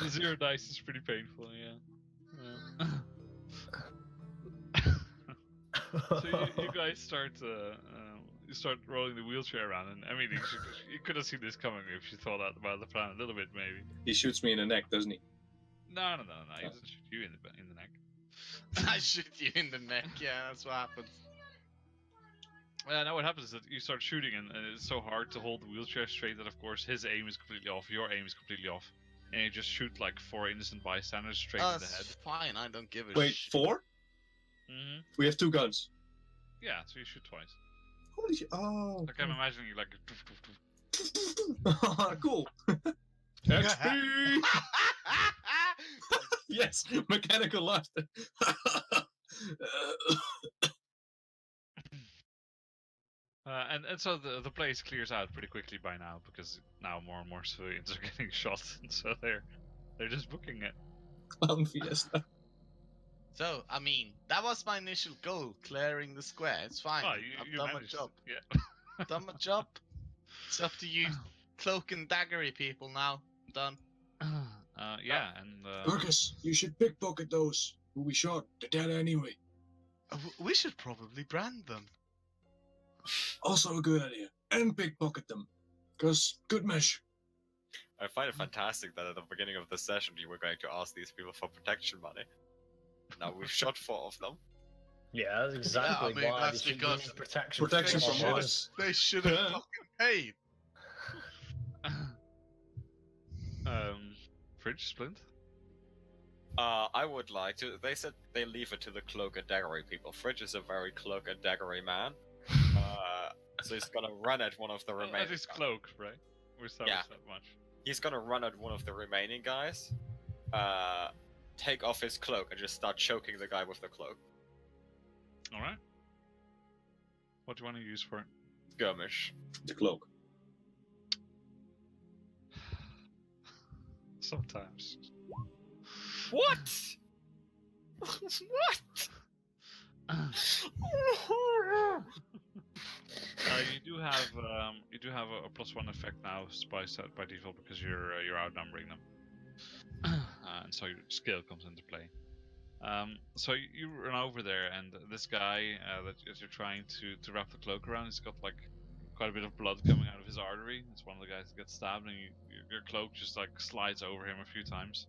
The 0 dice is pretty painful. Yeah. So you guys start you start rolling the wheelchair around, and I mean you could have seen this coming if you thought out about the plan a little bit, maybe. He shoots me in the neck, doesn't he? No. He doesn't shoot you in the neck. I shoot you in the neck. Yeah, that's what happens. Now what happens is that you start shooting, and it's so hard to hold the wheelchair straight that, of course, his aim is completely off, your aim is completely off, and you just shoot like 4 innocent bystanders straight Oh, in the that's head. fine. I don't give a Wait, shit. 4? Mm-hmm. We have 2 guns. Yeah, so you shoot twice. Holy shit! Oh. Like I'm imagining you like. Doof, doof, doof. Cool. XP. Yes, mechanical laughter. And so the place clears out pretty quickly by now, because now more and more civilians are getting shot, and so they're just booking it. Clown fiesta. So, I mean, that was my initial goal, clearing the square. It's fine. Oh, I've you done my managed. job. Yeah. Done my job. It's up to you, cloak and daggery people now. Done. Yeah, and Marcus, you should pickpocket those who we shot. They're dead anyway. We should probably brand them. Also a good idea. And pickpocket them. Cause good mesh. I find it fantastic that at the beginning of the session you were going to ask these people for protection money. Now we've shot 4 of them. Yeah, that's exactly mean, why that's they should because- use protection. Protection from from us. us. They should have fucking paid. Fridge Splint. I would like to. They said they leave it to the cloak and daggery people. Fridge is a very cloak and daggery man. So he's gonna run at one of the remaining. That is cloak, right? We established that much. He's gonna run at one of the remaining guys. Take off his cloak and just start choking the guy with the cloak. All right. What do you want to use for it? Skirmish. The cloak. Sometimes. What? What? You do have a +1 effect now by default because you're outnumbering them, and so your skill comes into play. So you run over there, and this guy that you're trying to wrap the cloak around, he's got like quite a bit of blood coming out of his artery. It's one of the guys that gets stabbed, and your cloak just like slides over him a few times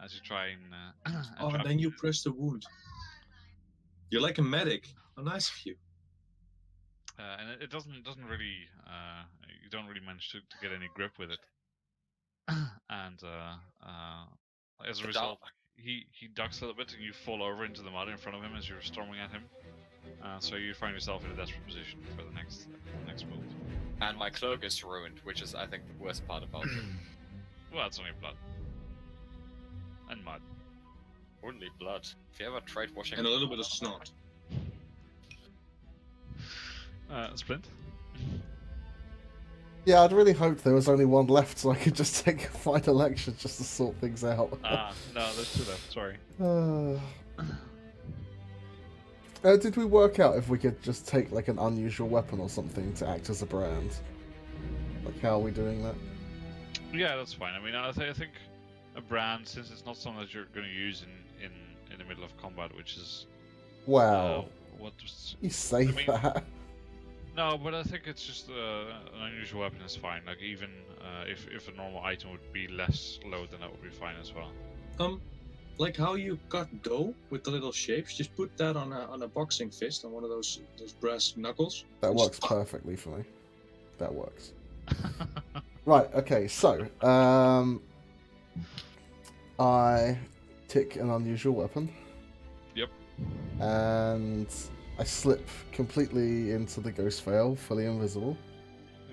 as you try and. Oh, and then you press the wound. You're like a medic. How nice of you. and it doesn't really you don't really manage to get any grip with it, and as a The result, he ducks a little bit, and you fall over into the mud in front of him as you're storming at him. So you find yourself in a desperate position for the next move. And my cloak is ruined, which is, I think, the worst part about it. Well, it's only blood and mud. Only blood. If you ever tried washing And a little bit of snot. Splint. Yeah, I'd really hoped there was only one left so I could just take a final action just to sort things out. No, there's two left. Sorry. Did we work out if we could just take like an unusual weapon or something to act as a brand? Like, how are we doing that? Yeah, that's fine. I mean, I think a brand, since it's not something that you're going to use in the middle of combat, which is Wow. what was. You say I mean, that. No, but I think it's just an unusual weapon is fine. Like even if a normal item would be less low, then that would be fine as well. Like how you got dough with the little shapes, just put that on a boxing fist, on one of those brass knuckles. That Just- works perfectly for me. That works. Right, okay, so, I take an unusual weapon. Yep. And I slip completely into the ghost veil, fully invisible.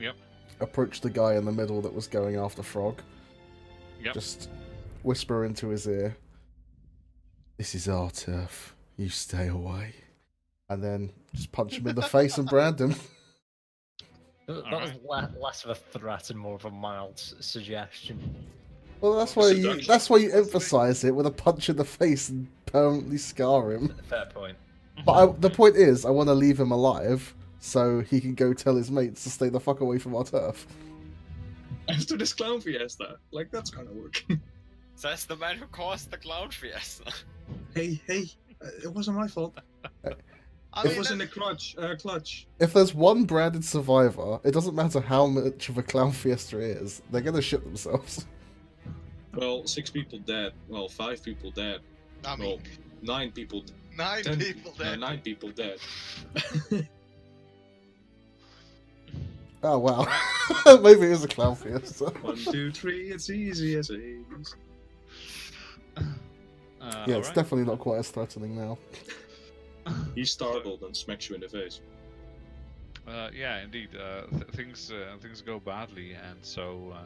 Yep. Approach the guy in the middle that was going after Frog. Yep. Just whisper into his ear, "This is our turf. You stay away." And then just punch him in the face and brand him. That was less of a threat and more of a mild suggestion. Well, that's why Seduction. you emphasize it with a punch in the face and permanently scar him. Fair point. But the point is, I want to leave him alive so he can go tell his mates to stay the fuck away from our turf. After this clown fiesta, like that's kind of work. Says the man who caused the clown fiesta. hey, it wasn't my fault. I It mean, was in the clutch. If there's one branded survivor, it doesn't matter how much of a clown fiesta it is, they're gonna shit themselves. Well, 6 people dead. Well, 5 people dead. I Well, mean, 9 people. 9 10 people No, dead. 9 people dead. Oh wow, maybe it is a clown fiesta. 1, 2, 3. It's easy as A's. Yeah, it's alright. definitely not quite as threatening now. He's startled and smacks you in the face. Yeah, indeed. Things go badly, and so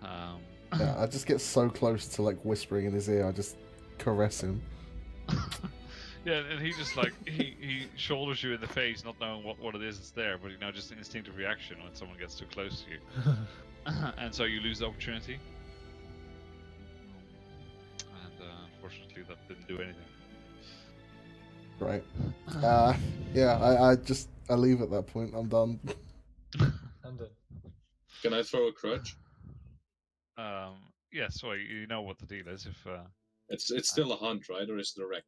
Yeah, I just get so close to like whispering in his ear, I just caress him. yeah, and he just like he shoulders you in the face, not knowing what it is that's there, but just an instinctive reaction when someone gets too close to you, and so you lose the opportunity. And unfortunately, that didn't do anything. Right. Yeah, I leave at that point. I'm done. I'm done. Can I throw a crutch? Yeah, so you know what the deal is. If It's still a hunt, right? Or is it a wreck?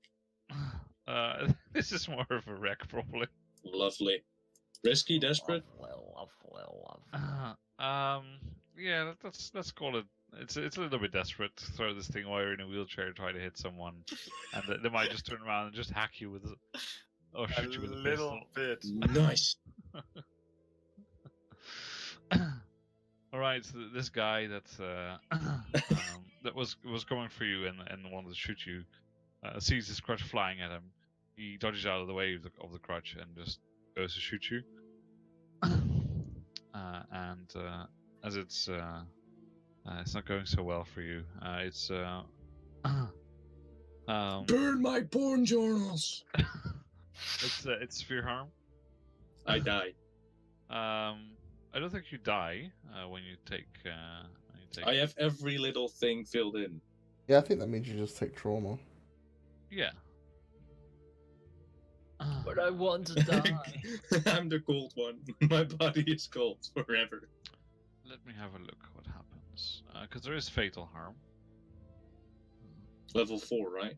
this is more of a wreck, probably. Lovely. Risky, desperate? Yeah, let's call it. It's a little bit desperate to throw this thing while you're in a wheelchair, try to hit someone, and they might just turn around and just hack you with, or A shoot you with a little pistol. bit. Nice. All right, so this guy that was coming for you and wanted to shoot you sees this crutch flying at him. He dodges out of the way of the crutch and just goes to shoot you. And as it's not going so well for you. Burn my porn journals! It's severe harm. I die. I don't think you die when you take. I have every little thing filled in. Yeah, I think that means you just take trauma. Yeah. But I want to die. I'm the cold one. My body is cold forever. Let me have a look. What happens? Because there is fatal harm. Level 4, right?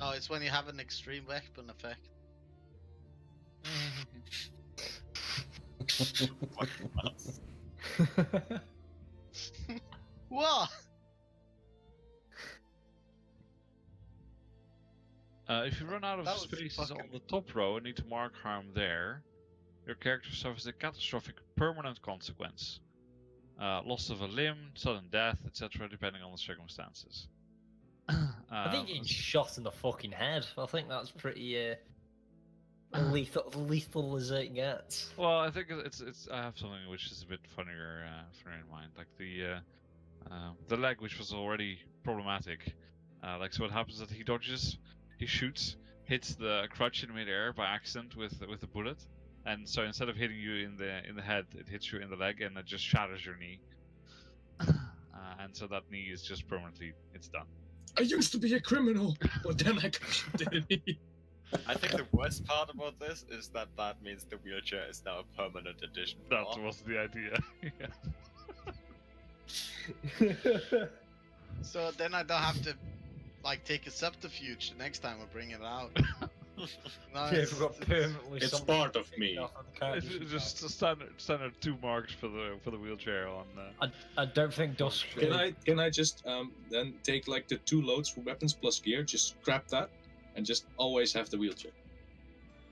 Oh, it's when you have an extreme weapon effect. What? If you run out of That was spaces on fucking- the top row and need to mark harm there, your character suffers a catastrophic permanent consequence. Loss of a limb, sudden death, etc., depending on the circumstances. I think getting shot in the fucking head. I think that's pretty lethal as it gets. Well, I think it's. I have something which is a bit funnier in mind, like the leg, which was already problematic. Like, so what happens is that he dodges, he shoots, hits the crutch in midair by accident with the bullet, and so instead of hitting you in the head, it hits you in the leg, and it just shatters your knee. And so that knee is just permanently, it's done. I used to be a criminal, but then I got shot in the knee. I think the worst part about this is that means the wheelchair is now a permanent addition. That Oh, was the idea. Yeah. So then I don't have to like take a subterfuge the next time I bring it out. No, Yeah, it's- we've got permanently It's something part of me. off of the character It's sheet just now. a standard 2 marks for the wheelchair on. I don't think Dusk. Can I just then take like the 2 loads for weapons plus gear, just scrap that, and just always have the wheelchair?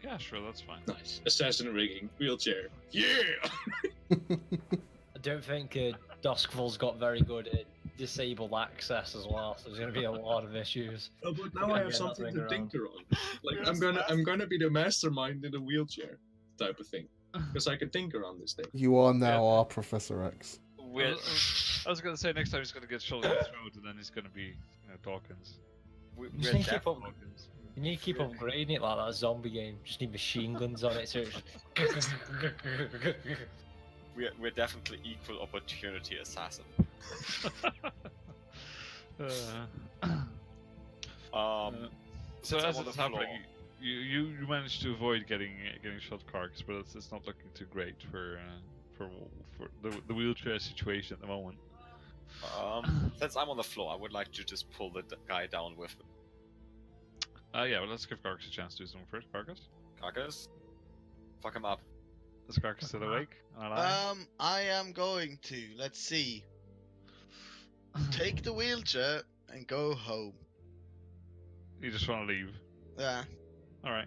Yeah, sure, that's fine. Nice. Assassin rigging, wheelchair. Yeah! I don't think Duskfall's got very good at disabled access as well. So there's going to be a lot of issues. Oh, but Yeah, now I have that something thing to around. tinker on. Like Yes, I'm gonna be the mastermind in a wheelchair type of thing, because I can tinker on this thing. You are now Yeah. our Professor X. we're, I was gonna say next time he's gonna get shot in the throat, and then he's gonna be Dawkins. we're Just need to keep definitely- up. You need to keep upgrading it like that zombie game. Just need machine guns on it. So it's we're definitely equal opportunity assassin. So since I'm as on it's the happening, floor- you managed to avoid getting shot, Carcass, but it's not looking too great for the wheelchair situation at the moment. Since I'm on the floor, I would like to just pull the guy down with me. Yeah, well, let's give Carcass a chance to do something first. Carcass, Carcass, fuck him up. is Carcass still awake? Alive? I am going to, let's see, take the wheelchair and go home. You just want to leave. Yeah. All right.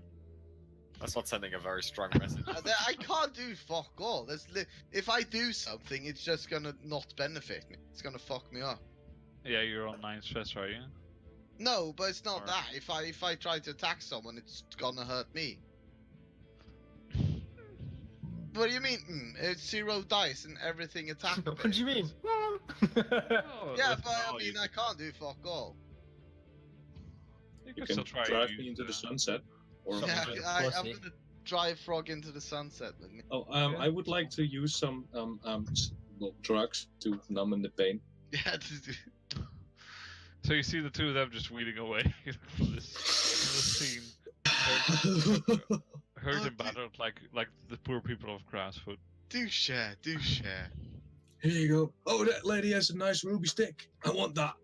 That's not sending a very strong message. I can't do fuck all. If I do something, it's just gonna not benefit me. It's gonna fuck me up. Yeah, you're on 9 stress, are you? No, but it's not Or- that. If I try to attack someone, it's gonna hurt me. What do you mean? It's 0 dice and everything attack. what do you mean? Oh, Yeah, that's but I all mean, you I can't do fuck all. You You can can still try drive and me use, into the sunset. Or Something Yeah, to do. I'm Pussy. gonna drive Frog into the sunset with me. Oh, I would like to use some drugs to numb the pain. Yeah, So you see the 2 of them just wheeling away from this scene, hurt Oh, and battered like the poor people of Grassfoot. do share. Here you go. Oh, that lady has a nice ruby stick. I want that.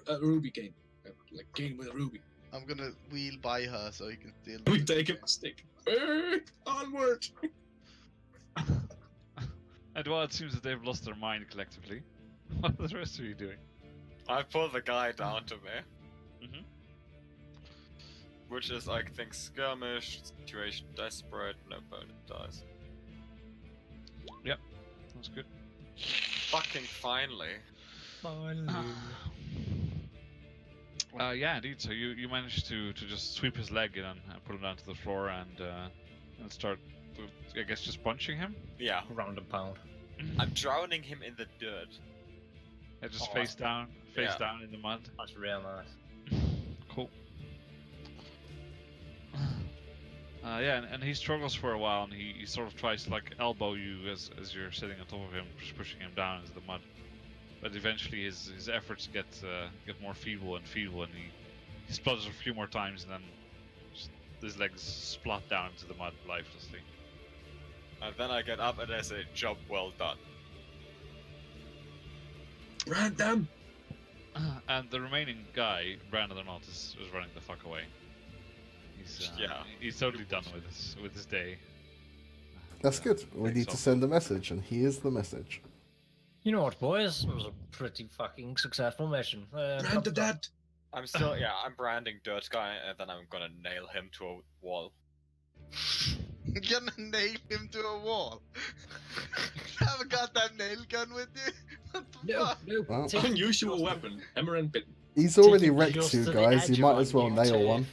A ruby cane. Like cane with a ruby. I'm gonna wheel by her so you can steal. We take a stick. Onward! And while it seems that they've lost their mind collectively, what are the rest of you doing? I pull the guy down to me. Mhm. Which is, I think, skirmish, situation desperate, no bonus dice. That's good. Fucking finally. Yeah, indeed. So you managed to just sweep his leg in and put him down to the floor and start, I guess, just punching him. Yeah, Round and pound. I'm drowning him in the dirt. And just Oh, face down yeah. in the mud. That's real nice. Cool. Yeah, and he struggles for a while, and he sort of tries to like elbow you as you're sitting on top of him, just pushing him down into the mud. But eventually, his efforts get more feeble, and he splutters a few more times, and then just, his legs splat down into the mud lifelessly. And then I get up and I say, job well done. Random! And the remaining guy, Brandon or not, is running the fuck away. He's totally done with his day. That's good. We Thanks, need to Tom. send a message, and here's the message. You know what, boys? It was a pretty fucking successful mission. Random dad! I'm still, yeah, I'm branding Dirt Guy, and then I'm gonna nail him to a wall. You're gonna nail him to a wall. You haven't got that nail gun with you? What the No, fuck? no. Well, take him Unusual just- weapon, hammer and pin. He's already Take him wrecked just two to the guys. You edge might of as our well new nail turf. one.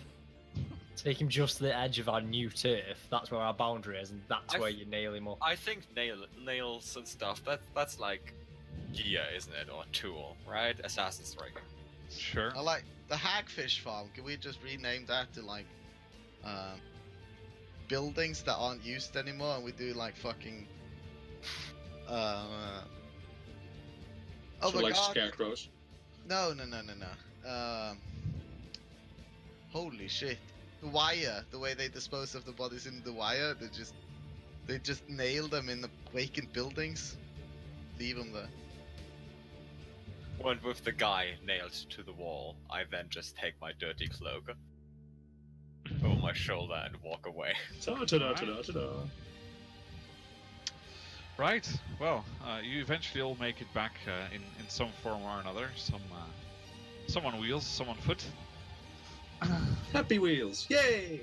Take him just to the edge of our new turf. That's where our boundary is, and that's I where f- you nail him up. I think nails and stuff, that's like gear, isn't it? Or tool, right? Assassin's Creed. Sure. I like the Hagfish Farm. Can we just rename that to like buildings that aren't used anymore, and we do like fucking oh So my like god! scarecrows. No. Holy shit! The Wire, the way they dispose of the bodies in The Wire, they just nail them in the vacant buildings, leave them there. When with the guy nailed to the wall, I then just take my dirty cloak over my shoulder and walk away. Ta-da, ta-da, ta-da. Right. Well, you eventually all make it back in some form or another. Some on wheels, some on foot. Happy Wheels! Yay!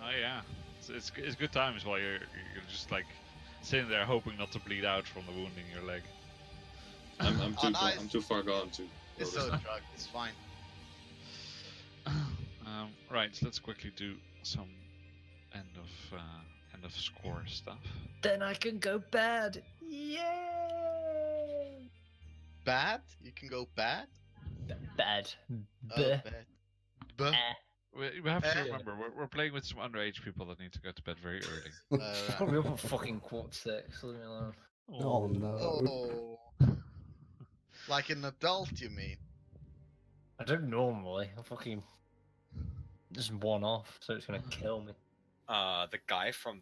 Oh yeah, it's good times while you're just like sitting there hoping not to bleed out from the wound in your leg. I'm too far gone to. It's so notice. drugged, it's fine. Right. Let's quickly do some end of score stuff. Then I can go bad. Yay! Bad? You can go bad? Bad. Oh, Bleh. bad. Buh. We have to Eh. remember we're playing with some underage people that need to go to bed very early. Right. Probably up at fucking quarter 6. Leave me alone. Oh no. Oh. Like an adult, you mean? I don't normally. I'm fucking just one off, so it's gonna kill me. The guy from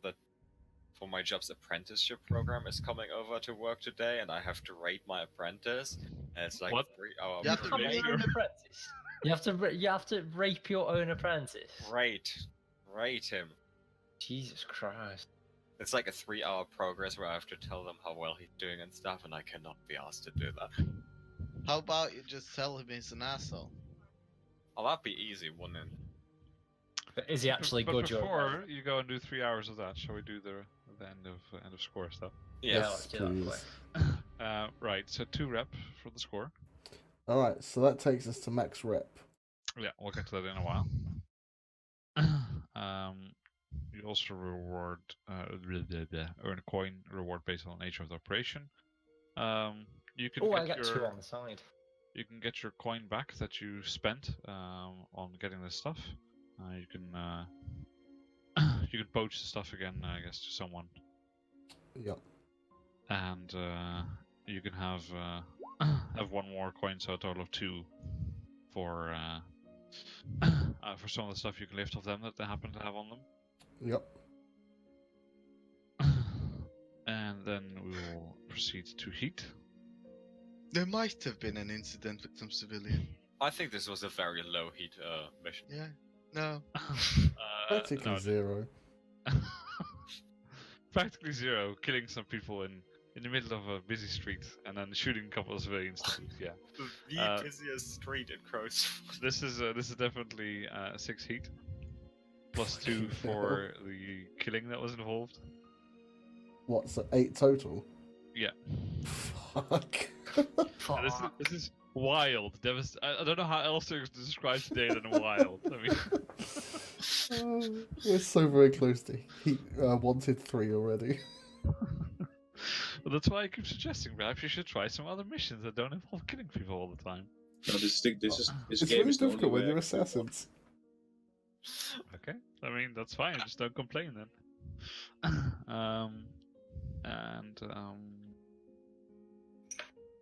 my job's apprenticeship program is coming over to work today, and I have to rate my apprentice. And it's like What? 3 hour. You have to Become rate your own apprentice. You have to rape your own apprentice. Rate him. Jesus Christ. It's like a 3 hour progress where I have to tell them how well he's doing and stuff, and I cannot be asked to do that. How about you just tell him he's an asshole? Oh, that'd be easy, wouldn't it? But is he actually but good? Joe? before you go and do 3 hours of that, shall we do the end of score stuff? Yeah. let's do that please. quick. Right. So 2 rep for the score. All right, so that takes us to max rep. Yeah, we'll get to that in a while. You also reward earn a coin reward based on the nature of the operation. You can Oh, I get got your 2 on the side. you can get your coin back that you spent on getting this stuff. You can you can poach the stuff again, I guess, to someone, Yep. and you can have one more coin, so a total of 2 for some of the stuff you can lift off them that they happen to have on them. Yep. And then we will proceed to heat. There might have been an incident with some civilian. I think this was a very low heat mission. Yeah. No. Practically No, 0. practically 0, killing some people in the middle of a busy street and then shooting a couple of civilians. Yeah, The busiest street in Crows. this is definitely 6 heat, plus 2 for the killing that was involved. What, so 8 total? Yeah, Fuck. and this is wild. I don't know how else to describe today than wild. I mean, We're so very close to heat, wanted 3 already. well, that's why I keep suggesting perhaps you should try some other missions that don't involve killing people all the time. No, this It's game really is the only difficult when way you're I can do one. assassins. Okay, I mean that's fine. Just don't complain then.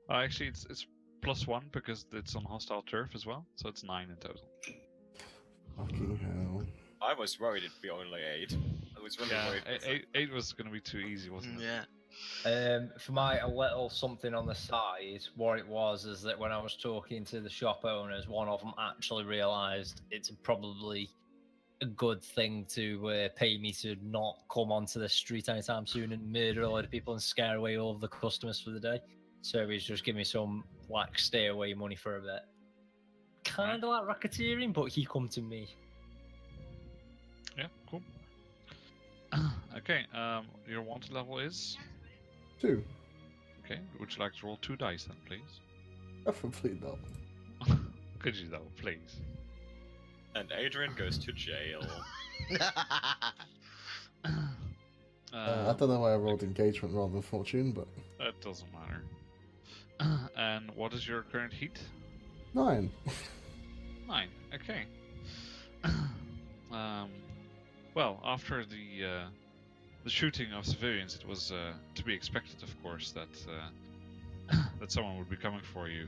Actually, it's +1 because it's on hostile turf as well, so it's 9 in total. Fucking hell. I was worried it'd be only 8. I was really Yeah, worried. 8 was going to be too easy, wasn't it? Yeah. For my a little something on the side, what it was is that when I was talking to the shop owners, one of them actually realised it's probably a good thing to pay me to not come onto the street anytime soon and murder a lot of people and scare away all of the customers for the day. So he's just giving me some like stay away money for a bit. kind of like racketeering, but he come to me. Yeah, cool. Okay, your wanted level is 2. okay. Would you like to roll 2 dice then, please? Definitely not. Could you though, please? And Adrian goes to jail. I don't know why I rolled engagement rather than fortune, but That doesn't matter. And what is your current heat? 9. 9. Okay. Well, after the shooting of civilians, it was to be expected, of course, that that someone would be coming for you.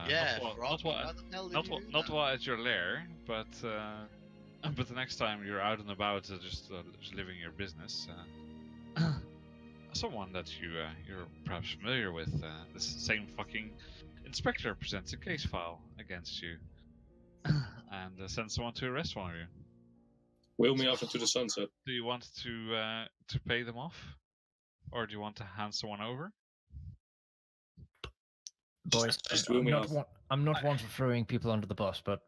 Yeah, not Rob, while, how the hell did not, you while, do not that? while at your lair, but the next time you're out and about, just living your business, someone that you're perhaps familiar with, this same fucking inspector presents a case file against you, and sends someone to arrest one of you. Wheel me off into the sunset. Do you want to pay them off, or do you want to hand someone over? Boys, Just wheel me off. I'm not one for throwing people under the bus, but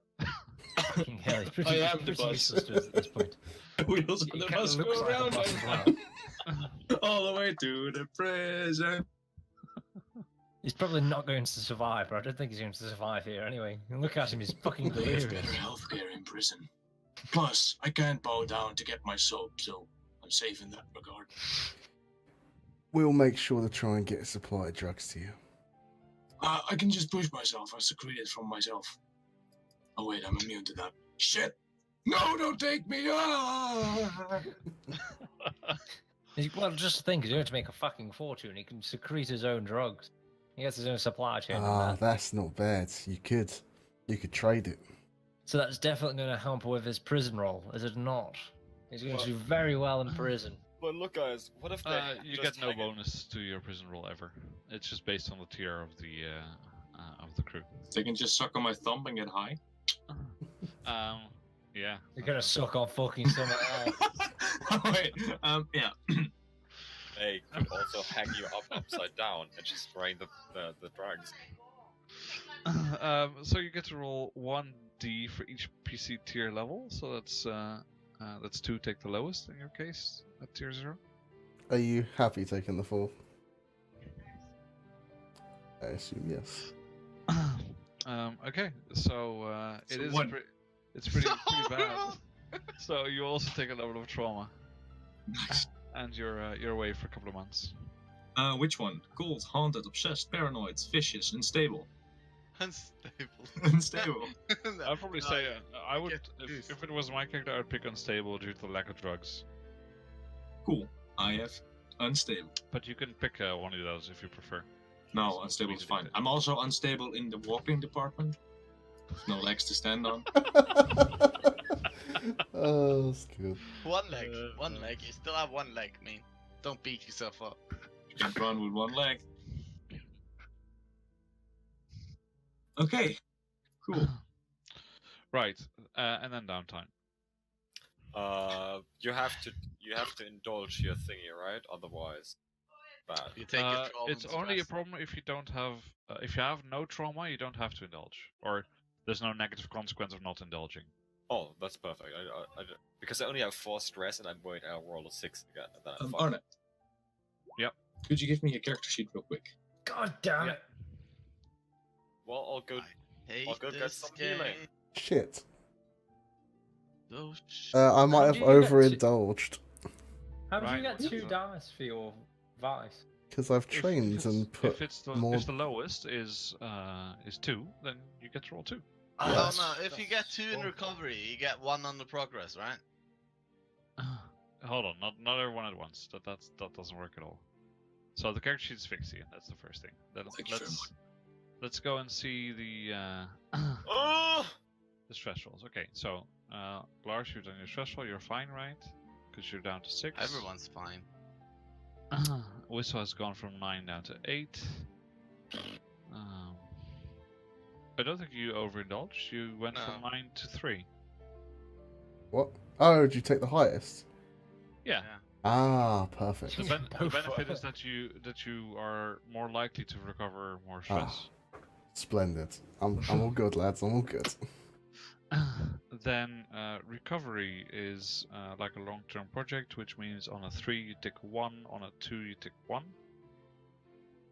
fucking hell, he's pretty, I he's am the pretty bus. useless to us at this point. Wheels He on the kinda bus looks go like a around bus as and well. all the way to the prison. He's probably not going to survive, but I don't think he's going to survive here anyway. Look at him, he's fucking They have delirious. better healthcare in prison. Plus, I can't bow down to get my soap, so I'm safe in that regard. We'll make sure to try and get a supply of drugs to you. I can just push myself. I secrete it from myself. Oh wait, I'm immune to that. Shit! No, don't take me! Ah! Well, just think, he's going to make a fucking fortune. He can secrete his own drugs. He gets his own supply chain. and Ah, that. that's not bad. You could trade it. So that's definitely going to help with his prison role, is it not? He's going to do very well in prison. But look, guys, what if they You just get no hang it? bonus to your prison roll ever. It's just based on the tier of the crew. They can just suck on my thumb and get high. You're Yeah. going to that's- suck on fucking someone else. Wait, yeah. They could also hang you up upside down and just drain the drugs. So you get to roll 1d for each PC tier level. So that's 2. Take the lowest in your case at tier 0. Are you happy taking the fall? I assume yes. Okay, so it So is one. it's pretty bad. So you also take a level of trauma, Nice. and you're away for a couple of months. Which one? Cold, haunted, obsessed, paranoid, vicious, unstable. Unstable. Unstable. I'd probably say I would get this. if it was my character, I would pick unstable due to the lack of drugs. Cool. I have unstable. But you can pick one of those if you prefer. No, So unstable is squeeze it fine. in. I'm also unstable in the walking department. No legs to stand on. Oh, that's good. One leg. One leg. You still have one leg, man. Don't beat yourself up. You can run with one leg. Okay. Cool. Right, and then downtime. You have to indulge your thingy, right? Otherwise, bad. You take your trauma It's and only a stress. problem if you don't have if you have no trauma, you don't have to indulge, or there's no negative consequence of not indulging. Oh, that's perfect. Because I only have 4 stress, and I'm worried I'll roll a 6 again. And then I'm fucked. Arne. Yep. Could you give me a character sheet real quick? God damn Yeah. it. Well, I'll go. Hate I'll go get this some game. healing. Shit. Oh, I might How have do you get to- overindulged How did you Right, get what's 2 that? dice for your vice? because I've If trained it's- and put if it's the more. if the lowest is 2, then you get to roll 2. Oh no, if you get 2 in recovery, you get 1 on the progress, right? Hold on, not everyone at once. That doesn't work at all. So the character sheet's fixed here. That's the first thing. Then Thank you very let's go and see the Oh! the stress rolls. Okay, so Lars, you've done your stress roll. You're fine, right? Because you're down to 6. Everyone's fine. Whistle has gone from 9 down to 8. I don't think you overindulged. You went from No. 9 to 3. What? Oh, did you take the highest? Yeah. Ah, perfect. The, the Go benefit for is it. that you are more likely to recover more stress. Splendid. I'm all good, lads. I'm all good. Then recovery is like a long-term project, which means on a 3 you tick 1, on a 2 you tick 1.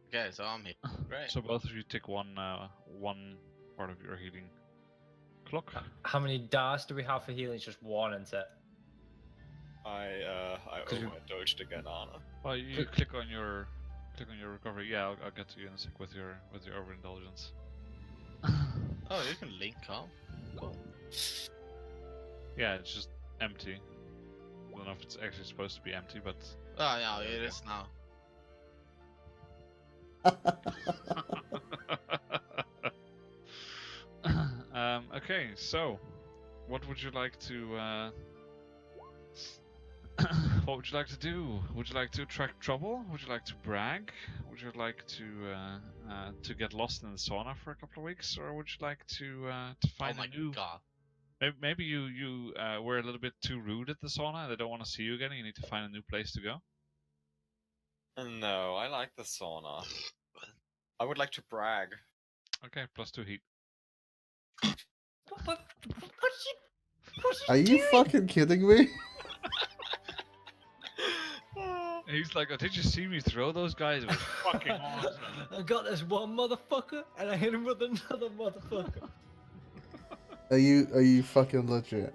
Okay, so I'm here. Great. So both of you tick one part of your healing clock. How many dice do we have for healing? It's just one, isn't it? I 'Cause we- overdosed again, Anna. Well, you click on your recovery. Yeah, I'll get to you in a sec with your overindulgence. Oh, you can link up. Cool. Yeah, it's just empty. I don't know if it's actually supposed to be empty, but Oh, yeah, it is now. Okay, so what would you like to what would you like to do? Would you like to attract trouble? Would you like to brag? Would you like to get lost in the sauna for a couple of weeks, or would you like to Oh find my a new? god. Maybe you were a little bit too rude at the sauna. They don't want to see you again. And you need to find a new place to go. No, I like the sauna. I would like to brag. Okay, +2 heat. Are you fucking kidding me? He's like, oh, did you see me throw those guys? It was fucking awesome. I got this one motherfucker, and I hit him with another motherfucker. Are you fucking legit?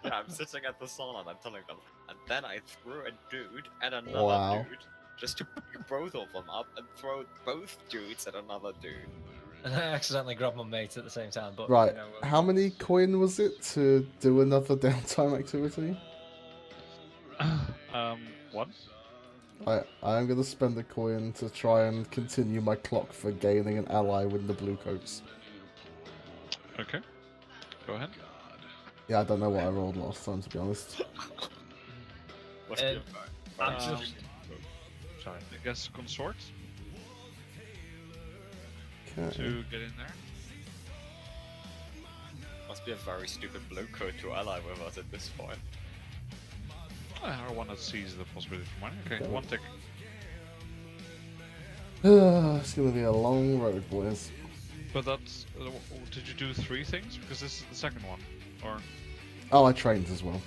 Yeah, I'm sitting at the sauna and I'm telling them. And then I threw a dude and another Wow. dude just to pick both of them up and throw both dudes at another dude. And I accidentally grabbed my mate at the same time. But Right. you know, How many coin was it to do another downtime activity? 1. I'm gonna spend a coin to try and continue my clock for gaining an ally with the blue coats. Okay. Go ahead. Yeah, I don't know what I rolled last time, to be honest. Must be a I'm Um, just. Sorry. I guess consort Okay. to get in there. must be a very stupid blue coat to ally with us at this point. Or one that sees the possibility for money. Okay, Okay. 1 tick. It's gonna be a long road, boys. But that's. Did you do 3 things? Because this is the second one. Or. Oh, I trained as well.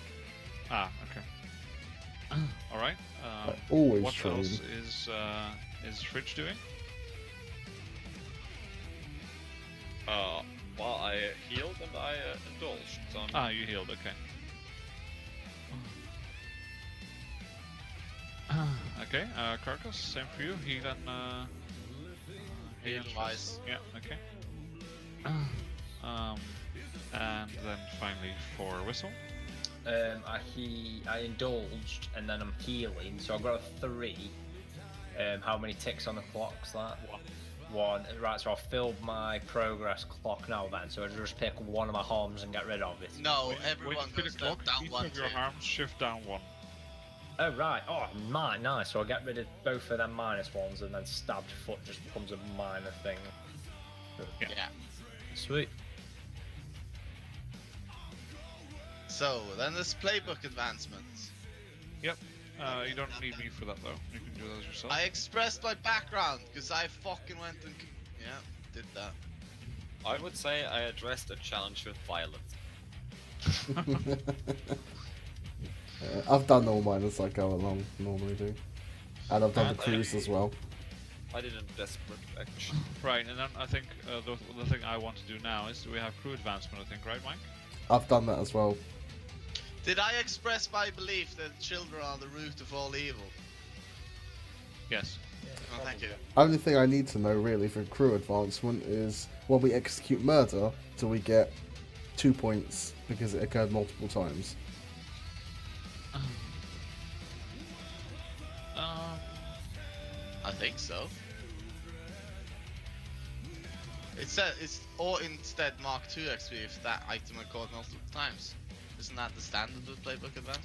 Ah, okay. Alright. I always What train. else is Fridge doing? Well, I healed and I indulged. So I'm Ah, you healed, okay. Okay, Carcass, same for you. Heal and Heal wise. Yeah, okay. And then finally for Whistle. I indulged, and then I'm healing, so I've got a 3. How many ticks on the clock's that? 1. Right, so I've filled my progress clock now then, so I just pick one of my harms and get rid of it. No, When everyone you hit goes a clock, down each one of your tick. harms shift down 1. Oh, right. Oh, nice. So I get rid of both of them -1s, and then stabbed foot just becomes a minor thing. Yeah. Sweet. So, then there's playbook advancements. You don't need me for that though. You can do those yourself. I expressed my background, because I fucking went and... Yeah, did that. I would say I addressed a challenge with violence. I've done all mine as I go along, normally do. And I've done the And I- cruise as well. I did a desperate action. Right, and then I think the thing I want to do now is we have crew advancement. I think, right, Mike? I've done that as well. Did I express my belief that children are the root of all evil? Yes. Oh, thank you. Only thing I need to know really for crew advancement is when we execute murder, do we get 2 points because it occurred multiple times? I think so. It said it's or instead Mark II XP if that item occurred multiple times. Isn't that the standard with playbook advance?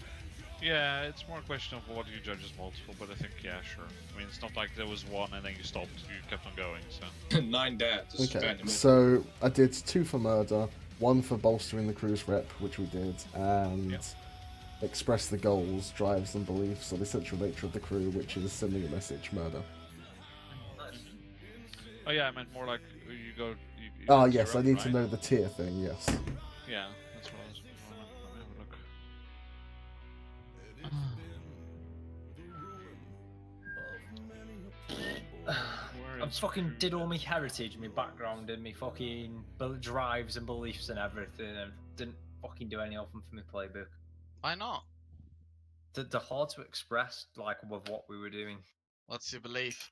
Yeah, it's more a question of what you judge as multiple, but I think, yeah, sure. I mean, it's not like there was 1 and then you stopped, you kept on going, so. 9 deaths. Okay, so I did 2 for murder, 1 for bolstering the cruise rep, which we did, and Yep. express the goals, drives, and beliefs of the essential nature of the crew, which is sending a message, murder. Oh yeah, I meant more like you go... You Ah, do yes, I your need own, to right? know the tier thing, yes. Yeah, that's what I was. Let me have a look. Where I is fucking did Crew all my Death? heritage, my background, and my fucking drives and beliefs and everything, and didn't fucking do any of them for my playbook. Why not? They're hard to express, like with what we were doing. What's your belief?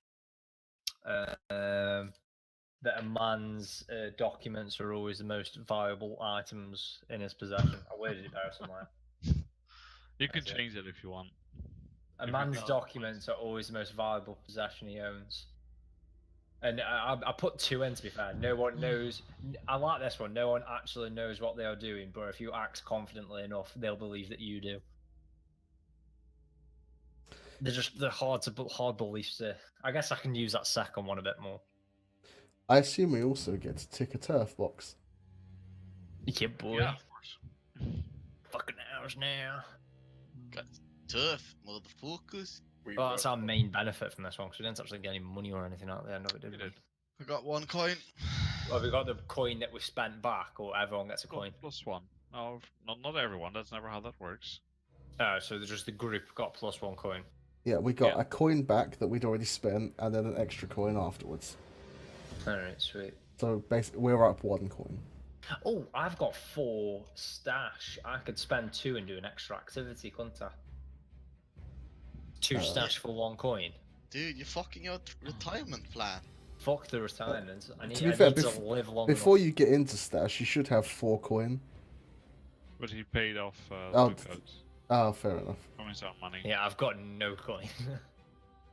That a man's documents are always the most valuable items in his possession. I worded it better somewhere. You can That's it. change it if you want. A If you man's can- documents are always the most valuable possession he owns. And I put 2 in, to be fair. No one knows. I like this one. No one actually knows what they are doing, but if you act confidently enough, they'll believe that you do. They're hard beliefs to. I guess I can use that second one a bit more. I assume we also get to tick a turf box. Yeah, boy. Yeah, of course. Fucking hours now. Tough, motherfuckers. We Well, that's were- our main benefit from this one, because we didn't actually get any money or anything out the end of it, did We we? did. I got 1 coin. Well, we got the coin that we spent back, or everyone gets a Well, coin. +1. No, not everyone. That's never how that works. Oh, so just the group got +1 coin. Yeah, we got Yeah. a coin back that we'd already spent, and then an extra coin afterwards. Alright, sweet. So basically, we're up 1 coin. Oh, I've got 4 stash. I could spend 2 and do an extra activity, couldn't I? 2 stash for 1 coin. Dude, you're fucking your retirement plan. Fuck the retirement. I need, to be I fair, need to live long Before enough. you get into stash, you should have 4 coin. But he paid off Oh, the codes Oh, fair enough. from his own money. Yeah, I've got no coin.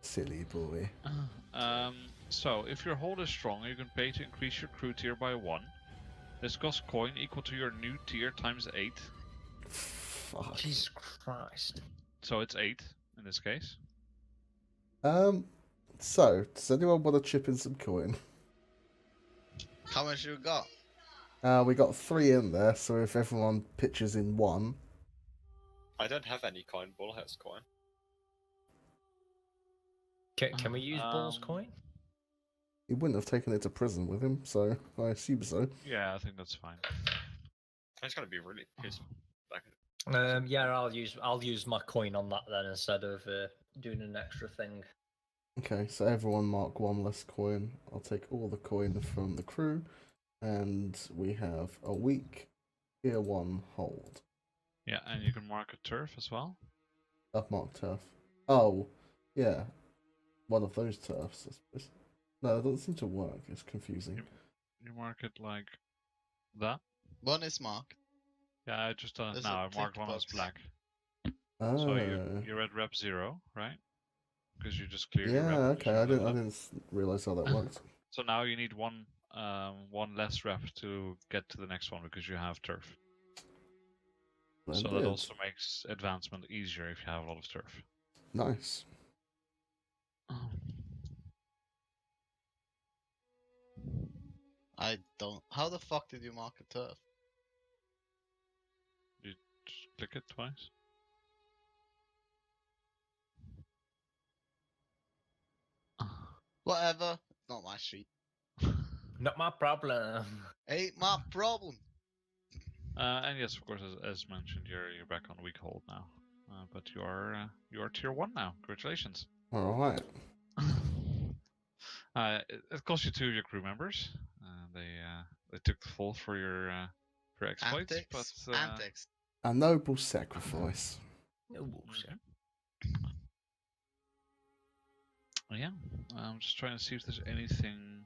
Silly boy. So, if your hold is strong, you can pay to increase your crew tier by 1. This costs coin equal to your new tier times 8. Fuck. Jesus Christ. So it's 8 in this case. So, does anyone want to chip in some coin? How much you got? We got 3 in there, so if everyone pitches in 1, I don't have any coin. Bull has coin. Can we use Bull's Um, coin? he wouldn't have taken it to prison with him, so I assume so. Yeah, I think that's fine. I'm just gonna be really pissed. Back. Yeah, I'll use my coin on that then instead of doing an extra thing. Okay, so everyone mark 1 less coin. I'll take all the coin from the crew, and we have a week tier 1 hold. Yeah, and you can mark a turf as well. I've marked turf. Oh, yeah. One of those turfs, I suppose. No, that doesn't seem to work. It's confusing. You mark it like that. 1 is marked. Yeah, I just There's now a I marked tick one as box. black. Oh, So you're at rep 0, right? Because you just cleared your yeah. rep. Okay, I didn't realize how that worked. So now you need one less rep to get to the next one because you have turf. So that Splendid. also makes advancement easier if you have a lot of turf. Nice. I don't. How the fuck did you mark a turf? You just click it twice. Whatever. Not my street. Not my problem. Ain't my problem. And yes, of course, as mentioned, you're back on weak hold now. But you are tier 1 now. Congratulations. All right. It cost you 2 of your crew members. They took the fall for your exploits, Antics. but Antics. A noble sacrifice. No bullshit. yeah, I'm just trying to see if there's anything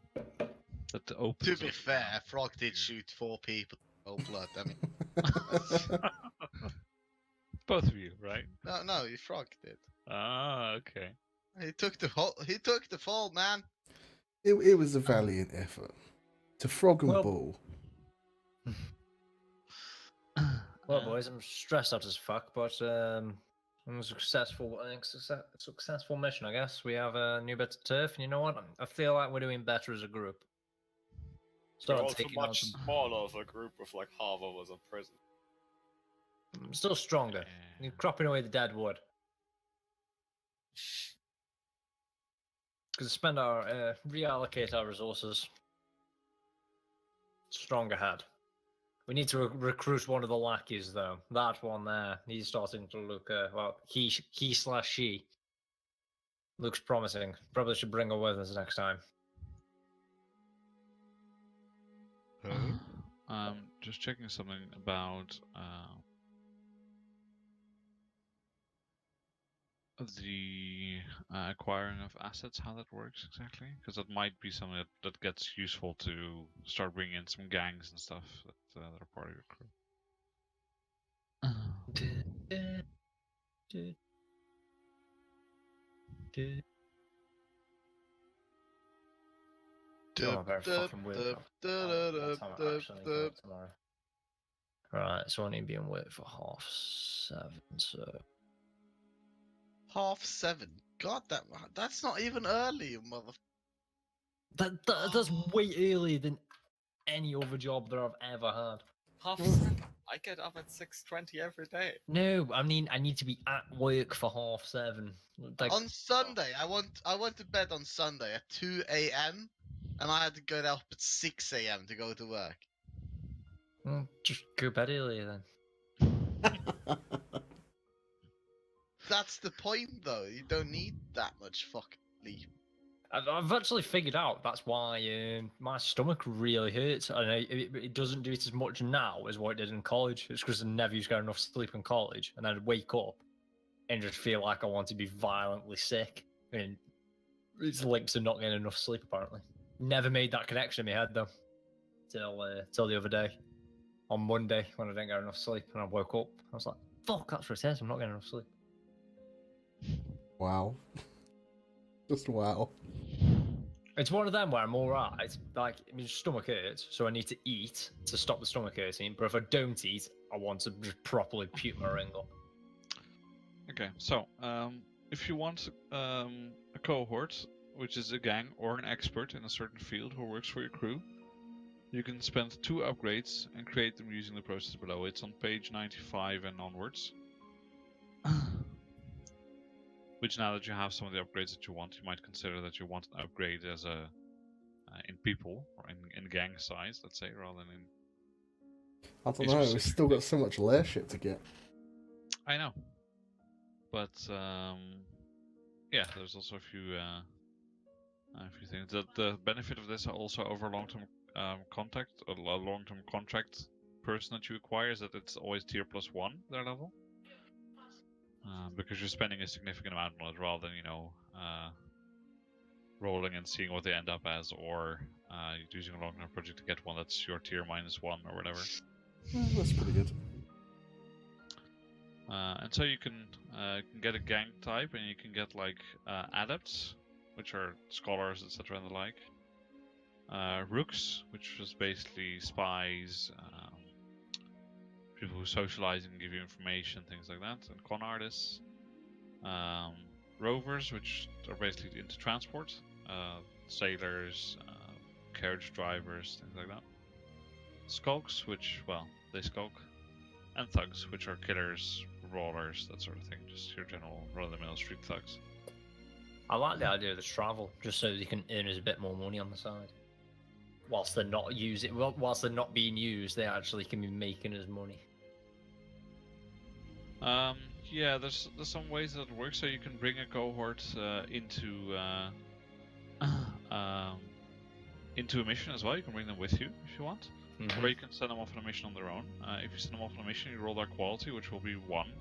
that opens. To be up fair, now. Frog did shoot 4 people. Oh blood. I mean, Both of you, right? no, you Frog did. Ah, okay. He took the whole. He took the fall, man. It was a valiant effort. To Frog and Well- Bull. Well, boys, I'm stressed out as fuck, but it was a successful mission, I guess. We have a new bit of turf, and you know what? I feel like we're doing better as a group. We're Start also taking on much some, smaller of a group with like half of us in prison. still stronger. Yeah. You're cropping away the dead wood. Because spend our reallocate our resources. Strong ahead. We need to recruit one of the lackeys, though. That one there. He's starting to look, well, he/she looks promising. Probably should bring her with us next time. Just checking something about the acquiring of assets, how that works exactly, because that might be something that gets useful to start bringing in some gangs and stuff that are part of your crew. Oh, I'm very fucking weird. What time I actually need to work tomorrow? Right, so I need to be in work for 7:30, so... 7:30. God, that's not even early, you mother. That's way earlier than any other job that I've ever had. 7:30. I get up at 6:20 every day. No, I mean I need to be at work for 7:30. Like, On Sunday, I went to bed on Sunday at 2 a.m. and I had to get up at 6 a.m. to go to work. just go to bed earlier then. That's the point, though. You don't need that much fucking sleep. I've actually figured out that's why my stomach really hurts, and it doesn't do it as much now as what it did in college. It's because I never used to get enough sleep in college, and then I'd wake up and just feel like I want to be violently sick. I mean, it's linked to not getting enough sleep, apparently. Never made that connection in my head, though, till the other day. On Monday, when I didn't get enough sleep, and I woke up, I was like, fuck, that's what it says, I'm not getting enough sleep. Wow. Just wow. It's one of them where I'm alright. Like, my stomach hurts, so I need to eat to stop the stomach hurting. But if I don't eat, I want to just properly puke my ring up. Okay, so if you want a cohort, which is a gang or an expert in a certain field who works for your crew, you can spend 2 upgrades and create them using the process below. It's on page 95 and onwards. Which, now that you have some of the upgrades that you want, you might consider that you want an upgrade as a in people or in gang size, let's say, rather than in. I don't know. We've still got so much lair shit to get. I know, but yeah, there's also a few things. The benefit of this also over long-term contact or long-term contract person that you acquire is that it's always tier +1 their level. Because you're spending a significant amount on it rather than, rolling and seeing what they end up as, or using a long-term project to get one that's your tier -1 or whatever. That's pretty good. And so you can get a gang type, and you can get like adepts, which are scholars, etc. and the like. Rooks, which is basically spies, people who socialize and give you information, things like that, and con artists. Rovers, which are basically into transport, sailors, carriage drivers, things like that. Skulks, which, well, they skulk. And thugs, which are killers, brawlers, that sort of thing, just your general run-of-the-mill street thugs. I like the idea of the travel, just so they can earn us a bit more money on the side. Whilst they're not whilst they're not being used, they actually can be making us money. Yeah, there's some ways that it works. So you can bring a cohort into a mission as well. You can bring them with you if you want, or you can send them off on a mission on their own. If you send them off on a mission, you roll their quality, which will be 1,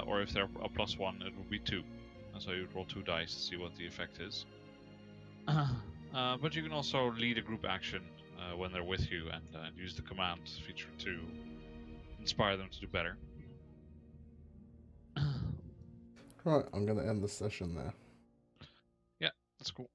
or if they're a +1, it will be 2. And so you roll 2 dice to see what the effect is. But you can also lead a group action when they're with you, and use the command feature to inspire them to do better. Right, I'm going to end the session there. Yeah, that's cool.